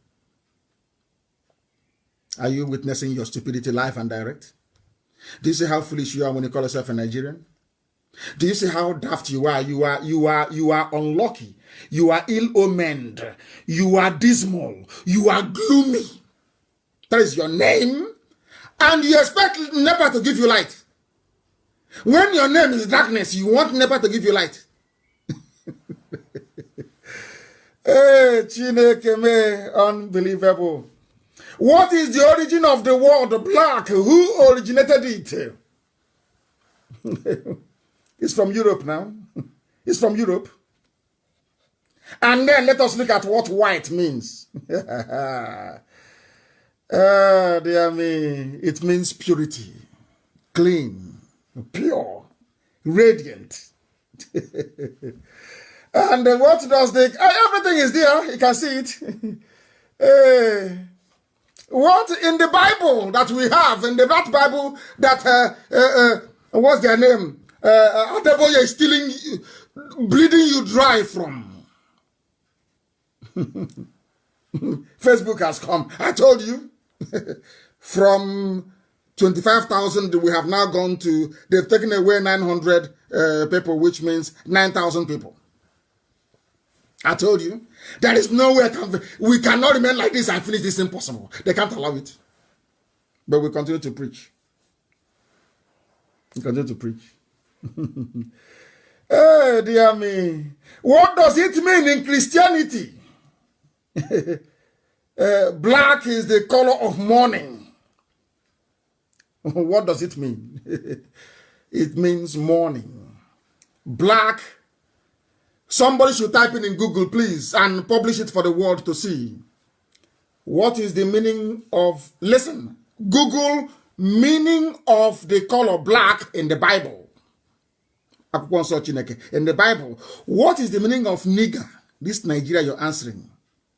Are you witnessing your stupidity live and direct? Do you see how foolish you are when you call yourself a Nigerian? Do you see how daft you are? You are unlucky. You are ill-omened. You are dismal. You are gloomy. That is your name. And you expect NEPA to give you light. When your name is darkness, you want NEPA to give you light. Hey, Chineke me, unbelievable. What is the origin of the word black? Who originated it? It's from Europe now. It's from Europe. And then let us look at what white means. Oh, dear me. It means purity, clean, pure, radiant. And what does everything is there, you can see it. What in the Bible that we have, in that Bible that, what's their name? Adeboye is stealing, bleeding you dry from. Facebook has come. I told you. From 25,000, we have now gone to, they've taken away 900 people, which means 9,000 people. I told you, there is no way we cannot remain like this and finish this. Impossible. They can't allow it. But we continue to preach. We continue to preach. Oh, dear me. What does it mean in Christianity? Black is the color of mourning. What does it mean? It means mourning. Black. Somebody should type it in Google, please, and publish it for the world to see. What is the meaning of, listen, Google meaning of the color black in the Bible. In the Bible, what is the meaning of nigger? This Nigeria you're answering.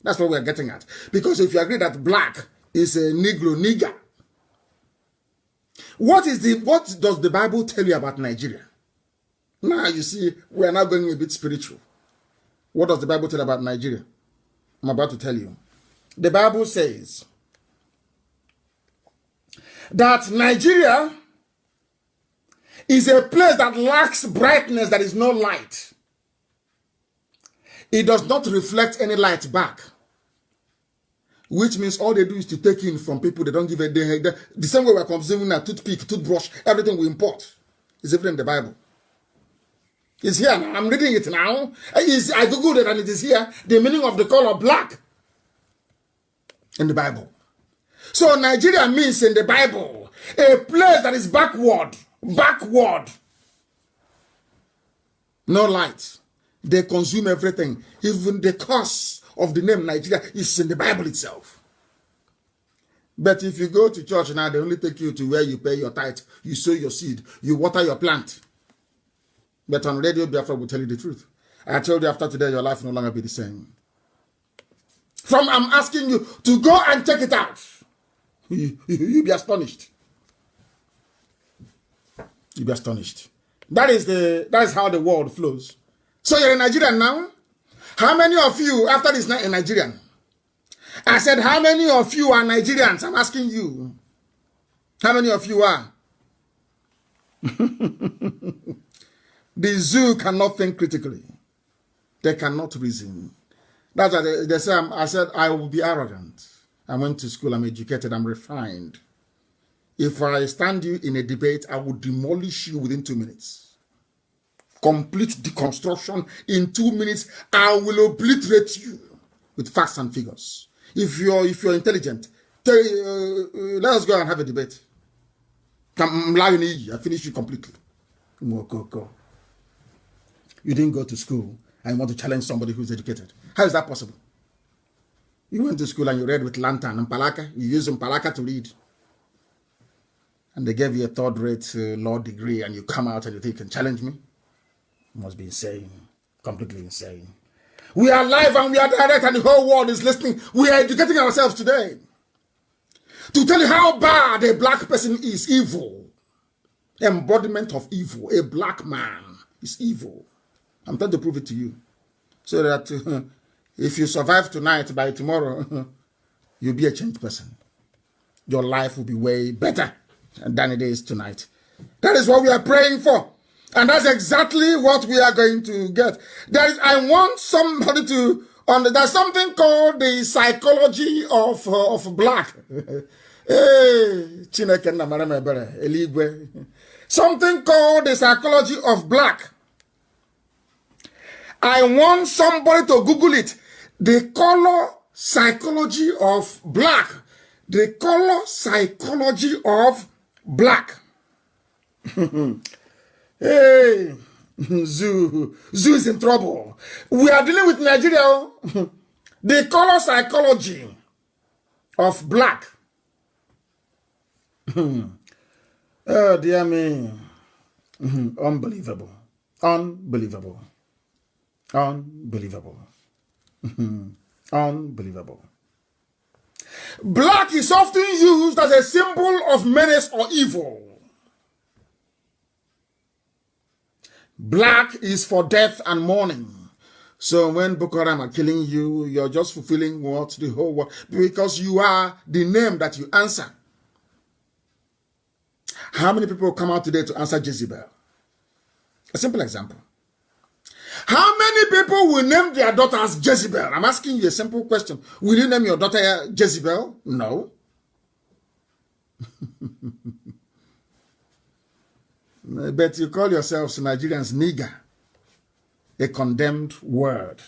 That's what we're getting at. Because if you agree that black is a Negro, nigger, what does the Bible tell you about Nigeria? Now you see, we are now going a bit spiritual. What does the Bible tell about Nigeria? I'm about to tell you. The Bible says that Nigeria is a place that lacks brightness, that is no light. It does not reflect any light back. Which means all they do is to take in from people. They don't give a day. The same way we're consuming a toothpick, toothbrush, everything we import is even in the Bible. It's here now. I'm reading it now. I googled it and it is here. The meaning of the color black in the Bible. So Nigeria means in the Bible a place that is backward. No light. They consume everything. Even the cause of the name Nigeria is in the Bible itself. But if you go to church now, they only take you to where you pay your tithe, you sow your seed, you water your plant. But on Radio Biafra will tell you the truth. I told you after today, your life will no longer be the same. I'm asking you to go and check it out. You'll be astonished. You'll be astonished. That is how the world flows. So you're in Nigeria now? How many of you, after this night, are Nigerian? I said, how many of you are Nigerians? I'm asking you. How many of you are? The zoo cannot think critically. They cannot reason. That's why they say, I said, I will be arrogant. I went to school, I'm educated, I'm refined. If I stand you in a debate, I will demolish you within 2 minutes. Complete deconstruction in 2 minutes. I will obliterate you with facts and figures. If you're intelligent, let us go and have a debate. I finish you completely. Go. You didn't go to school and you want to challenge somebody who's educated. How is that possible? You went to school and you read with lantern and palaka. You used palaka to read. And they gave you a third-rate law degree and you come out and you think you can challenge me? You must be insane. Completely insane. We are live and we are direct and the whole world is listening. We are educating ourselves today to tell you how bad a black person is. Evil. Embodiment of evil. A black man is evil. I'm trying to prove it to you. So that if you survive tonight, by tomorrow, you'll be a changed person. Your life will be way better than it is tonight. That is what we are praying for. And that's exactly what we are going to get. I want somebody to, there's something called the psychology of black. Something called the psychology of black. I want somebody to Google it. The color psychology of black. The color psychology of black. Hey, Zoo is in trouble. We are dealing with Nigeria. The color psychology of black. Oh, dear me. Unbelievable. Unbelievable. Unbelievable. Unbelievable. Black is often used as a symbol of menace or evil. Black is for death and mourning. So when Boko Haram are killing you, you're just fulfilling what the whole world, because you are the name that you answer. How many people come out today to answer Jezebel? A simple example. How many people will name their daughter as Jezebel? I'm asking you a simple question. Will you name your daughter Jezebel? No. But you call yourselves Nigerians nigger. A condemned word.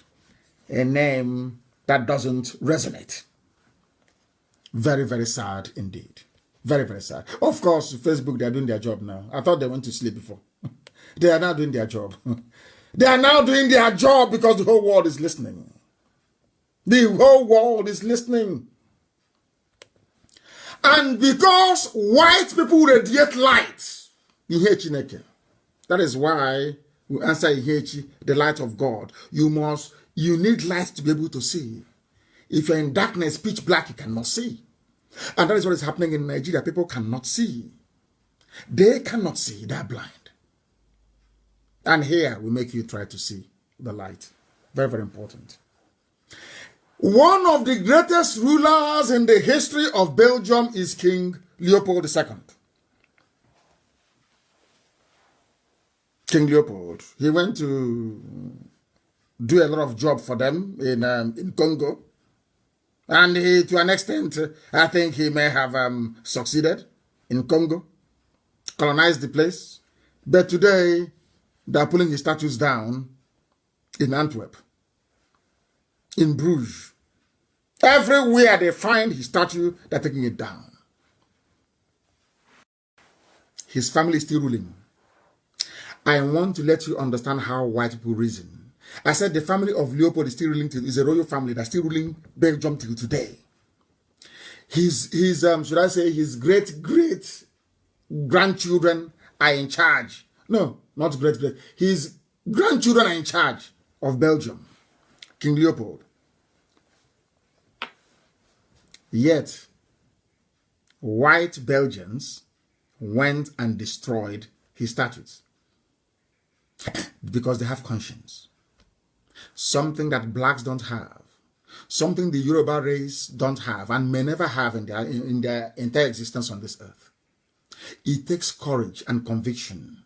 A name that doesn't resonate. Very, very sad indeed. Very, very sad. Of course, Facebook, they are doing their job now. I thought they went to sleep before. They are now doing their job. They are now doing their job because the whole world is listening. The whole world is listening. And because white people radiate light, that is why we answer the light of God. You need light to be able to see. If you're in darkness, pitch black, you cannot see. And that is what is happening in Nigeria. People cannot see. They cannot see. They're blind. And here we make you try to see the light. Very, very important. One of the greatest rulers in the history of Belgium is King Leopold II. King Leopold. He went to do a lot of job for them in Congo. And to an extent, I think he may have succeeded in Congo, colonized the place. But today, they are pulling his statues down in Antwerp, in Bruges. Everywhere they find his statue, they're taking it down. His family is still ruling. I want to let you understand how white people reason. I said the family of Leopold is still ruling, is a royal family that's still ruling Belgium till today. Should I say, his great-great-grandchildren are in charge. No, not great-great. His grandchildren are in charge of Belgium. King Leopold. Yet, white Belgians went and destroyed his statues because they have conscience. Something that blacks don't have. Something the Yoruba race don't have and may never have in their entire existence on this earth. It takes courage and conviction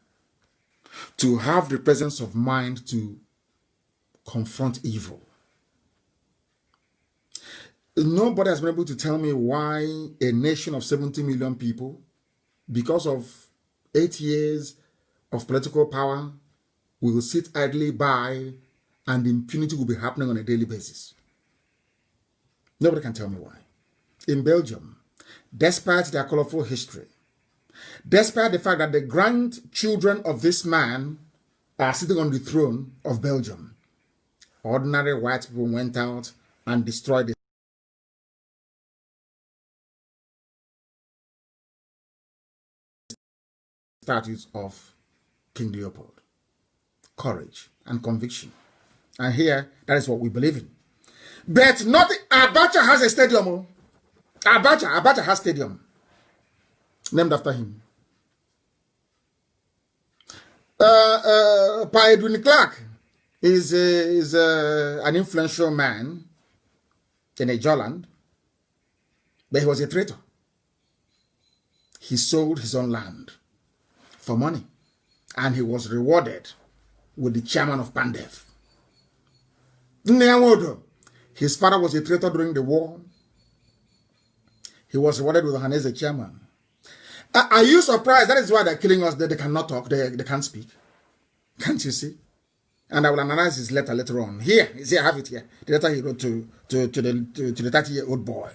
to have the presence of mind to confront evil. Nobody has been able to tell me why a nation of 70 million people, because of 8 years of political power, will sit idly by and impunity will be happening on a daily basis. Nobody can tell me why. In Belgium, despite their colorful history, despite the fact that the grandchildren of this man are sitting on the throne of Belgium, ordinary white people went out and destroyed the statues of King Leopold. Courage and conviction. And here, that is what we believe in. But not Abacha has a stadium. Abacha has a stadium named after him. Pa Edwin Clark is an influential man in a Joland, but he was a traitor. He sold his own land for money, and he was rewarded with the chairman of Pandev. His father was a traitor during the war. He was rewarded with Hanese chairman. Are you surprised? That is why they're killing us. They cannot talk. They can't speak. Can't you see? And I will analyze his letter later on. Here, I have it here. The letter he wrote to the 30-year-old boy.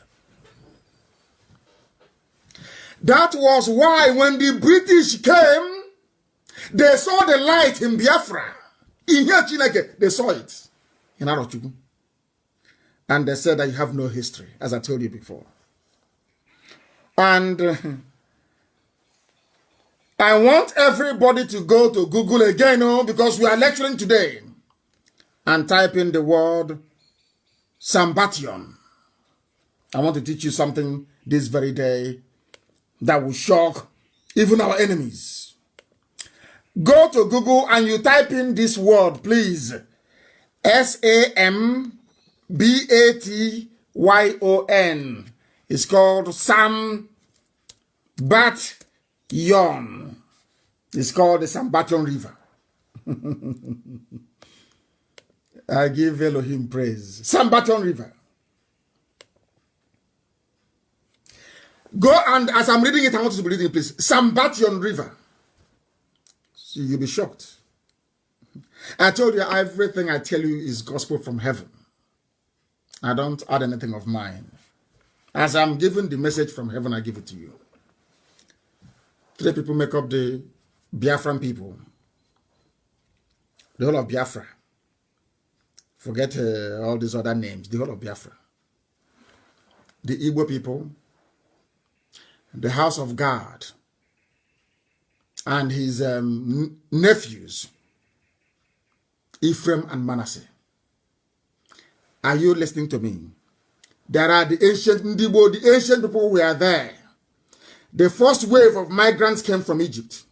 That was why when the British came, they saw the light in Biafra. In here, Chineke, they saw it. In Arochukwu. And they said that you have no history, as I told you before. And I want everybody to go to Google again, because we are lecturing today, and type in the word Sambation. I want to teach you something this very day that will shock even our enemies. Go to Google and you type in this word, please. Sambation. It's called Sambation. It's called the Sambation River. I give Elohim praise. Sambation River. Go and, as I'm reading it, I want you to be reading it, please. Sambation River. So you'll be shocked. I told you everything I tell you is gospel from heaven. I don't add anything of mine. As I'm giving the message from heaven, I give it to you. 3 people make up the Biafran people. The whole of Biafra. Forget all these other names. The whole of Biafra. The Igbo people. The house of God. And his nephews. Ephraim and Manasseh. Are you listening to me? There are the ancient Ndibo, the ancient people were there. The first wave of migrants came from Egypt.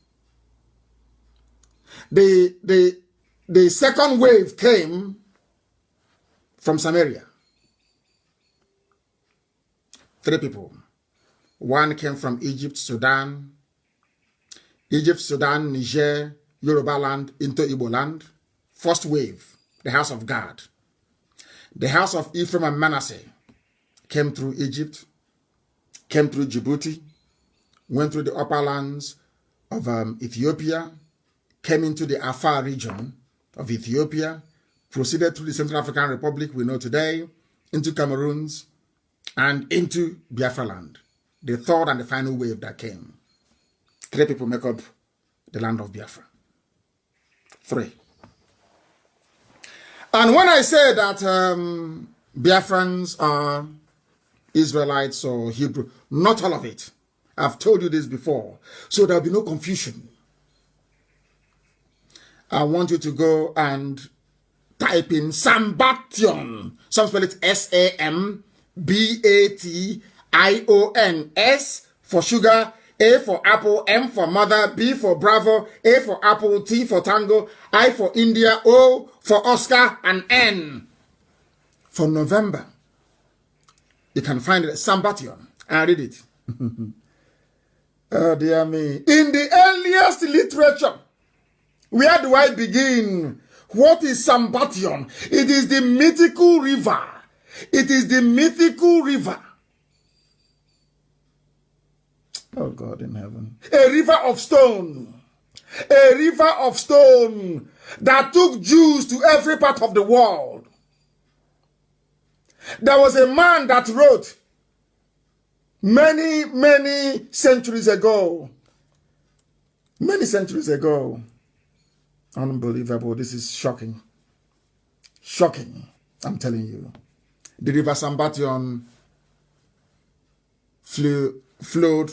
The second wave came from Samaria. 3 people. One came from Egypt, Sudan, Niger, Yoruba land into Igbo land. First wave, the house of God. The house of Ephraim and Manasseh came through Egypt, came through Djibouti, went through the upper lands of Ethiopia, came into the Afar region of Ethiopia, proceeded through the Central African Republic we know today, into Cameroons, and into Biafra land. The third and the final wave that came. 3 people make up the land of Biafra. 3. And when I say that Biafrans are Israelites or Hebrew, not all of it. I've told you this before, so there'll be no confusion. I want you to go and type in Sambation. Some spell it Sambation. S for sugar, A for apple, M for mother, B for Bravo, A for apple, T for tango, I for India, O for Oscar, and N for November. You can find it, Sambation. I read it. Oh, dear me. In the earliest literature, where do I begin? What is Sambation? It is the mythical river. It is the mythical river. Oh, God in heaven. A river of stone. A river of stone that took Jews to every part of the world. There was a man that wrote many centuries ago. Many centuries ago. Unbelievable. This is shocking. Shocking. I'm telling you. The river Sambation flowed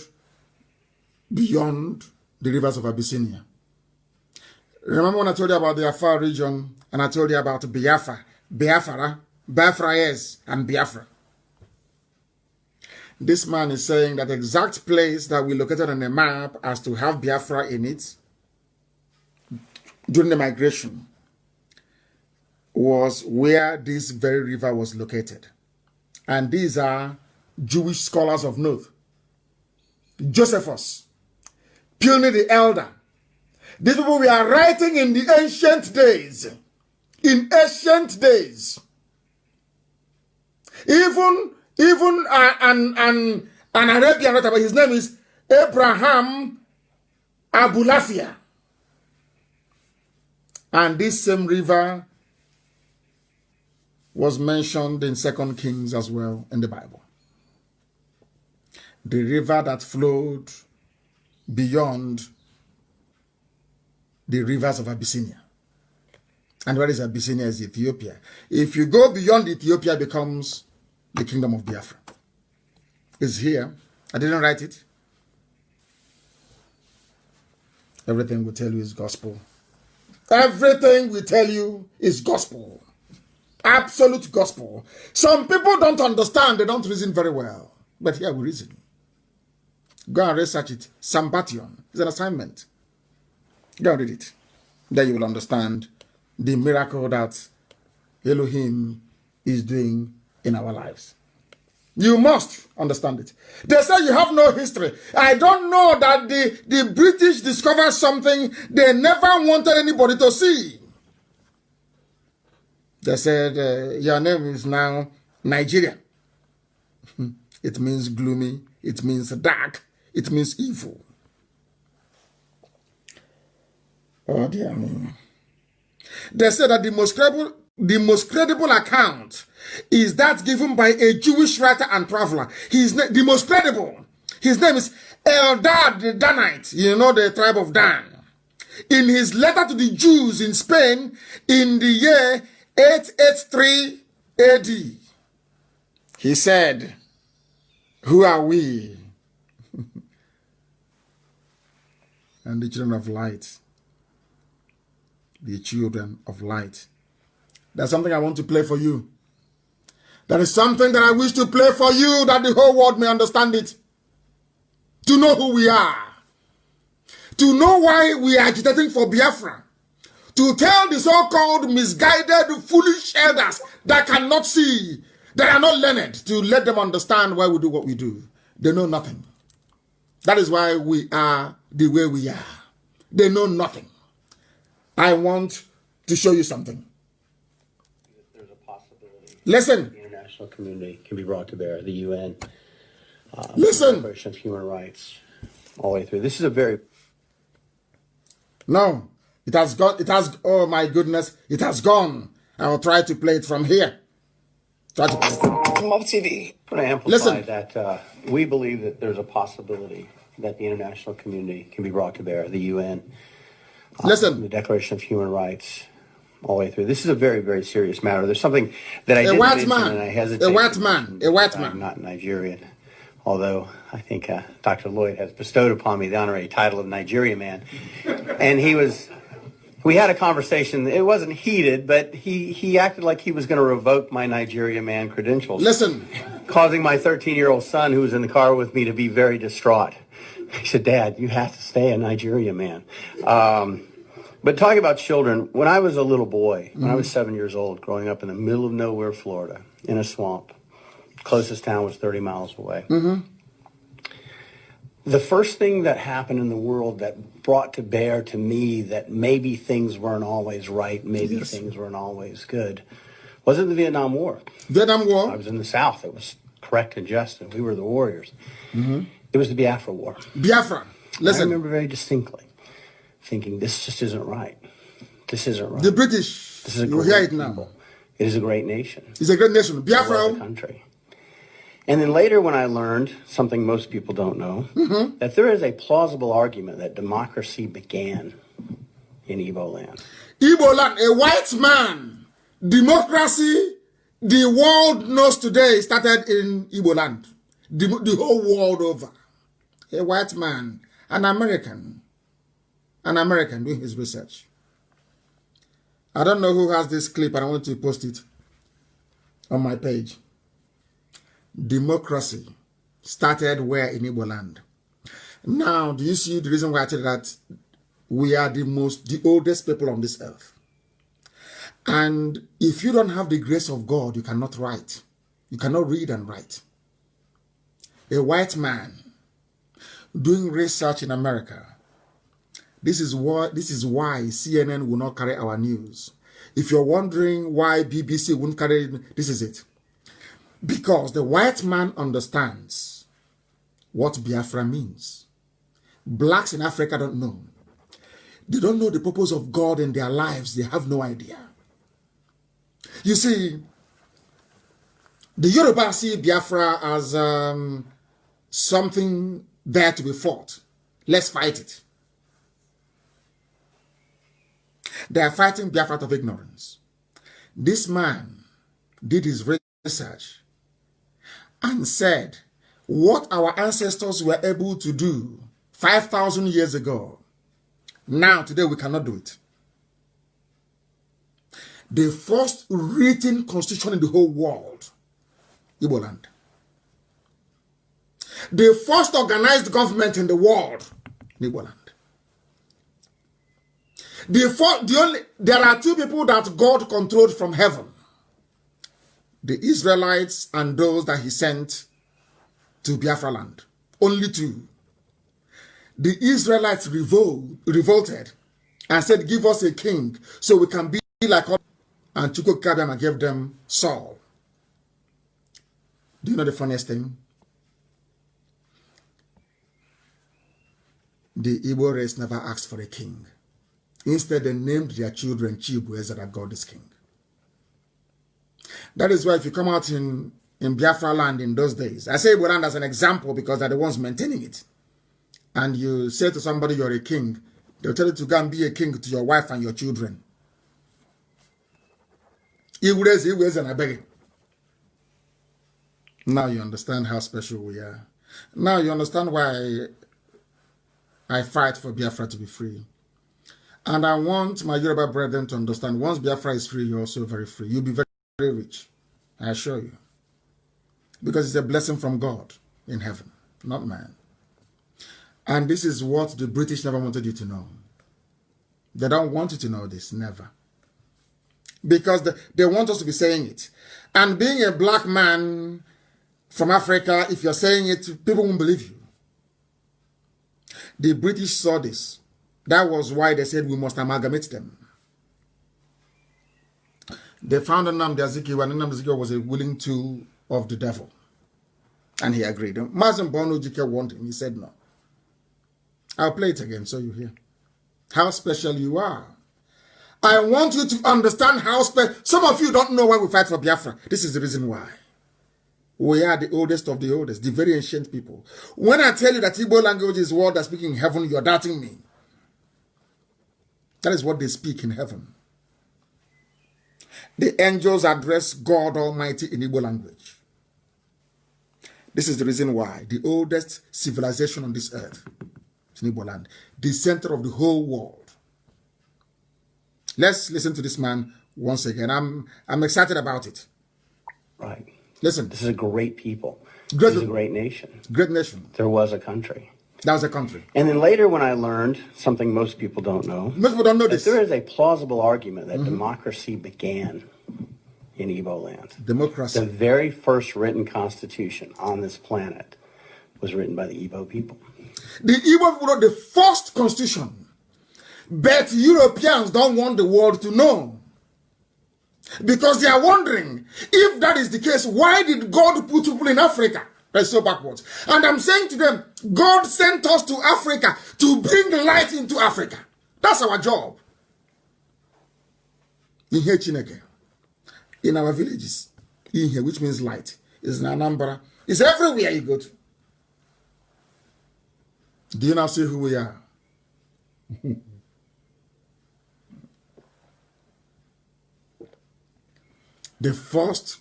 beyond the rivers of Abyssinia. Remember when I told you about the Afar region and I told you about Biafra, yes, and Biafra. This man is saying that the exact place that we located on the map as to have Biafra in it during the migration was where this very river was located. And these are Jewish scholars of note. Josephus, Pliny the Elder. These people were writing in the ancient days. In ancient days. Even an Arabian writer, his name is Abraham Abulafia. And this same river was mentioned in 2 Kings as well in the Bible. The river that flowed beyond the rivers of Abyssinia. And where is Abyssinia? Is Ethiopia. If you go beyond Ethiopia, it becomes the kingdom of Biafra. It's here. I didn't write it. Everything we tell you is gospel. Everything we tell you is gospel. Absolute gospel. Some people don't understand. They don't reason very well. But here we reason. Go and research it. Sambation is an assignment. Go and read it. Then you will understand the miracle that Elohim is doing in our lives. You must understand it. They say you have no history. I don't know that the British discovered something they never wanted anybody to see. They said, your name is now Nigeria. It means gloomy. It means dark. It means evil. Oh, dear me. They said that the most The most credible account is that given by a Jewish writer and traveler. The most credible. His name is Eldad the Danite, you know, the tribe of Dan. In his letter to the Jews in Spain in the year 883 AD, he said, "Who are we?" And the children of light. The children of light. There's something I want to play for you. There is something that I wish to play for you that the whole world may understand it. To know who we are. To know why we are agitating for Biafra. To tell the so-called misguided, foolish elders that cannot see, that are not learned, to let them understand why we do what we do. They know nothing. That is why we are the way we are. They know nothing. I want to show you something. There's a possibility. Listen. The international community can be brought to bear. The UN. Listen. Declaration of Human Rights. All the way through. This is a very... No. It has gone. It has. Oh my goodness. It has gone. I will try to play it from here. Try to play it from Mob TV. I'm going to amplify that we believe that there's a possibility that the international community can be brought to bear. The UN. The Declaration of Human Rights, all the way through. This is a very, very serious matter. There's something that I didn't mention, and I hesitate. A white man. I'm not Nigerian, although I think Dr. Lloyd has bestowed upon me the honorary title of Nigeria man. And we had a conversation. It wasn't heated, but he acted like he was going to revoke my Nigeria man credentials. Listen. Causing my 13-year-old son, who was in the car with me, to be very distraught. He said, "Dad, you have to stay a Nigeria man." But talking about children, when I was a little boy, when I was 7 years old, growing up in the middle of nowhere, Florida, in a swamp, closest town was 30 miles away. The first thing that happened in the world that brought to bear to me that maybe things weren't always right, maybe things weren't always good, wasn't the Vietnam War. Vietnam War? I was in the South. It was correct and just, and we were the warriors. It was the Biafra War. Biafra. Listen. I remember very distinctly thinking, this just isn't right. This isn't right. The British, this is a you great hear it people. now. It is a great nation. It's a great nation. Biafra. Country. And then later when I learned, something most people don't know, that there is a plausible argument that democracy began in Igbo land. Igbo land, a white man. Democracy, the world knows today, started in Igbo land. The whole world over. A white man, an American doing his research. I don't know who has this clip, and I want to post it on my page. Democracy started where in Igbo land? Now, do you see the reason why I tell you that we are the oldest people on this earth? And if you don't have the grace of God, you cannot write. You cannot read and write. A white man doing research in America. This is why CNN will not carry our news. If you're wondering why BBC won't carry it, this is it. Because the white man understands what Biafra means. Blacks in Africa don't know. They don't know the purpose of God in their lives. They have no idea. You see, the Yoruba see Biafra as something there to be fought. Let's fight it. They are fighting Biafra out of ignorance. This man did his research and said what our ancestors were able to do 5,000 years ago. Now, today, we cannot do it. The first written constitution in the whole world, Igbo land. The first organized government in the world, Igbo land. There are two people that God controlled from heaven. The Israelites and those that he sent to Biafra land. Only two. The Israelites revolted and said, give us a king so we can be like all. And Chukwukabiyama gave them Saul. Do you know the funniest thing? The Igbo race never asked for a king. Instead, they named their children Chibueze, that God is king. That is why if you come out in Biafra land in those days, I say Igbo land as an example because they're the ones maintaining it. And you say to somebody you're a king, they'll tell you to go and be a king to your wife and your children. And I beg it. Now you understand how special we are. Now you understand why I fight for Biafra to be free. And I want my Yoruba brethren to understand, once Biafra is free, you're also very free. You'll be very, very rich. I assure you. Because it's a blessing from God in heaven, not man. And this is what the British never wanted you to know. They don't want you to know this, never. Because they want us to be saying it. And being a black man from Africa, if you're saying it, people won't believe you. The British saw this. That was why they said we must amalgamate them. They found Nnamdi Kanu, and Nnamdi Kanu was a willing tool of the devil. And he agreed. Mazi wanted him. He said no. I'll play it again so you hear how special you are. I want you to understand how special. Some of you don't know why we fight for Biafra. This is the reason why. We are the oldest of the oldest, the very ancient people. When I tell you that Igbo language is what they speak in heaven, you're doubting me. That is what they speak in heaven. The angels address God Almighty in Igbo language. This is the reason why the oldest civilization on this earth is in Igbo land, the center of the whole world. Let's listen to this man once again. I'm excited about it. Right. Listen. This is a great people. This is a great nation. Great nation. There was a country. That was a country. And then later when I learned something most people don't know. Most people don't know this. There is a plausible argument that democracy began in Igbo land. Democracy. The very first written constitution on this planet was written by the Igbo people. The Igbo people wrote the first constitution. But Europeans don't want the world to know. Because they are wondering, if that is the case, why did God put people in Africa? That's so backwards. And I'm saying to them, God sent us to Africa to bring light into Africa. That's our job. In here, Chineke. In our villages. In here, which means light. It's in Anambra. It's everywhere you go to. Do you now see who we are? The first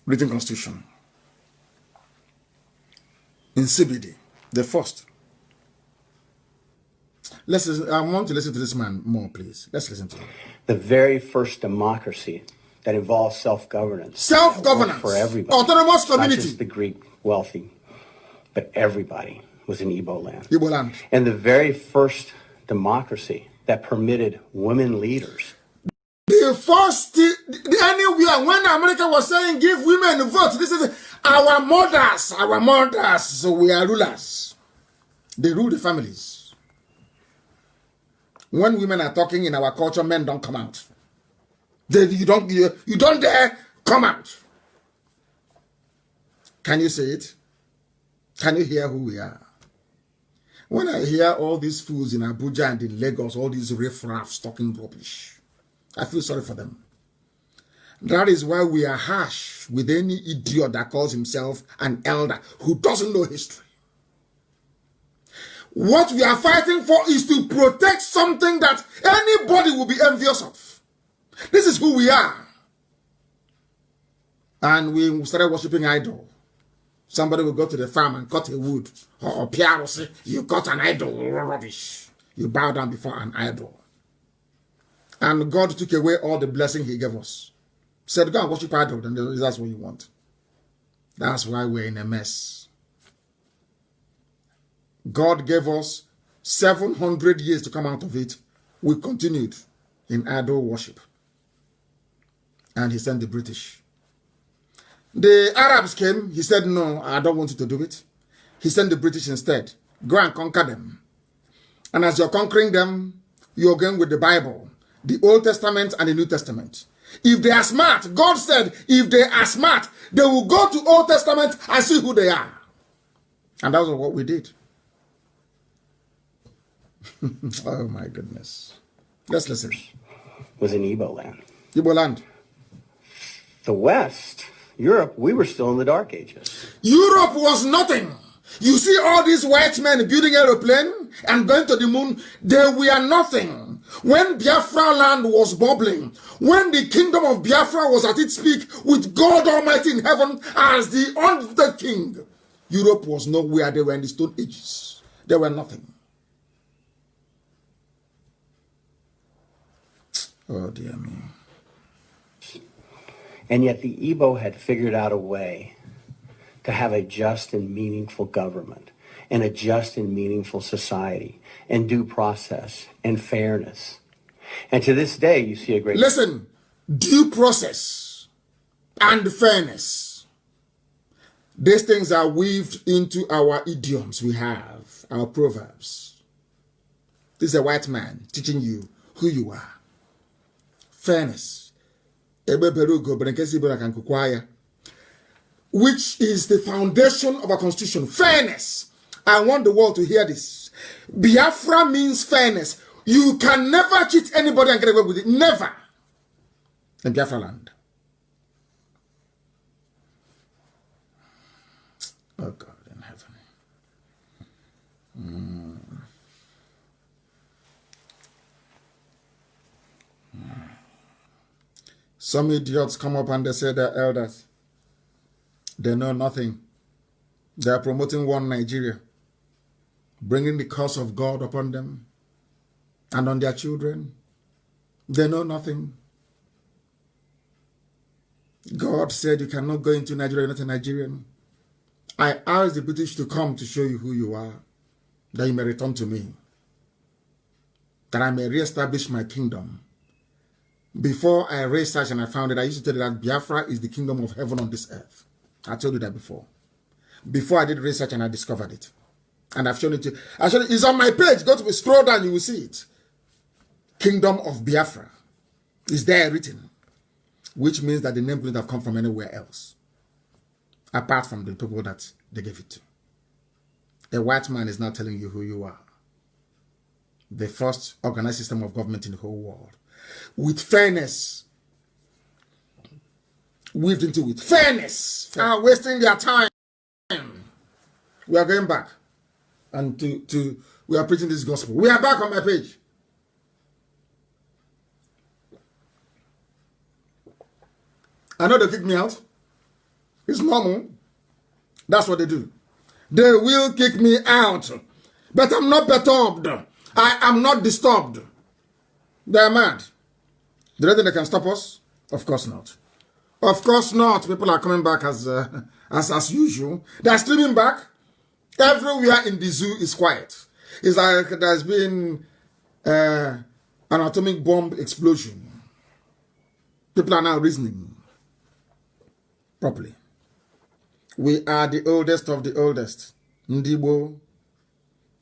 written constitution in CBD, the first. I want to listen to this man more, please. Let's listen to him. The very first democracy that involves self-governance. Self-governance. For everybody. Autonomous community. Not just the Greek wealthy, but everybody was in Igbo land. Igbo land. And the very first democracy that permitted women leaders. The first, anywhere, when America was saying give women a vote, this is our mothers, so we are rulers. They rule the families. When women are talking in our culture, men don't come out. You don't dare come out. Can you say it? Can you hear who we are? When I hear all these fools in Abuja and in Lagos, all these riffraffs talking rubbish, I feel sorry for them. That is why we are harsh with any idiot that calls himself an elder who doesn't know history. What we are fighting for is to protect something that anybody will be envious of. This is who we are. And we started worshiping idol. Somebody will go to the farm and cut a wood. Or Pierre will say, you got an idol, rubbish. You bow down before an idol. And God took away all the blessing he gave us. Said, go and worship idol, then that's what you want. That's why we're in a mess. God gave us 700 years to come out of it. We continued in idol worship. And he sent the British. The Arabs came. He said, no, I don't want you to do it. He sent the British instead. Go and conquer them. And as you're conquering them, you're going with the Bible, the Old Testament and the New Testament. If they are smart, God said, if they are smart, they will go to Old Testament and see who they are. And that was what we did. Oh my goodness. Let's listen. Was in Igbo land. Igbo land. the West, Europe, we were still in the Dark Ages. Europe was nothing. You see all these white men building aeroplane and going to the moon, they were nothing. When Biafra land was bubbling, when the kingdom of Biafra was at its peak with God Almighty in heaven as the king, Europe was nowhere. They were in the Stone Ages. They were nothing. Oh dear me. And yet the Igbo had figured out a way to have a just and meaningful government and a just and meaningful society and due process and fairness. And to this day, you see a great... Listen, due process and fairness. These things are weaved into our idioms we have, our proverbs. This is a white man teaching you who you are. Fairness. Which is the foundation of our constitution. Fairness. I want the world to hear this. Biafra means fairness. You can never cheat anybody and get away with it. Never. In Biafra land. Oh God in heaven. Some idiots come up and they say they're elders. They know nothing. They are promoting one Nigeria, bringing the curse of God upon them and on their children. They know nothing. God said you cannot go into Nigeria, you're not a Nigerian. I asked the British to come to show you who you are, that you may return to me, that I may reestablish my kingdom. Before I researched and I found it, I used to tell you that Biafra is the kingdom of heaven on this earth. I told you that before. Before I did research and I discovered it. And I've shown it to you. Actually, it's on my page. Go to scroll down, you will see it. Kingdom of Biafra is there written. Which means that the name couldn't have come from anywhere else. Apart from the people that they gave it to. A white man is not telling you who you are. The first organized system of government in the whole world. With fairness. Weaved into it. Fairness. Wasting their time. We are going back. And we are preaching this gospel. We are back on my page. I know they kick me out. It's normal. That's what they do. They will kick me out. But I'm not perturbed. I am not disturbed. They are mad. Do they think they can stop us? Of course not. Of course not. People are coming back as usual. They are streaming back. Everywhere in the zoo is quiet. It's like there's been an atomic bomb explosion. People are now reasoning properly. We are the oldest of the oldest. Ndibo.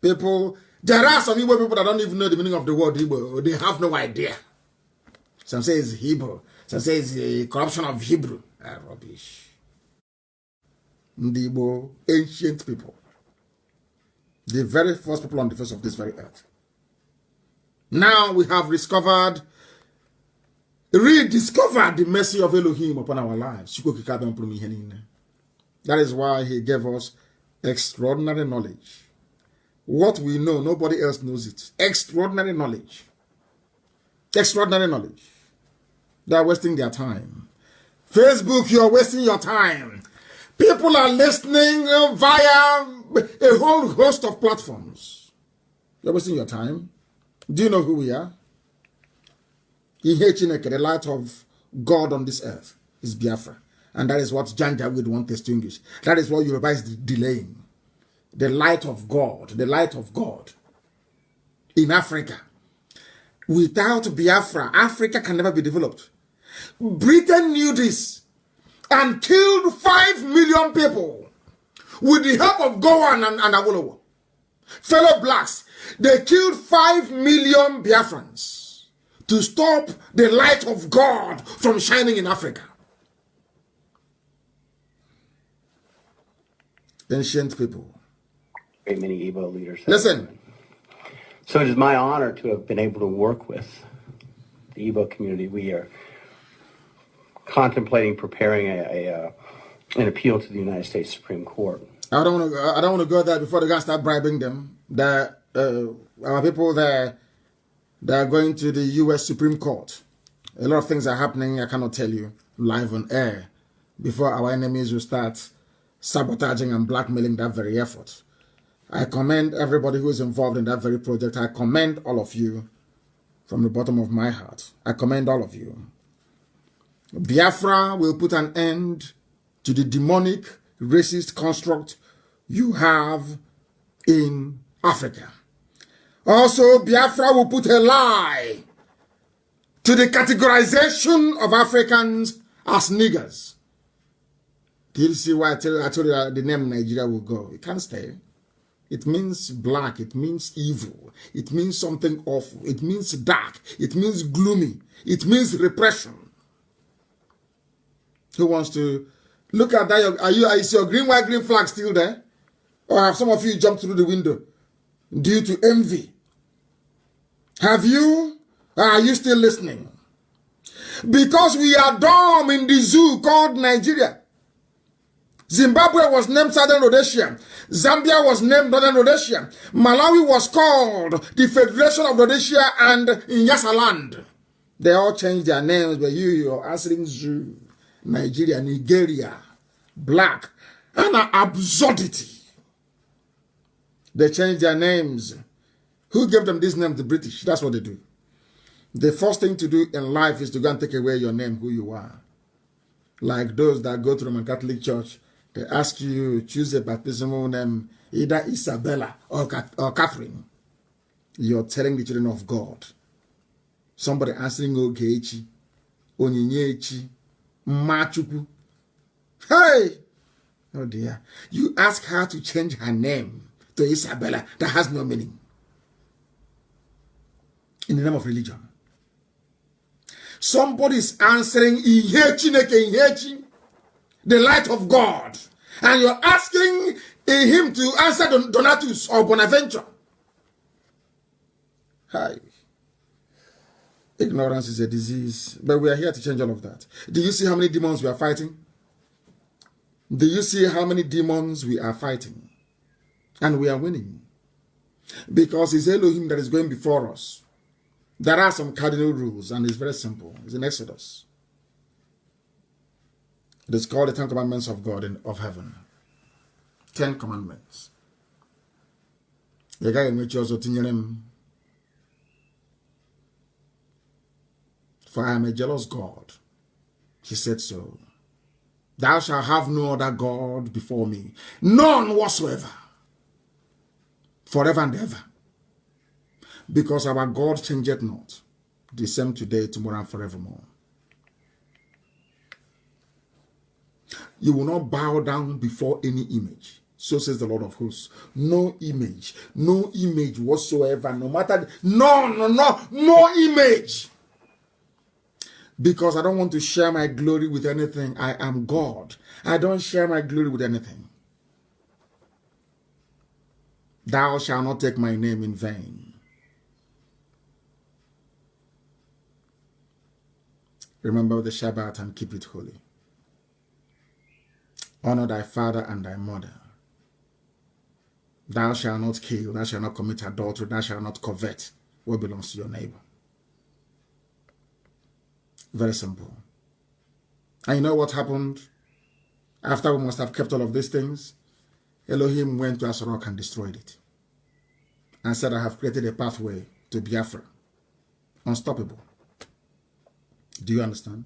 People, there are some Igbo people that don't even know the meaning of the word Igbo. They have no idea. Some say it's Hebrew. Some say it's a corruption of Hebrew. Rubbish. Ndibo, ancient people. The very first people on the face of this very earth. Now we have rediscovered the mercy of Elohim upon our lives. That is why he gave us extraordinary knowledge. What we know, nobody else knows it. Extraordinary knowledge. Extraordinary knowledge. They are wasting their time. Facebook, you're wasting your time. People are listening via a whole host of platforms. You're wasting your time. Do you know who we are? The light of God on this earth is Biafra. And that is what Janja would want to extinguish. That is what Yoruba is delaying. The light of God. The light of God. In Africa. Without Biafra, Africa can never be developed. Britain knew this and killed 5 million people with the help of Gowan and Awolowo. Fellow blacks, they killed 5 million Biafrans to stop the light of God from shining in Africa. Ancient people. Very many Igbo leaders. Listen. So it is my honor to have been able to work with the Igbo community. We are contemplating preparing an appeal to the United States Supreme Court. I don't want to go there before they gonna start bribing them. That our people there, they are going to the U.S. Supreme Court. A lot of things are happening. I cannot tell you live on air before our enemies will start sabotaging and blackmailing that very effort. I commend everybody who is involved in that very project. I commend all of you from the bottom of my heart. I commend all of you. Biafra will put an end to the demonic, racist construct you have in Africa. Also, Biafra will put a lie to the categorization of Africans as niggers. Did you see why I told you that the name Nigeria will go? It can't stay. It means black. It means evil. It means something awful. It means dark. It means gloomy. It means repression. Who wants to look at that? Is your green, white, green flag still there? Or have some of you jumped through the window due to envy? Have you? Or are you still listening? Because we are dumb in the zoo called Nigeria. Zimbabwe was named Southern Rhodesia. Zambia was named Northern Rhodesia. Malawi was called the Federation of Rhodesia and Nyasaland. They all changed their names, but you're answering zoo. Nigeria, Nigeria, black, and an absurdity. They changed their names. Who gave them this name? The British. That's what they do. The first thing to do in life is to go and take away your name, who you are. Like those that go to Roman Catholic Church, they ask you to choose a baptismal name, either Isabella or Catherine. You're telling the children of God. Somebody answering Ogechi, Onyinyechi, Machuku. Hey! Oh dear. You ask her to change her name to Isabella. That has no meaning. In the name of religion. Somebody is answering Ihechi, the light of God. And you're asking him to answer Donatus or Bonaventure. Hi. Ignorance is a disease. But we are here to change all of that. Do you see how many demons we are fighting? Do you see how many demons we are fighting? And we are winning. Because it's Elohim that is going before us. There are some cardinal rules, and it's very simple. It's in Exodus. It is called the 10 Commandments of God and of heaven. 10 Commandments. The guy in which also for I am a jealous God. He said so. Thou shalt have no other God before me. None whatsoever. Forever and ever. Because our God changeth not. The same today, tomorrow, and forevermore. You will not bow down before any image. So says the Lord of hosts. No image. No image whatsoever. No matter. No image. Because I don't want to share my glory with anything. I am God. I don't share my glory with anything. Thou shalt not take my name in vain. Remember the Shabbat and keep it holy. Honor thy father and thy mother. Thou shalt not kill. Thou shalt not commit adultery. Thou shalt not covet what belongs to your neighbor. Very simple. And you know what happened? After we must have kept all of these things, Elohim went to Asorok and destroyed it. And said, I have created a pathway to Biafra. Unstoppable. Do you understand?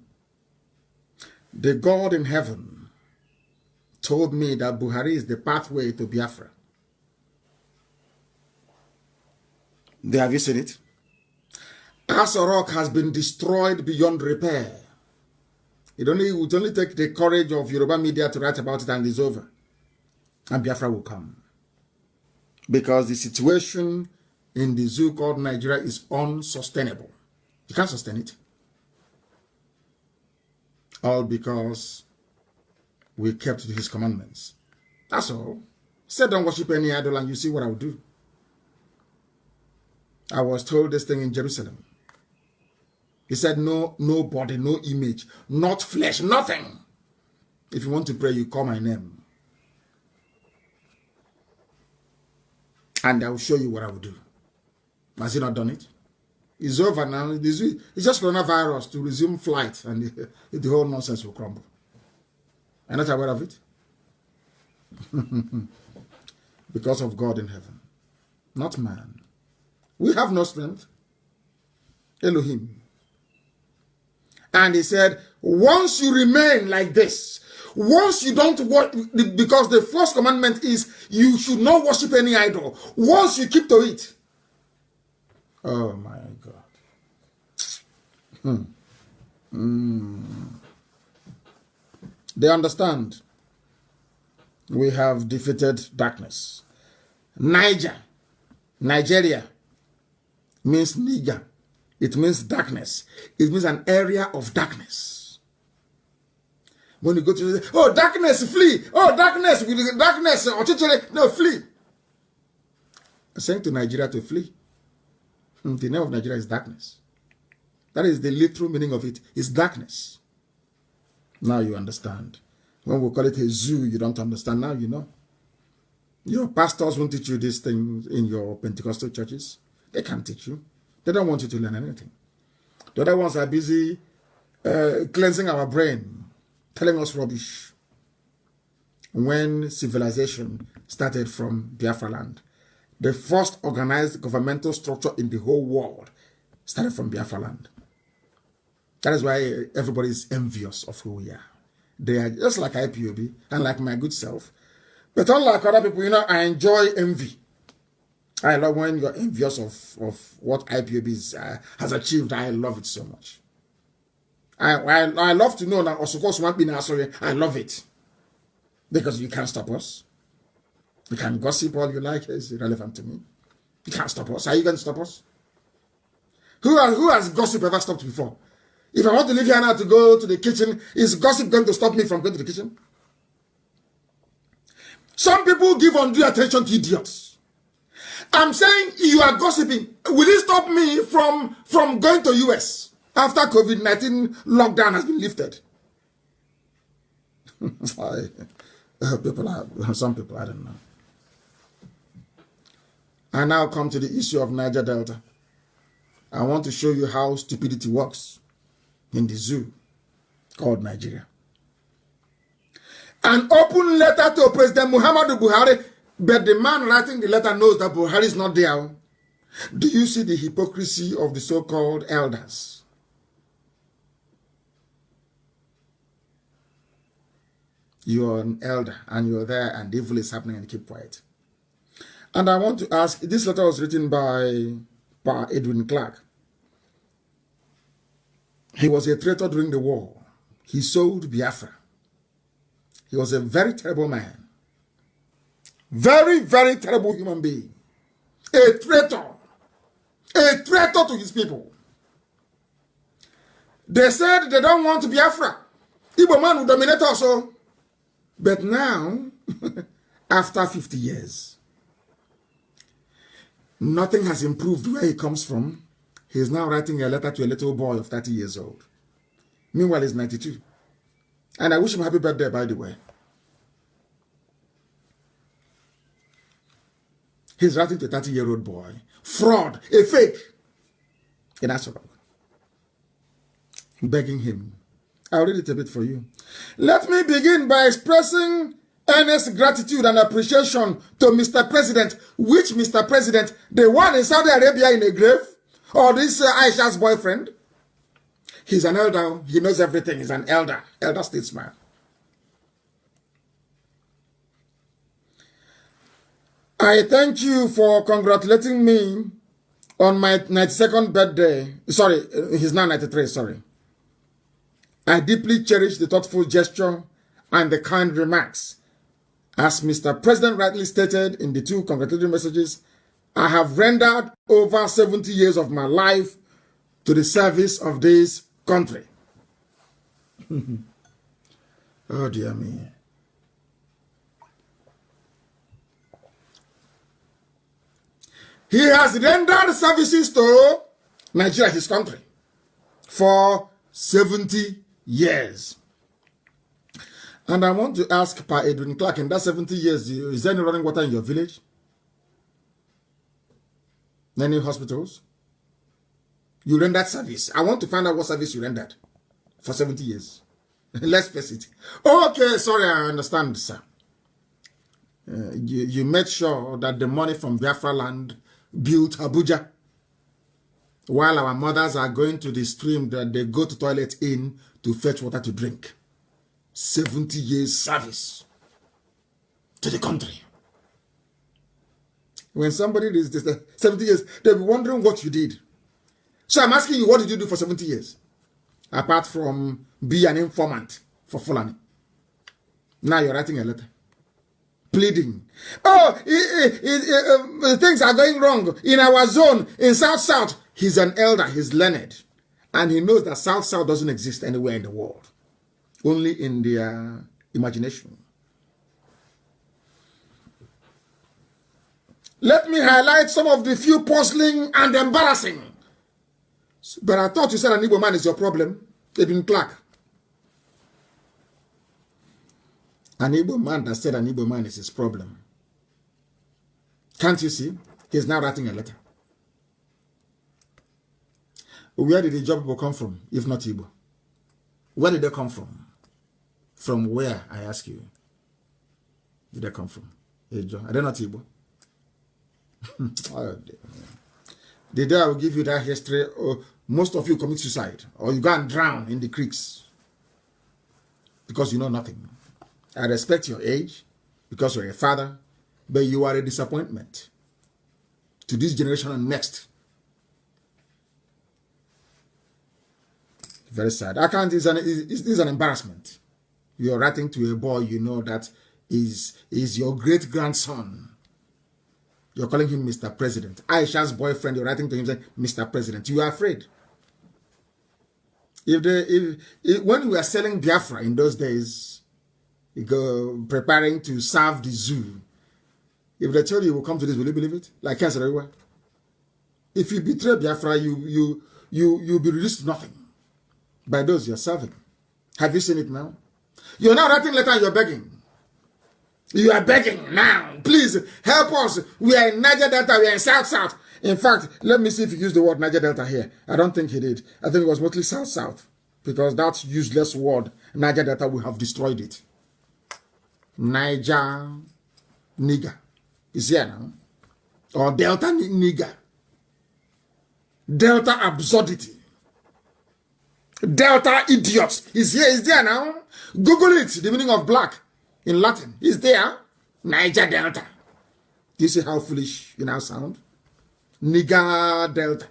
The God in heaven told me that Buhari is the pathway to Biafra. Have you seen it? Asorok has been destroyed beyond repair. It would only take the courage of Yoruba media to write about it and it's over. And Biafra will come. Because the situation in the zoo called Nigeria is unsustainable. You can't sustain it. All because we kept his commandments. That's all. Say don't worship any idol and you see what I will do. I was told this thing in Jerusalem. He said, no, no body, no image, not flesh, nothing. If you want to pray, you call my name. And I will show you what I will do. Has he not done it? It's over now. It's just coronavirus to resume flight, and the whole nonsense will crumble. Are you not aware of it? Because of God in heaven, not man. We have no strength. Elohim. And he said, once you remain like this, once you don't work, because the first commandment is you should not worship any idol. Once you keep to it. Oh my God. They understand. We have defeated darkness. Nigeria means Niger. It means darkness. It means an area of darkness. When you go to, oh, darkness, flee. Oh, darkness, darkness, no, flee. I'm saying to Nigeria to flee. The name of Nigeria is darkness. That is the literal meaning of it. It's darkness. Now you understand. When we call it a zoo, you don't understand. Now you know. Your pastors won't teach you these things in your Pentecostal churches. They can't teach you. They don't want you to learn anything. The other ones are busy cleansing our brain, telling us rubbish. When civilization started from Biafra land, the first organized governmental structure in the whole world started from Biafra land. That is why everybody is envious of who we are. They are just like IPob and like my good self. But unlike other people, you know, I enjoy envy. I love when you're envious of what IPob has achieved. I love it so much. I love to know that Osukos won't be sorry. I love it. Because you can't stop us. You can gossip all you like. It's irrelevant to me. You can't stop us. Are you going to stop us? Who has gossip ever stopped before? If I want to leave here now to go to the kitchen, is gossip going to stop me from going to the kitchen? Some people give undue attention to idiots. I'm saying you are gossiping. Will it stop me from going to US after COVID-19 lockdown has been lifted? Some people, I don't know. I now come to the issue of Niger Delta. I want to show you how stupidity works in the zoo called Nigeria. An open letter to President Muhammadu Buhari, but the man writing the letter knows that Buhari is not there. Do you see the hypocrisy of the so-called elders? You are an elder and you're there and evil is happening and keep quiet. And I want to ask, this letter was written by Edwin Clark. He was a traitor during the war. He sold Biafra. He was a very terrible man. Very, very terrible human being. A traitor. A traitor to his people. They said they don't want Biafra. Igbo man will dominate also. But now, after 50 years, nothing has improved where he comes from. He is now writing a letter to a little boy of 30 years old. Meanwhile, he's 92. And I wish him happy birthday, by the way. He's writing to a 30-year-old boy. Fraud, a fake. In Asoro. Begging him. I'll read it a bit for you. Let me begin by expressing earnest gratitude and appreciation to Mr. President. Which Mr. President? The one in Saudi Arabia in a grave? Or this Aisha's boyfriend? He's an elder. He knows everything. He's an elder. Elder statesman. I thank you for congratulating me on my 92nd birthday. Sorry, he's now 93, sorry. I deeply cherish the thoughtful gesture and the kind remarks. As Mr. President rightly stated in the two congratulatory messages, I have rendered over 70 years of my life to the service of this country. Oh dear me. He has rendered services to Nigeria, his country. for 70 years. And I want to ask Pa Edwin Clark, in that 70 years, is there any running water in your village? Any hospitals? You rendered service. I want to find out what service you rendered for 70 years. Let's face it. Okay, sorry, I understand, sir. You made sure that the money from Biafra land built Abuja, while our mothers are going to the stream that they go to toilet in to fetch water to drink. 70 years service to the country. When somebody is 70 years, they'll be wondering what you did. So I'm asking you, what did you do for 70 years? Apart from be an informant for Fulani. Now you're writing a letter. Pleading. Oh, things are going wrong in our zone, in South-South. He's an elder, he's learned. And he knows that South-South doesn't exist anywhere in the world. Only in their imagination. Let me highlight some of the few puzzling and embarrassing. But I thought you said an Igbo man is your problem. Edwin Clark. An Igbo man that said an Igbo man is his problem. Can't you see? He's now writing a letter. Where did the job people come from, if not Igbo? Where did they come from? From where, I ask you? Did they come from? Are they not Igbo? Oh, the day I will give you that history, most of you commit suicide, or you go and drown in the creeks because you know nothing. I respect your age because you're a father, but you are a disappointment to this generation and next. Very sad. I can't. This is an embarrassment. You're writing to a boy you know that is your great grandson. You're calling him Mr. President. Aisha's boyfriend, you're writing to him saying, Mr. President. You are afraid. When we were selling Biafra in those days, preparing to serve the zoo, if they tell you will come to this, will you believe it? Like cancer everywhere. If you betray Biafra, you'll be reduced to nothing by those you're serving. Have you seen it now? You're now writing letter and you're begging. You are begging now. Please help us. We are in Niger Delta. We are in South-South. In fact, let me see if you use the word Niger Delta here. I don't think he did. I think it was mostly South-South. Because that useless word, Niger Delta, we have destroyed it. Niger nigger is here now. Or Delta nigger. Delta absurdity. Delta idiots is here. Is there now. Google it. The meaning of black in Latin is there. Niger Delta. Do you see how foolish you now sound? Nigger Delta.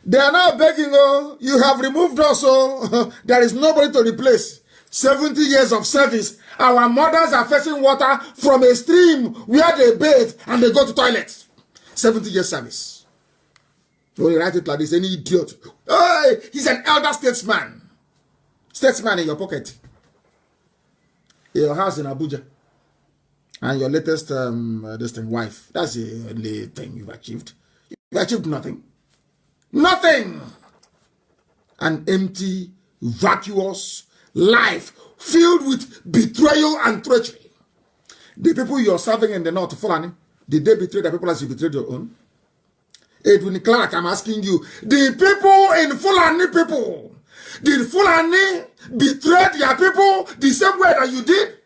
They are now begging, oh, you have removed us, oh, there is nobody to replace. 70 years of service. Our mothers are fetching water from a stream where they bathe and they go to toilets. 70 years service. When you write it like this, any idiot. Oh, he's an elder statesman. Statesman in your pocket. In your house in Abuja. And your latest wife. That's the only thing you've achieved. You've achieved nothing. Nothing. An empty, vacuous life filled with betrayal and treachery. The people you're serving in the north, Fulani, did they betray the people as you betrayed your own? Edwin Clark, I'm asking you, the people in Fulani people, did Fulani betray their people the same way that you did?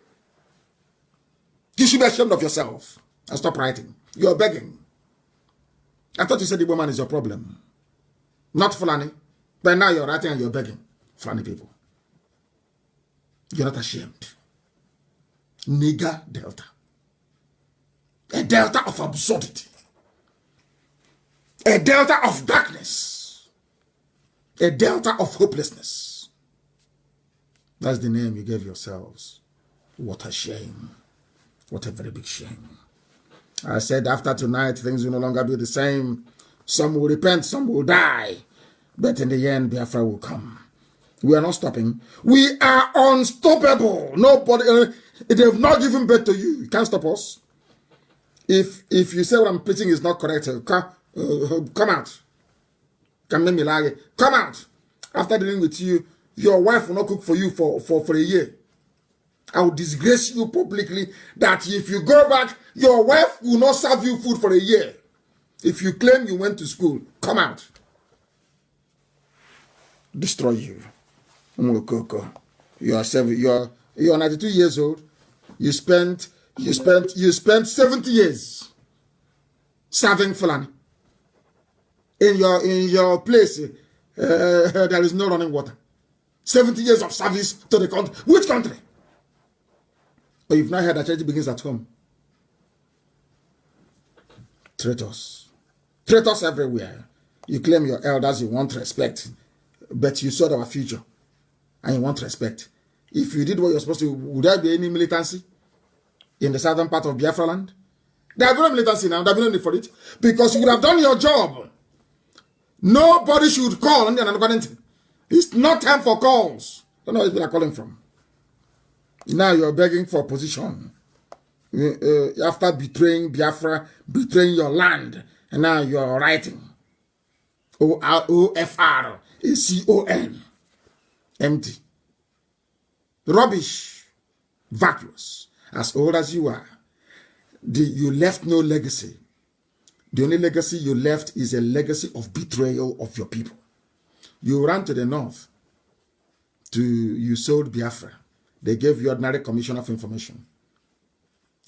You should be ashamed of yourself and stop writing. You're begging. I thought you said the woman is your problem. Not Fulani. But now you're writing and you're begging. Fulani people. You're not ashamed. Nigger Delta. A Delta of absurdity. A Delta of darkness. A Delta of hopelessness. That's the name you gave yourselves. What a shame. What a very big shame. I said after tonight, things will no longer be the same. Some will repent, some will die. But in the end, Biafra will come. We are not stopping. We are unstoppable. Nobody, they've not given birth to you. You can't stop us. If you say what I'm preaching is not correct, come out. Come out. After dealing with you, your wife will not cook for you for a year. I will disgrace you publicly that if you go back, your wife will not serve you food for a year. If you claim you went to school, come out. Destroy you. You are 92 years old. You spent 70 years serving Fulani. In your place, there is no running water. 70 years of service to the country. Which country? But you've not heard that charity begins at home. Traitors. Traitors everywhere. You claim your elders, you want respect. But you saw our future. And you want respect. If you did what you're supposed to, would there be any militancy in the southern part of Biafra land? There are no militancy now. There's no need for it. Because you would have done your job. Nobody should call. It's not time for calls. I don't know where people are calling from. Now you're begging for position. After betraying Biafra, betraying your land, and now you're writing OFRACON. Empty. Rubbish. Vacuous. As old as you are. You left no legacy. The only legacy you left is a legacy of betrayal of your people. You ran to the north. You sold Biafra. They gave you ordinary commission of information.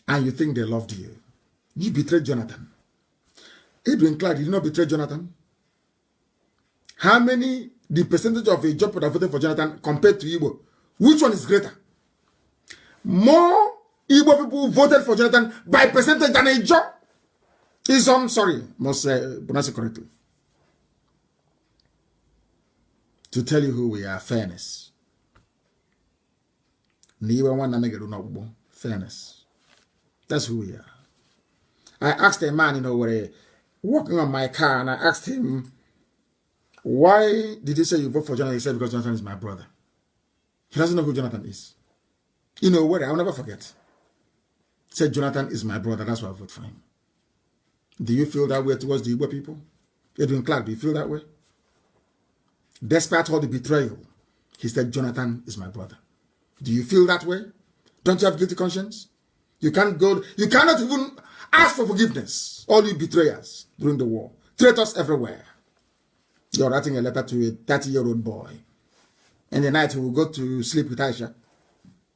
And you think they loved you. You betrayed Jonathan. Edwin Clark, did you not betray Jonathan? How many, the percentage of a job that voted for Jonathan compared to Igbo? Which one is greater? More Igbo people voted for Jonathan by percentage than a job. Must pronounce it correctly. To tell you who we are, fairness. Fairness. That's who we are. I asked a man, walking on my car, and I asked him, why did you say you vote for Jonathan? He said, because Jonathan is my brother. He doesn't know who Jonathan is. What? I'll never forget. He said, Jonathan is my brother. That's why I vote for him. Do you feel that way towards the Igbo people? Edwin Clark, do you feel that way? Despite all the betrayal, he said, Jonathan is my brother. Do you feel that way? Don't you have guilty conscience? You cannot even ask for forgiveness. All you betrayers during the war. Traitors everywhere. You're writing a letter to a 30-year-old boy. In the night, he will go to sleep with Aisha.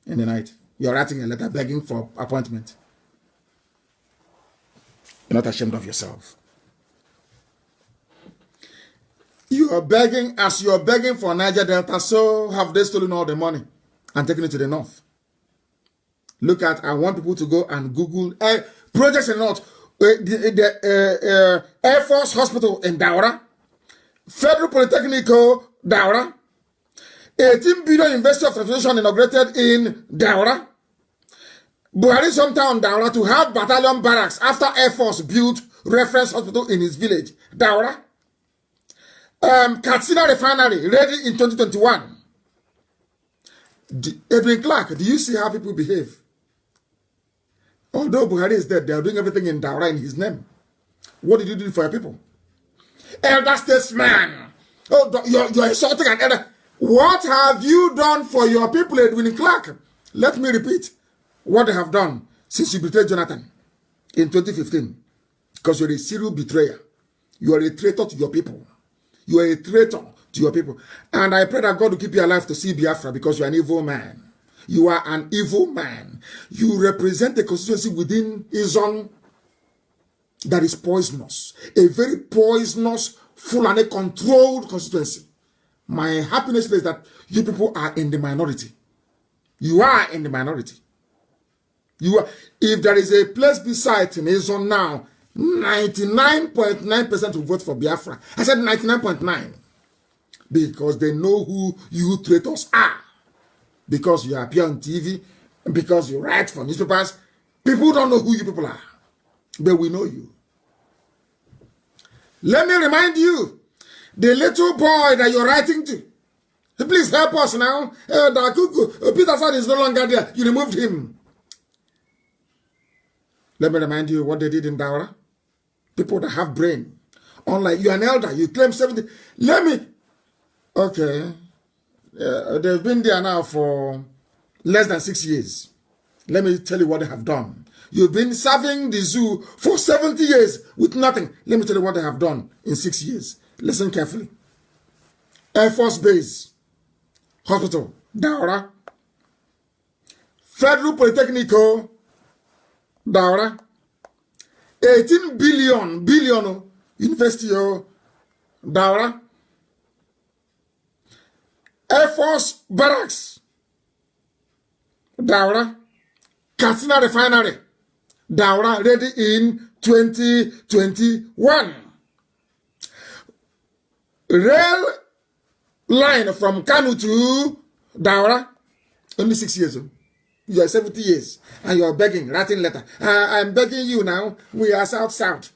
In the night. You're writing a letter begging for appointment. You're not ashamed of yourself. You are begging, as you are begging for Niger Delta, so have they stolen all the money and taken it to the north. Look at, I want people to go and Google projects in the north. The Air Force Hospital in Daura, Federal Polytechnical Daura, 18 billion University of Transportation inaugurated in Daura, Buhari's hometown Daura to have battalion barracks after Air Force built reference hospital in his village, Daura. Katsina refinery ready in 2021. Edwin Clark, do you see how people behave? Although Buhari is dead, they are doing everything in Daura in his name. What did you do for your people? Elder statesman. Oh, you're insulting an elder. What have you done for your people, Edwin Clark? Let me repeat what they have done since you betrayed Jonathan in 2015. Because you're a serial betrayer. You are a traitor to your people. You are a traitor to your people. And I pray that God will keep you alive to see Biafra because you are an evil man. You are an evil man. You represent a constituency within Izon that is poisonous. A very poisonous, full and a controlled constituency. My happiness is that you people are in the minority. You are in the minority. You are. If there is a place beside in Izon now, 99.9% will vote for Biafra. I said 99.9 because they know who you traitors are. Because you appear on TV, because you write for newspapers, people don't know who you people are. But we know you. Let me remind you, the little boy that you're writing to, please help us now. Peter Sad is no longer there. You removed him. Let me remind you what they did in Daura. People that have brain Unlike you're an elder, you claim 70. Let me, okay. They've been there now for less than 6 years. Let me tell you what they have done. You've been serving the zoo for 70 years with nothing. Let me tell you what they have done in 6 years. Listen carefully. Air Force Base, Hospital, Daura. Federal Polytechnico, Daura. 18 billion, University, Daura. Air Force Barracks, Daura. Katsina Refinery, Daura, ready in 2021. Rail line from Kanu to Daura, only 6 years. You are 70 years and you are begging, writing letter. I'm begging you now. We are South.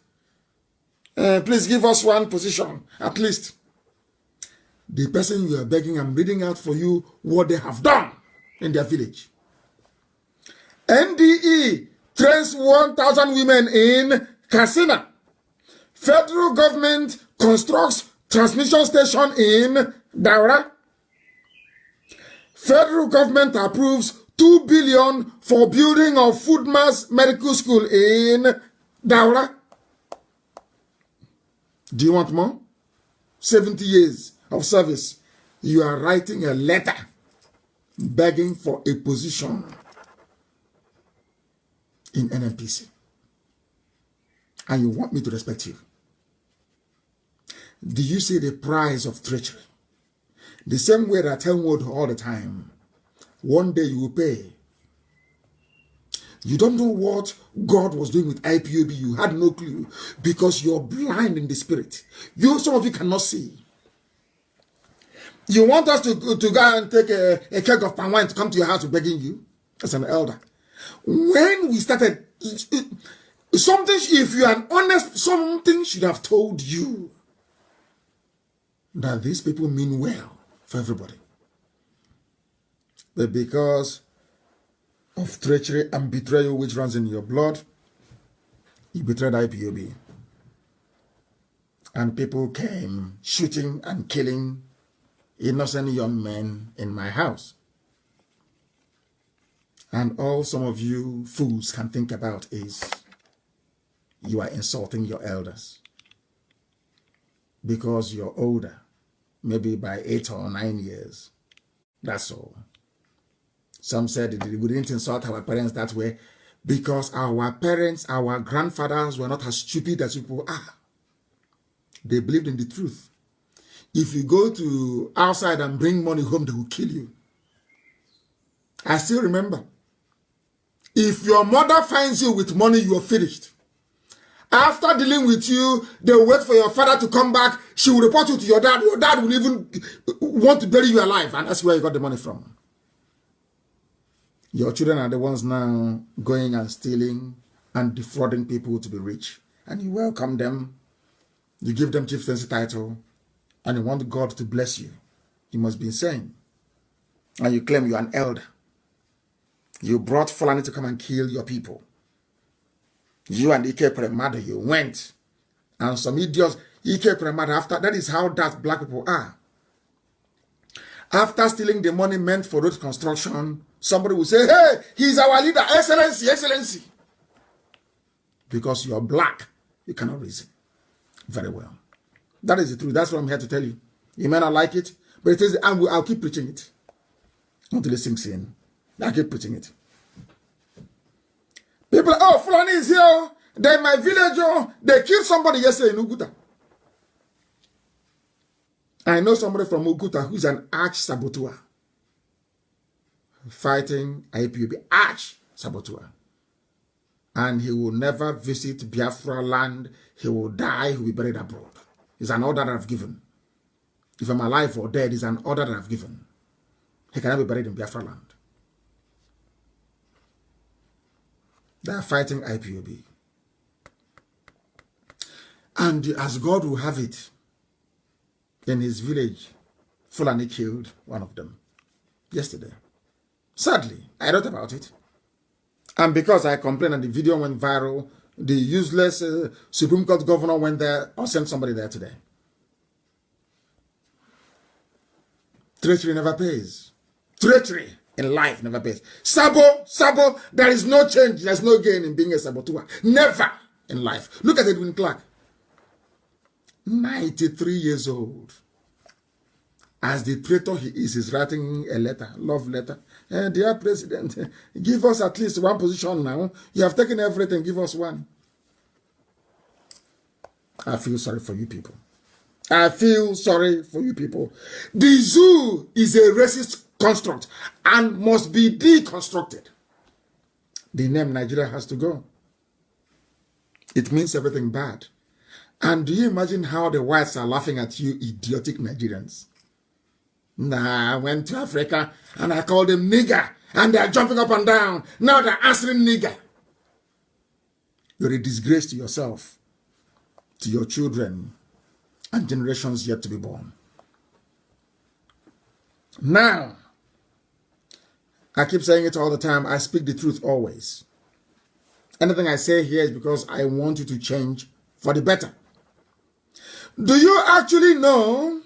Please give us one position, at least. The person you are begging, I'm reading out for you what they have done in their village. NDE trains 1,000 women in Katsina. Federal government constructs transmission station in Daura. Federal government approves 2 billion for building of Food Mass Medical School in Daura. Do you want more? 70 years of service. You are writing a letter begging for a position in NNPC. And you want me to respect you. Do you see the price of treachery? The same way that I tell you all the time. One day you will pay. You don't know what God was doing with IPob. You had no clue because you're blind in the spirit. Some of you cannot see. You want us to go and take a keg of palm wine to come to your house begging you as an elder. When we started, something, if you are honest, something should have told you that these people mean well for everybody. But because of treachery and betrayal which runs in your blood, you betrayed IPob. And people came shooting and killing innocent young men in my house. And all some of you fools can think about is you are insulting your elders because you're older, maybe by 8 or 9 years. That's all. Some said we didn't insult our parents that way because our parents, our grandfathers were not as stupid as people are. They believed in the truth. If you go to outside and bring money home, they will kill you. I still remember. If your mother finds you with money, you are finished. After dealing with you, they will wait for your father to come back. She will report you to your dad. Your dad will even want to bury you alive. And that's where you got the money from. Your children are the ones now going and stealing and defrauding people to be rich. And you welcome them. You give them chieftaincy title. And you want God to bless you. You must be insane. And you claim you are an elder. You brought Fulani to come and kill your people. You and Ike Premada, you went. And some idiots, Ike Premada, after, that is how that black people are. After stealing the money meant for road construction, somebody will say, hey, he's our leader, excellency, excellency. Because you are black, you cannot reason very well. That is the truth. That's what I'm here to tell you. You may not like it, but it is, I'll keep preaching it until it sinks in. I'll keep preaching it. People, oh, Fulani is here. They're in my village. Oh, they killed somebody yesterday in Uguta. I know somebody from Uguta who's an arch saboteur fighting IPob, arch saboteur. And he will never visit Biafra land. He will die. He will be buried abroad. It's an order that I've given. If I'm alive or dead, it's an order that I've given. He cannot be buried in Biafra land. They are fighting IPob. And as God will have it, in his village, Fulani killed one of them yesterday. Sadly, I wrote about it. And because I complained and the video went viral, the useless Supreme Court governor went there or sent somebody there today. Treachery never pays. Treachery in life never pays. Sabo, there is no change, there's no gain in being a saboteur. Never in life. Look at Edwin Clark. 93 years old. As the traitor he is, he's writing a letter, love letter. Dear President, give us at least one position now. You have taken everything, give us one. I feel sorry for you people. I feel sorry for you people. The zoo is a racist construct and must be deconstructed. The name Nigeria has to go. It means everything bad. And do you imagine how the whites are laughing at you, idiotic Nigerians? Nah, I went to Africa and I called them nigger and they're jumping up and down. Now they're answering nigger. You're a disgrace to yourself, to your children, and generations yet to be born. Now, I keep saying it all the time, I speak the truth always. Anything I say here is because I want you to change for the better. Do you actually know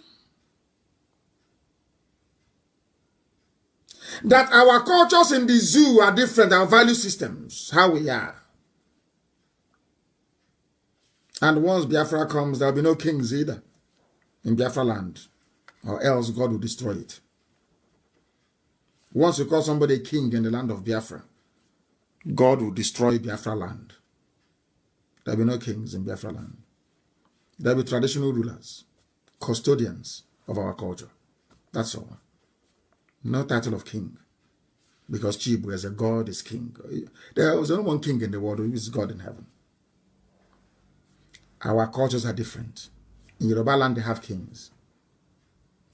that our cultures in the zoo are different, our value systems, how we are? And once Biafra comes, there will be no kings either in Biafra land, or else God will destroy it. Once you call somebody a king in the land of Biafra, God will destroy Biafra land. There will be no kings in Biafra land. There will be traditional rulers, custodians of our culture. That's all. No title of king. Because Chibu as a God is king. There was only one king in the world who is God in heaven. Our cultures are different. In Yoruba land, they have kings.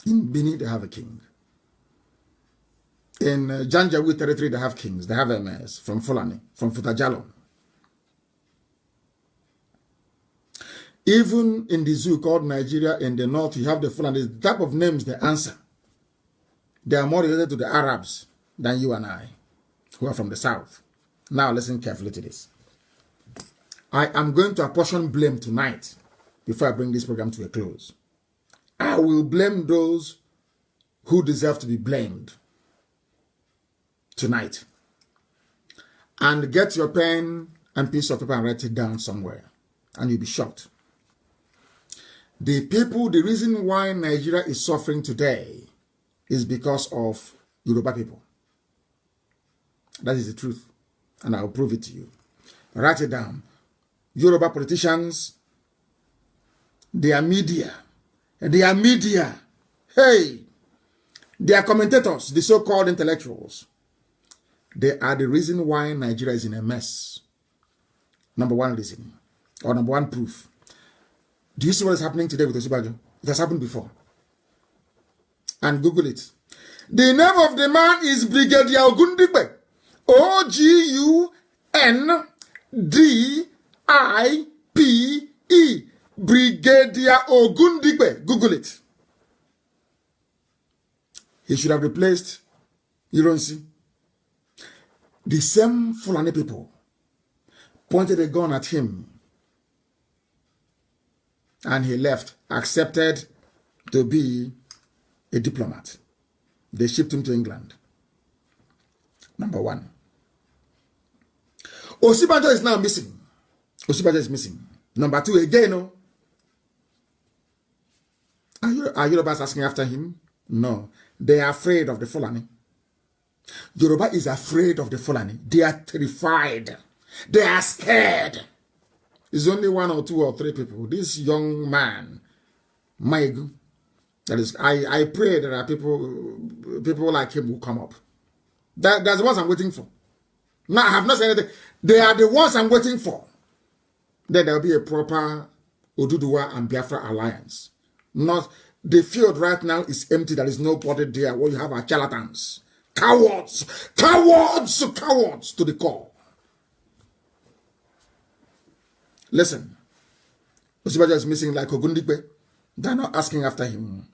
In Benin, they have a king. In Janjaweed territory, they have kings. They have emirs from Fulani, from Futajalo. Even in the zoo called Nigeria in the north, you have the Fulani. The type of names they answer, they are more related to the Arabs than you and I, who are from the south. Now listen carefully to this. I am going to apportion blame tonight before I bring this program to a close. I will blame those who deserve to be blamed tonight. And get your pen and piece of paper and write it down somewhere. And you'll be shocked. The people, the reason why Nigeria is suffering today is because of Yoruba people. That is the truth. And I'll prove it to you. Write it down. Yoruba politicians, their media, hey, their commentators, the so-called intellectuals, they are the reason why Nigeria is in a mess. Number one reason, or number one proof. Do you see what is happening today with Osibajo? It has happened before. And Google it. The name of the man is Brigadier Ogundipe. O-G-U-N-D-I-P-E. Brigadier Ogundipe. Google it. He should have replaced Ironsi. The same Fulani people pointed a gun at him. And he left, accepted to be a diplomat. They shipped him to England. Number one. Osibajo is now missing. Osibajo is missing. Number two, again, no. Are Yorubas asking after him? No. They are afraid of the Fulani. Yoruba is afraid of the Fulani. They are terrified. They are scared. It's only one or two or three people. This young man, Maigu, that is, I pray there are people like him who come up. That's the ones I'm waiting for. No, I have not said anything. They are the ones I'm waiting for. Then there will be a proper Oduduwa and Biafra alliance. Not the field right now is empty. There is nobody there. What you have are charlatans, cowards to the core. Listen, Osibajo is missing like Ogundipe. They're not asking after him.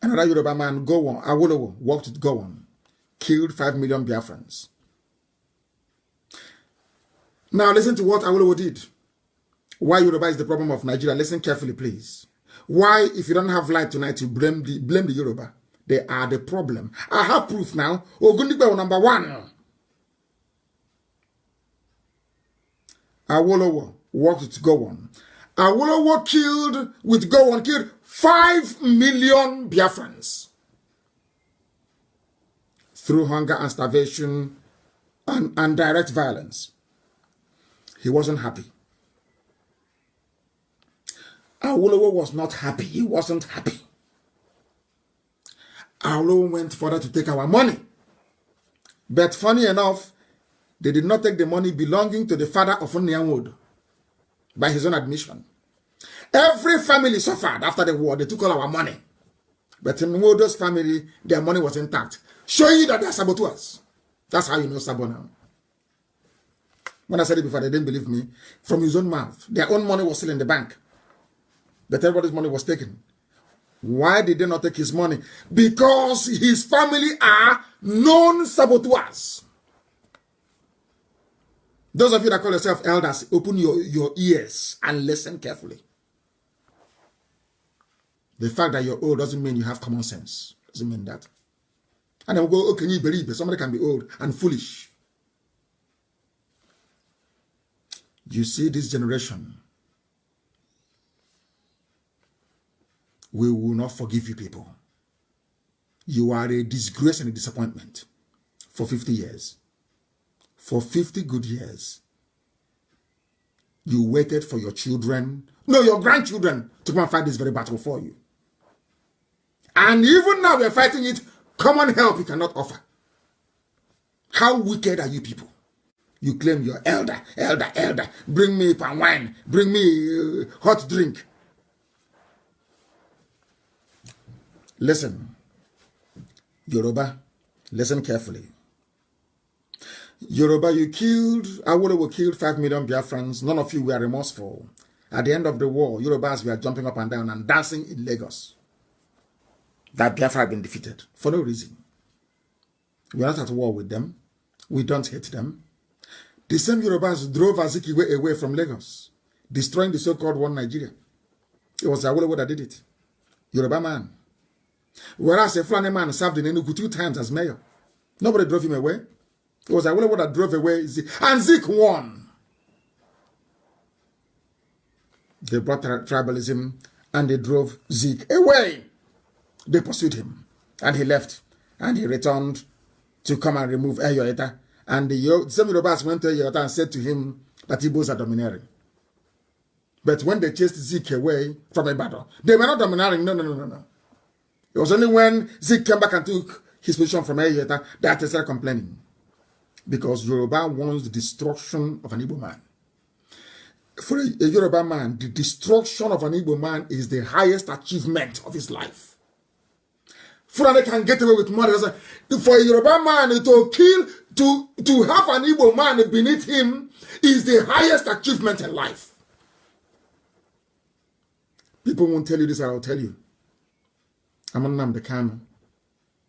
Another Yoruba man, Gowon, Awolowo, walked with Gowon, killed 5 million Biafrans. Now listen to what Awolowo did. Why Yoruba is the problem of Nigeria. Listen carefully, please. Why, if you don't have light tonight, you blame the Yoruba. They are the problem. I have proof now. Ogundigbe number 1. Awolowo worked with Gowon. Awolowo killed 5 million Biafrans through hunger and starvation and direct violence. He wasn't happy. Awolowo was not happy. He wasn't happy. Awolowo went further to take our money. But funny enough, they did not take the money belonging to the father of Nnyamwodo by his own admission. Every family suffered after the war. They took all our money. But in Nwodo's family, their money was intact. Show you that they are saboteurs. That's how you know Sabo now. When I said it before, they didn't believe me. From his own mouth. Their own money was still in the bank. But everybody's money was taken. Why did they not take his money? Because his family are known saboteurs. Those of you that call yourself elders, open your ears and listen carefully. The fact that you're old doesn't mean you have common sense. Doesn't mean that. And then we'll go, okay, you believe it. Somebody can be old and foolish. You see this generation. We will not forgive you people. You are a disgrace and a disappointment for 50 years. For 50 good years. You waited for your children, no, your grandchildren, to come and fight this very battle for you. And even now we're fighting it, common help you cannot offer. How wicked are you people? You claim you're elder. Bring me palm wine. Bring me hot drink. Listen, Yoruba, listen carefully. Yoruba, Awolowo killed 5 million Biafrans. None of you were remorseful. At the end of the war, Yorubas were jumping up and down and dancing in Lagos. That Biafra had been defeated for no reason. We are not at war with them. We don't hate them. The same Yorubas drove Azikiwe away from Lagos, destroying the so-called one Nigeria. It was Awolowo that did it. Yoruba man. Whereas a Fulani man served in Enugu 2 times as mayor. Nobody drove him away. It was Awolowo that drove away Zik. And Zik won. They brought tribalism and they drove Zik away. They pursued him. And he left. And he returned to come and remove Eyoeta. And the same Yorubas went to Eyoeta and said to him that Igbos are domineering. But when they chased Zik away from Ibadan, they were not domineering. No. It was only when Zik came back and took his position from Eyoeta that they started complaining. Because Yoruba wants the destruction of an Igbo man. For a Yoruba man, the destruction of an Igbo man is the highest achievement of his life. Fulani can get away with murder. For a Yoruba man to kill, to have an Igbo man beneath him is the highest achievement in life. People won't tell you this, I'll tell you. I'm Nnamdi Kanu.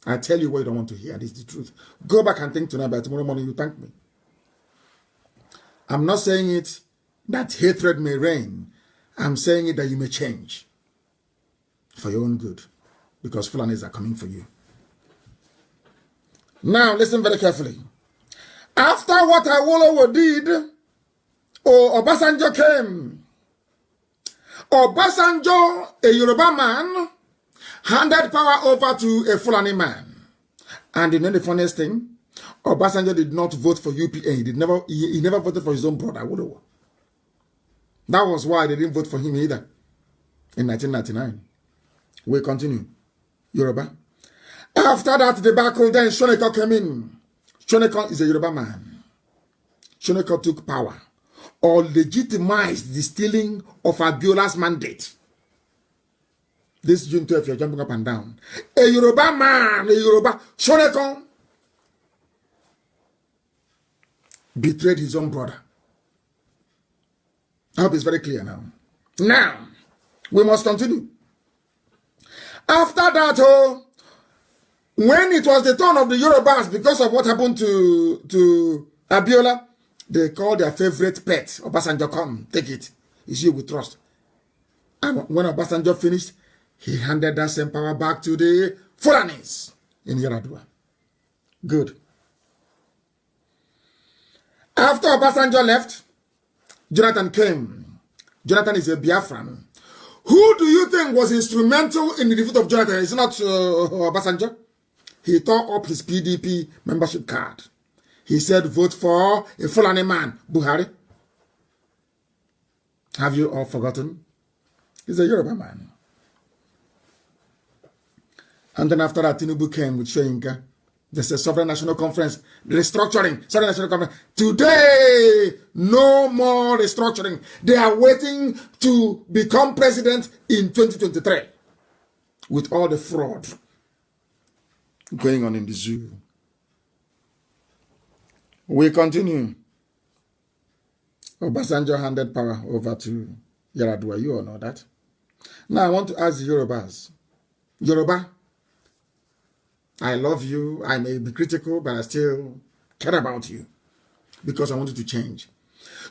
I tell you what you don't want to hear. This is the truth. Go back and think tonight. By tomorrow morning, you thank me. I'm not saying it that hatred may reign. I'm saying it that you may change for your own good. Because Fulanis are coming for you. Now, listen very carefully. After what Awolowo did, Obasanjo came. Obasanjo, a Yoruba man, handed power over to a Fulani man. And you know the funniest thing? Obasanjo did not vote for UPA. He never voted for his own brother, Awolowo. That was why they didn't vote for him either in 1999. We continue. Yoruba. After that debacle, then Shoneko came in. Shoneko is a Yoruba man. Shoneko took power or legitimized the stealing of Abiola's mandate. This June 12th, you're jumping up and down. A Yoruba man, Shoneko betrayed his own brother. I hope it's very clear now. Now, we must continue. After that, when it was the turn of the Yorubas because of what happened to Abiola, They call their favorite pet, Obasanjo, come, take it. It's you we trust. And when Obasanjo finished, he handed that same power back to the Fulanis in Yaradua. Good. After Obasanjo left, Jonathan came. Jonathan is a Biafran. Who do you think was instrumental in the defeat of Jonathan? It's not Obasanjo. He tore up his PDP membership card. He said, vote for a Fulani man, Buhari. Have you all forgotten? He's a Yoruba man. And then after that, Tinubu came with Shoyinka. There's a Sovereign National Conference, restructuring, Sovereign National Conference. Today, no more restructuring. They are waiting to become president in 2023 with all the fraud going on in the zoo. We continue. Obasanjo handed power over to Yaradua. You all know that. Now I want to ask the Yorubas. Yoruba, I love you. I may be critical, but I still care about you because I want you to change.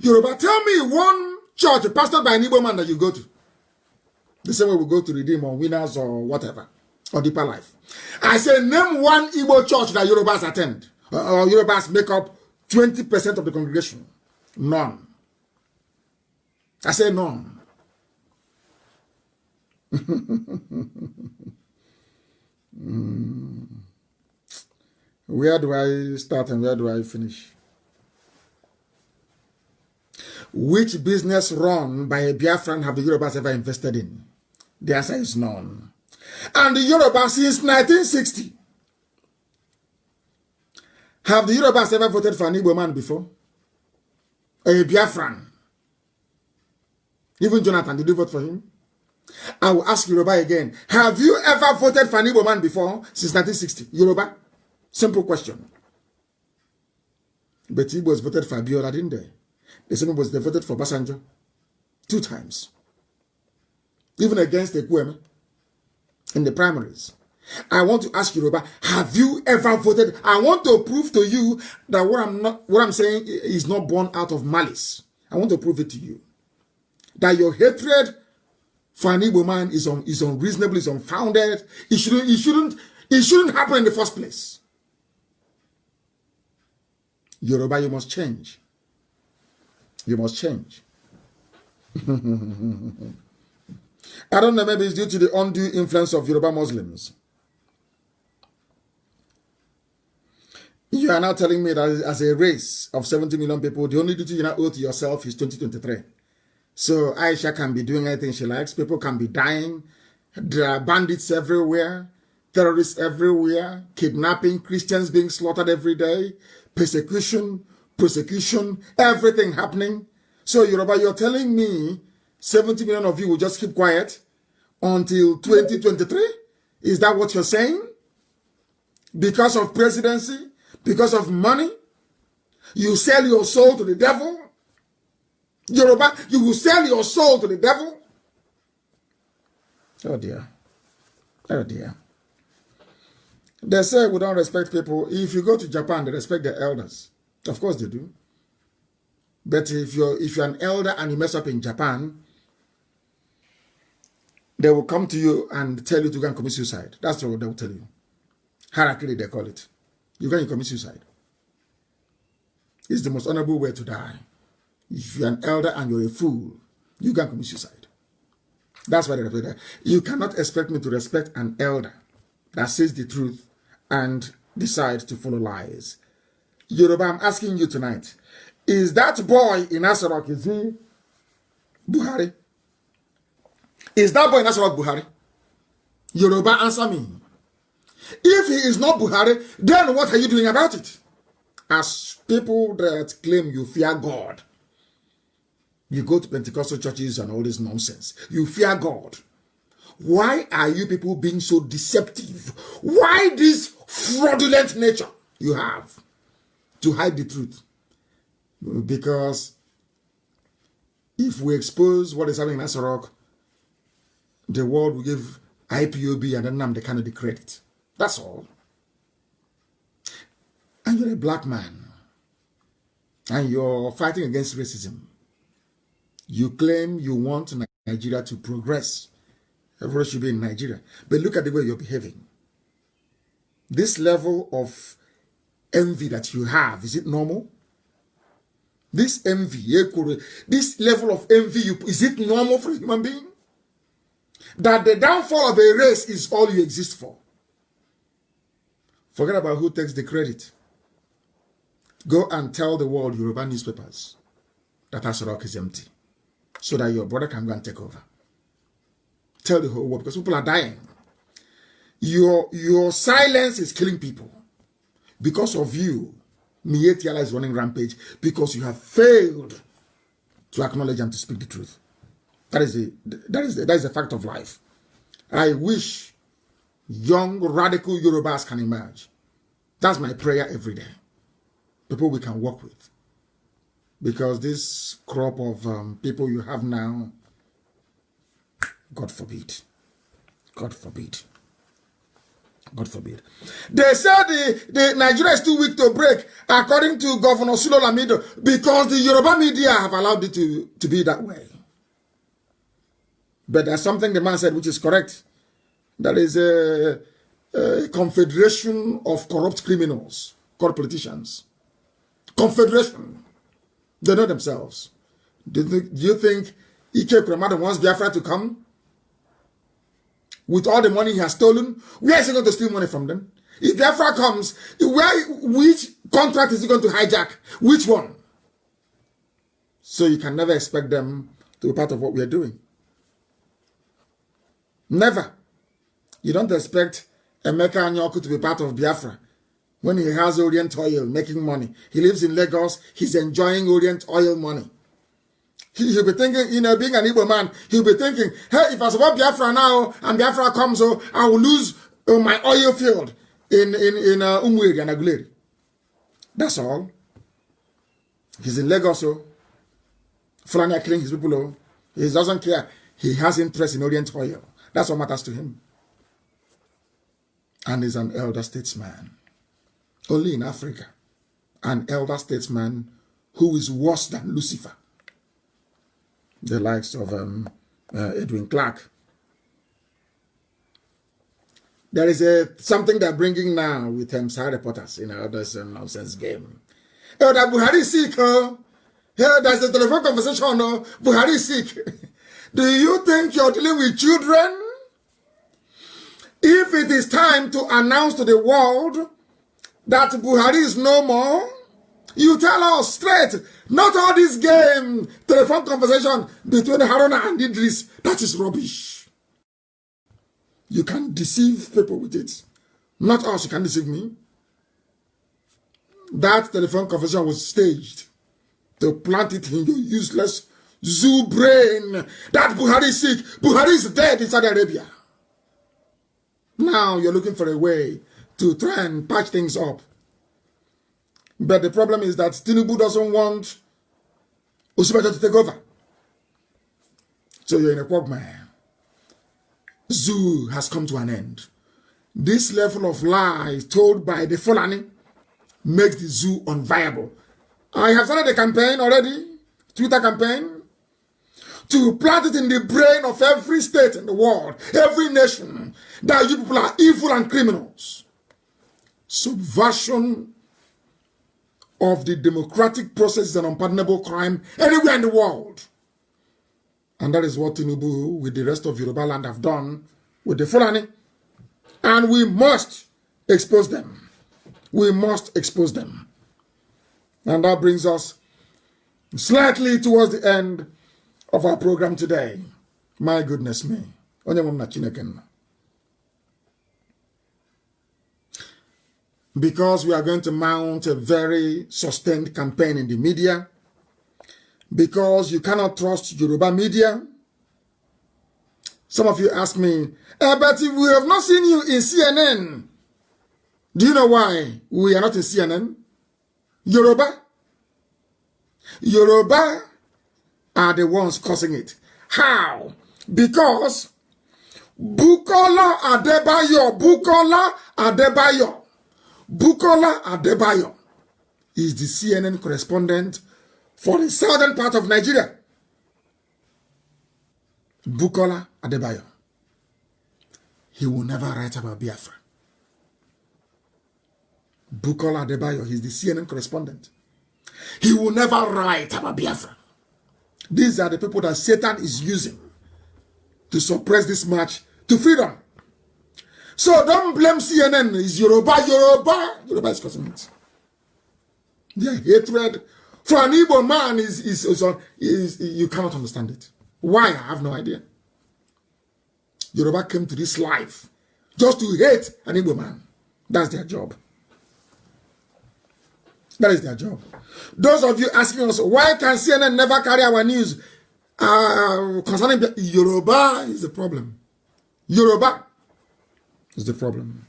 Yoruba, tell me one church pastored by an Igbo man that you go to. The same way we go to Redeem or Winners or whatever, or Deeper Life. I say name one Igbo church that Yorubas attend, or Yorubas make up 20% of the congregation. None. I say none. Where do I start and where do I finish? Which business run by a Biafran have the Yorubas ever invested in? The answer is none. And the Yorubas since 1960. Have the Yorubas ever voted for an Igbo man before? A Biafran? Even Jonathan, did you vote for him? I will ask Yoruba again. Have you ever voted for an Igbo man before since 1960? Yoruba? Simple question. But Igbos voted for Abiola, didn't they? The same was they voted for Obasanjo 2 times. Even against Ekweme in the primaries. I want to ask Yoruba, have you ever voted? I want to prove to you that what I'm saying is not born out of malice. I want to prove it to you. That your hatred for an Igbo man is unreasonable, is unfounded. It shouldn't happen in the first place. Yoruba, you must change. You must change. I don't know, maybe it's due to the undue influence of Yoruba Muslims. You are now telling me that as a race of 70 million people, the only duty you now owe to yourself is 2023. So Aisha can be doing anything she likes. People can be dying. There are bandits everywhere. Terrorists everywhere. Kidnapping. Christians being slaughtered every day. Persecution. Everything happening. So Yoruba, you're telling me 70 million of you will just keep quiet until 2023? Is that what you're saying? Because of presidency? Because of money? You sell your soul to the devil? Yoruba, you will sell your soul to the devil? Oh dear. Oh dear. They say we don't respect people. If you go to Japan, they respect their elders. Of course they do. But if you're an elder and you mess up in Japan, they will come to you and tell you to go and commit suicide. That's what they will tell you. Harakiri, they call it. You go and commit suicide. It's the most honorable way to die. If you're an elder and you're a fool, you can commit suicide. That's why they respect that. You cannot expect me to respect an elder that says the truth and decides to follow lies. Yoruba, I'm asking you tonight, is that boy in Asarok, is he Buhari? Is that boy in Asarok Buhari? Yoruba, answer me. If he is not Buhari, then what are you doing about it? As people that claim you fear God, you go to Pentecostal churches and all this nonsense. You fear God. Why are you people being so deceptive? Why this fraudulent nature you have to hide the truth? Because if we expose what is happening in Asarok, the world will give IPob and Nnamdi Kanu the credit. That's all. And you're a black man. and you're fighting against racism. You claim you want Nigeria to progress. Everyone should be in Nigeria. But look at the way you're behaving. This level of envy that you have, is it normal? This envy, this level of envy, is it normal for a human being? That the downfall of a race is all you exist for. Forget about who takes the credit. Go and tell the world, Yoruba newspapers, that Asorok is empty, so that your brother can go and take over. Tell the whole world, because people are dying. Your silence is killing people. Because of you, Mietiala is running rampage, because you have failed to acknowledge and to speak the truth. That is the fact of life. I wish young radical Yorubas can emerge. That's my prayer every day. People we can work with. Because this crop of people you have now, God forbid. God forbid. God forbid. They said the Nigeria is too weak to break, according to Governor Sulo Lamido, because the Yoruba media have allowed it to be that way. But there's something the man said which is correct. There is a confederation of corrupt criminals called politicians. Confederation. They know themselves. Do you think Ike Kremada wants Biafra to come? With all the money he has stolen, where is he going to steal money from them? If Biafra comes, which contract is he going to hijack? Which one? So you can never expect them to be part of what we are doing. Never. You don't expect Emeka Anyoku to be part of Biafra when he has Orient Oil making money. He lives in Lagos. He's enjoying Orient Oil money. He'll be thinking, being an Igbo man, he'll be thinking, hey, if I support Biafra now and Biafra comes, I will lose my oil field in Umweri and Aguleri. That's all. He's in Lagos, Fulani are killing his people, He doesn't care. He has interest in Orient Oil. That's what matters to him. And he's an elder statesman. Only in Africa, an elder statesman who is worse than Lucifer. The likes of Edwin Clark. There is something they're bringing now with side reporters, this nonsense game. Oh, that Buhari is sick, there's a telephone conversation, Buhari is sick. Do you think you're dealing with children? If it is time to announce to the world that Buhari is no more, you tell us straight, not all this game, telephone conversation between Haruna and Idris, that is rubbish. You can deceive people with it. Not us, you can deceive me. That telephone conversation was staged to plant it in your useless zoo brain that Buhari is sick. Buhari is dead in Saudi Arabia. Now you're looking for a way to try and patch things up. But the problem is that Tinubu doesn't want Osinbajo to take over. So you're in a quagmire. Zoo has come to an end. This level of lies told by the Fulani makes the zoo unviable. I have started a campaign already, Twitter campaign, to plant it in the brain of every state in the world, every nation, that you people are evil and criminals. Subversion of the democratic process is an unpardonable crime anywhere in the world. And that is what Tinubu with the rest of Yoruba land have done with the Fulani. And we must expose them. We must expose them. And that brings us slightly towards the end of our program today. My goodness me. Because we are going to mount a very sustained campaign in the media, because you cannot trust Yoruba media. Some of you ask me, but we have not seen you in CNN. Do you know why we are not in CNN? Yoruba are the ones causing it. How? Because Bukola Adebayo is the CNN correspondent for the southern part of Nigeria. Bukola Adebayo. He will never write about Biafra. Bukola Adebayo, he's the CNN correspondent. He will never write about Biafra. These are the people that Satan is using to suppress this march to freedom. So don't blame CNN. It's Yoruba. Yoruba is causing it. Their hatred for an Igbo man is you cannot understand it. Why? I have no idea. Yoruba came to this life just to hate an Igbo man. That's their job. That is their job. Those of you asking us, why can CNN never carry our news concerning Yoruba is the problem. Yoruba is the problem.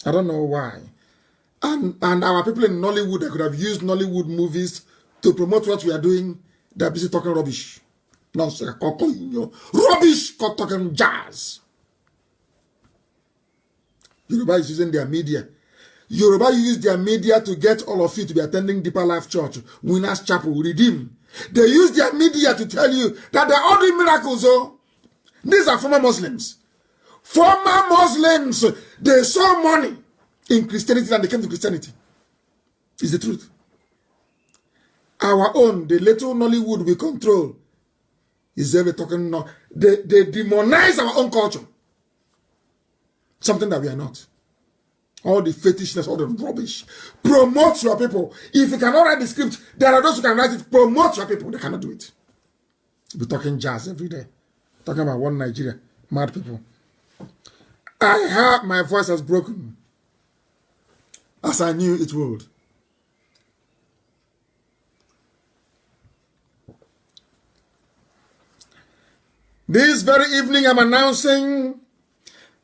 I don't know why. And our people in Nollywood, they could have used Nollywood movies to promote what we are doing. They're busy talking rubbish. Nonsense. Rubbish talking jazz. Yoruba is using their media. Yoruba use their media to get all of you to be attending Deeper Life Church, Winners Chapel, Redeem. They use their media to tell you that they're all doing miracles. Oh, these are former Muslims. Former Muslims, they saw money in Christianity and they came to Christianity. It's the truth. Our own, the little Nollywood we control, is ever talking now. They demonize our own culture. Something that we are not. All the fetishness, all the rubbish. Promote your people. If you cannot write the script, there are those who can write it. Promote your people. They cannot do it. We're talking jazz every day. Talking about one Nigeria. Mad people. I heard my voice has broken. As I knew it would. This very evening I'm announcing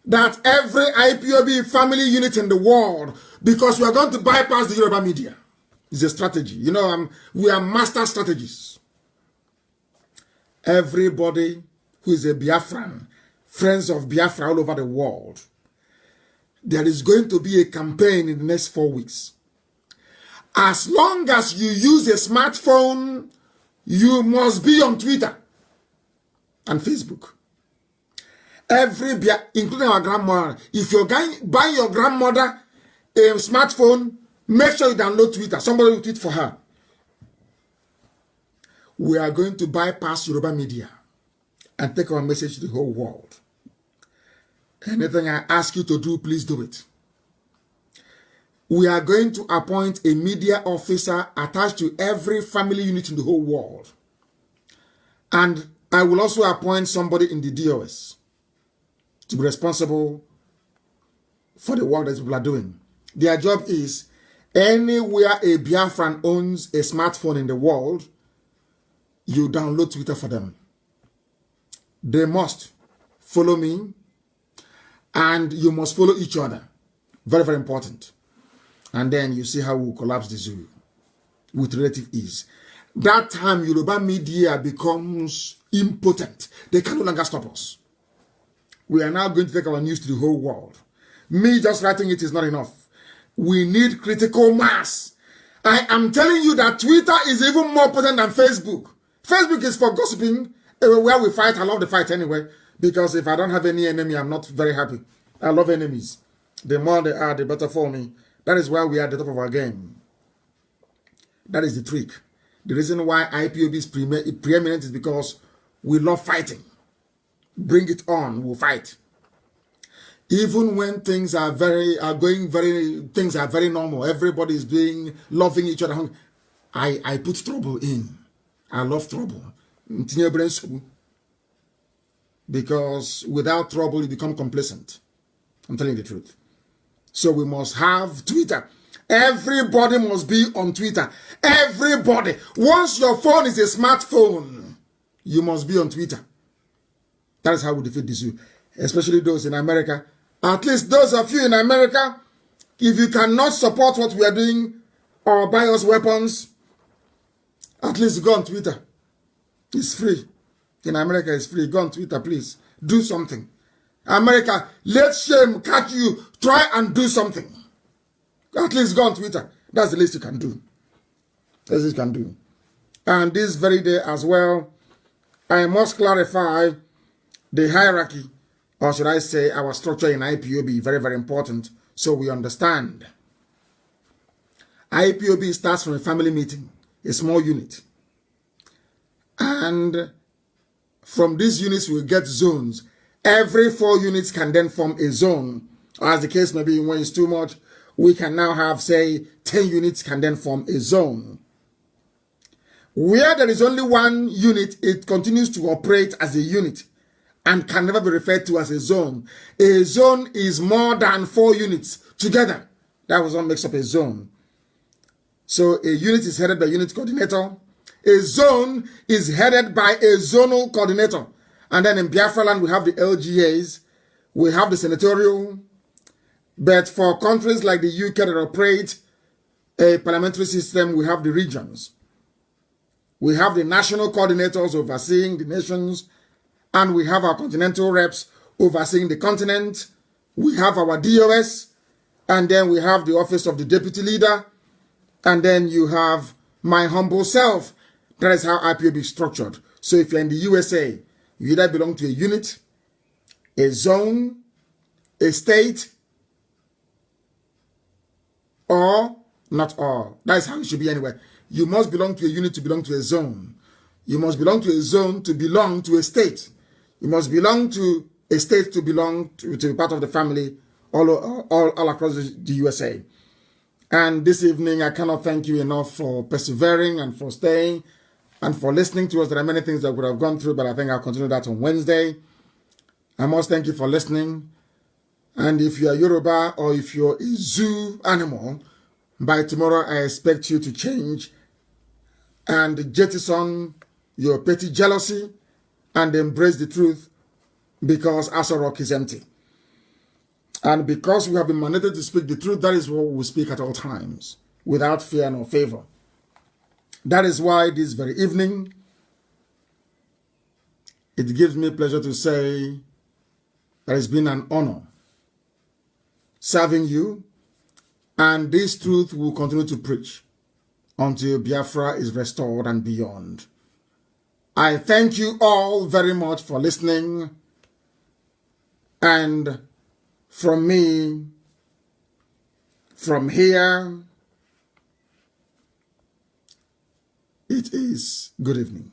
that every IPob family unit in the world, because we are going to bypass the Yoruba media. It's a strategy. You know, we are master strategists. Everybody who is a Biafran, friends of Biafra all over the world, there is going to be a campaign in the next 4 weeks. As long as you use a smartphone, you must be on Twitter and Facebook. Including our grandmother. If you're buying your grandmother a smartphone, make sure you download Twitter. Somebody will tweet for her. We are going to bypass Yoruba media and take our message to the whole world. Anything I ask you to do, please do it. We are going to appoint a media officer attached to every family unit in the whole world. And I will also appoint somebody in the DOS to be responsible for the work that people are doing. Their job is, anywhere a Biafran owns a smartphone in the world, you download Twitter for them. They must follow me, and you must follow each other. Very, very important. And then you see how we collapse the zoo with relative ease. That time, Yoruba media becomes impotent. They can no longer stop us. We are now going to take our news to the whole world. Me just writing it is not enough. We need critical mass. I am telling you that Twitter is even more potent than Facebook. Facebook is for gossiping. Where we fight, I love the fight anyway. Because if I don't have any enemy, I'm not very happy. I love enemies. The more they are, the better for me. That is why we are at the top of our game. That is the trick. The reason why IPob is preeminent is because we love fighting. Bring it on, we'll fight. Even when things are very normal, everybody is loving each other. I put trouble in. I love trouble. Because without trouble, you become complacent. I'm telling you the truth. So we must have Twitter. Everybody must be on Twitter. Everybody. Once your phone is a smartphone, you must be on Twitter. That is how we defeat this zoo. Especially those in America. At least those of you in America, if you cannot support what we are doing or buy us weapons, at least go on Twitter. It's free. In America, it's free. Go on Twitter, please. Do something. America, let shame catch you. Try and do something. At least go on Twitter. That's the least you can do. That's the least you can do. And this very day as well, I must clarify the hierarchy, or should I say our structure in IPob, very, very important, so we understand. IPob starts from a family meeting, a small unit. And from these units, we get zones. Every 4 units can then form a zone. Or as the case may be, when it's too much, we can now have, say, 10 units can then form a zone. Where there is only 1 unit, it continues to operate as a unit and can never be referred to as a zone. A zone is more than 4 units together. That was what makes up a zone. So a unit is headed by a unit coordinator. A zone is headed by a zonal coordinator. And then in Biafra land, we have the LGAs, we have the senatorial. But for countries like the UK that operate a parliamentary system, we have the regions. We have the national coordinators overseeing the nations, and we have our continental reps overseeing the continent. We have our DOS, and then we have the office of the deputy leader, and then you have my humble self. That is how IPob is structured. So if you're in the USA, you either belong to a unit, a zone, a state, or not all. That is how it should be anyway. You must belong to a unit to belong to a zone. You must belong to a zone to belong to a state. You must belong to a state to belong to be part of the family all across the USA. And this evening, I cannot thank you enough for persevering and for staying and for listening to us. There are many things that we would have gone through, but I think I'll continue that on Wednesday. I must thank you for listening. And if you are Yoruba or if you're a zoo animal, by tomorrow I expect you to change and jettison your petty jealousy and embrace the truth, because Aso Rock is empty. And because we have been mandated to speak the truth, that is what we speak at all times, without fear nor favor. That is why this very evening, it gives me pleasure to say that it's been an honor serving you, and this truth will continue to preach until Biafra is restored and beyond. I thank you all very much for listening, and from me, from here, it is good evening.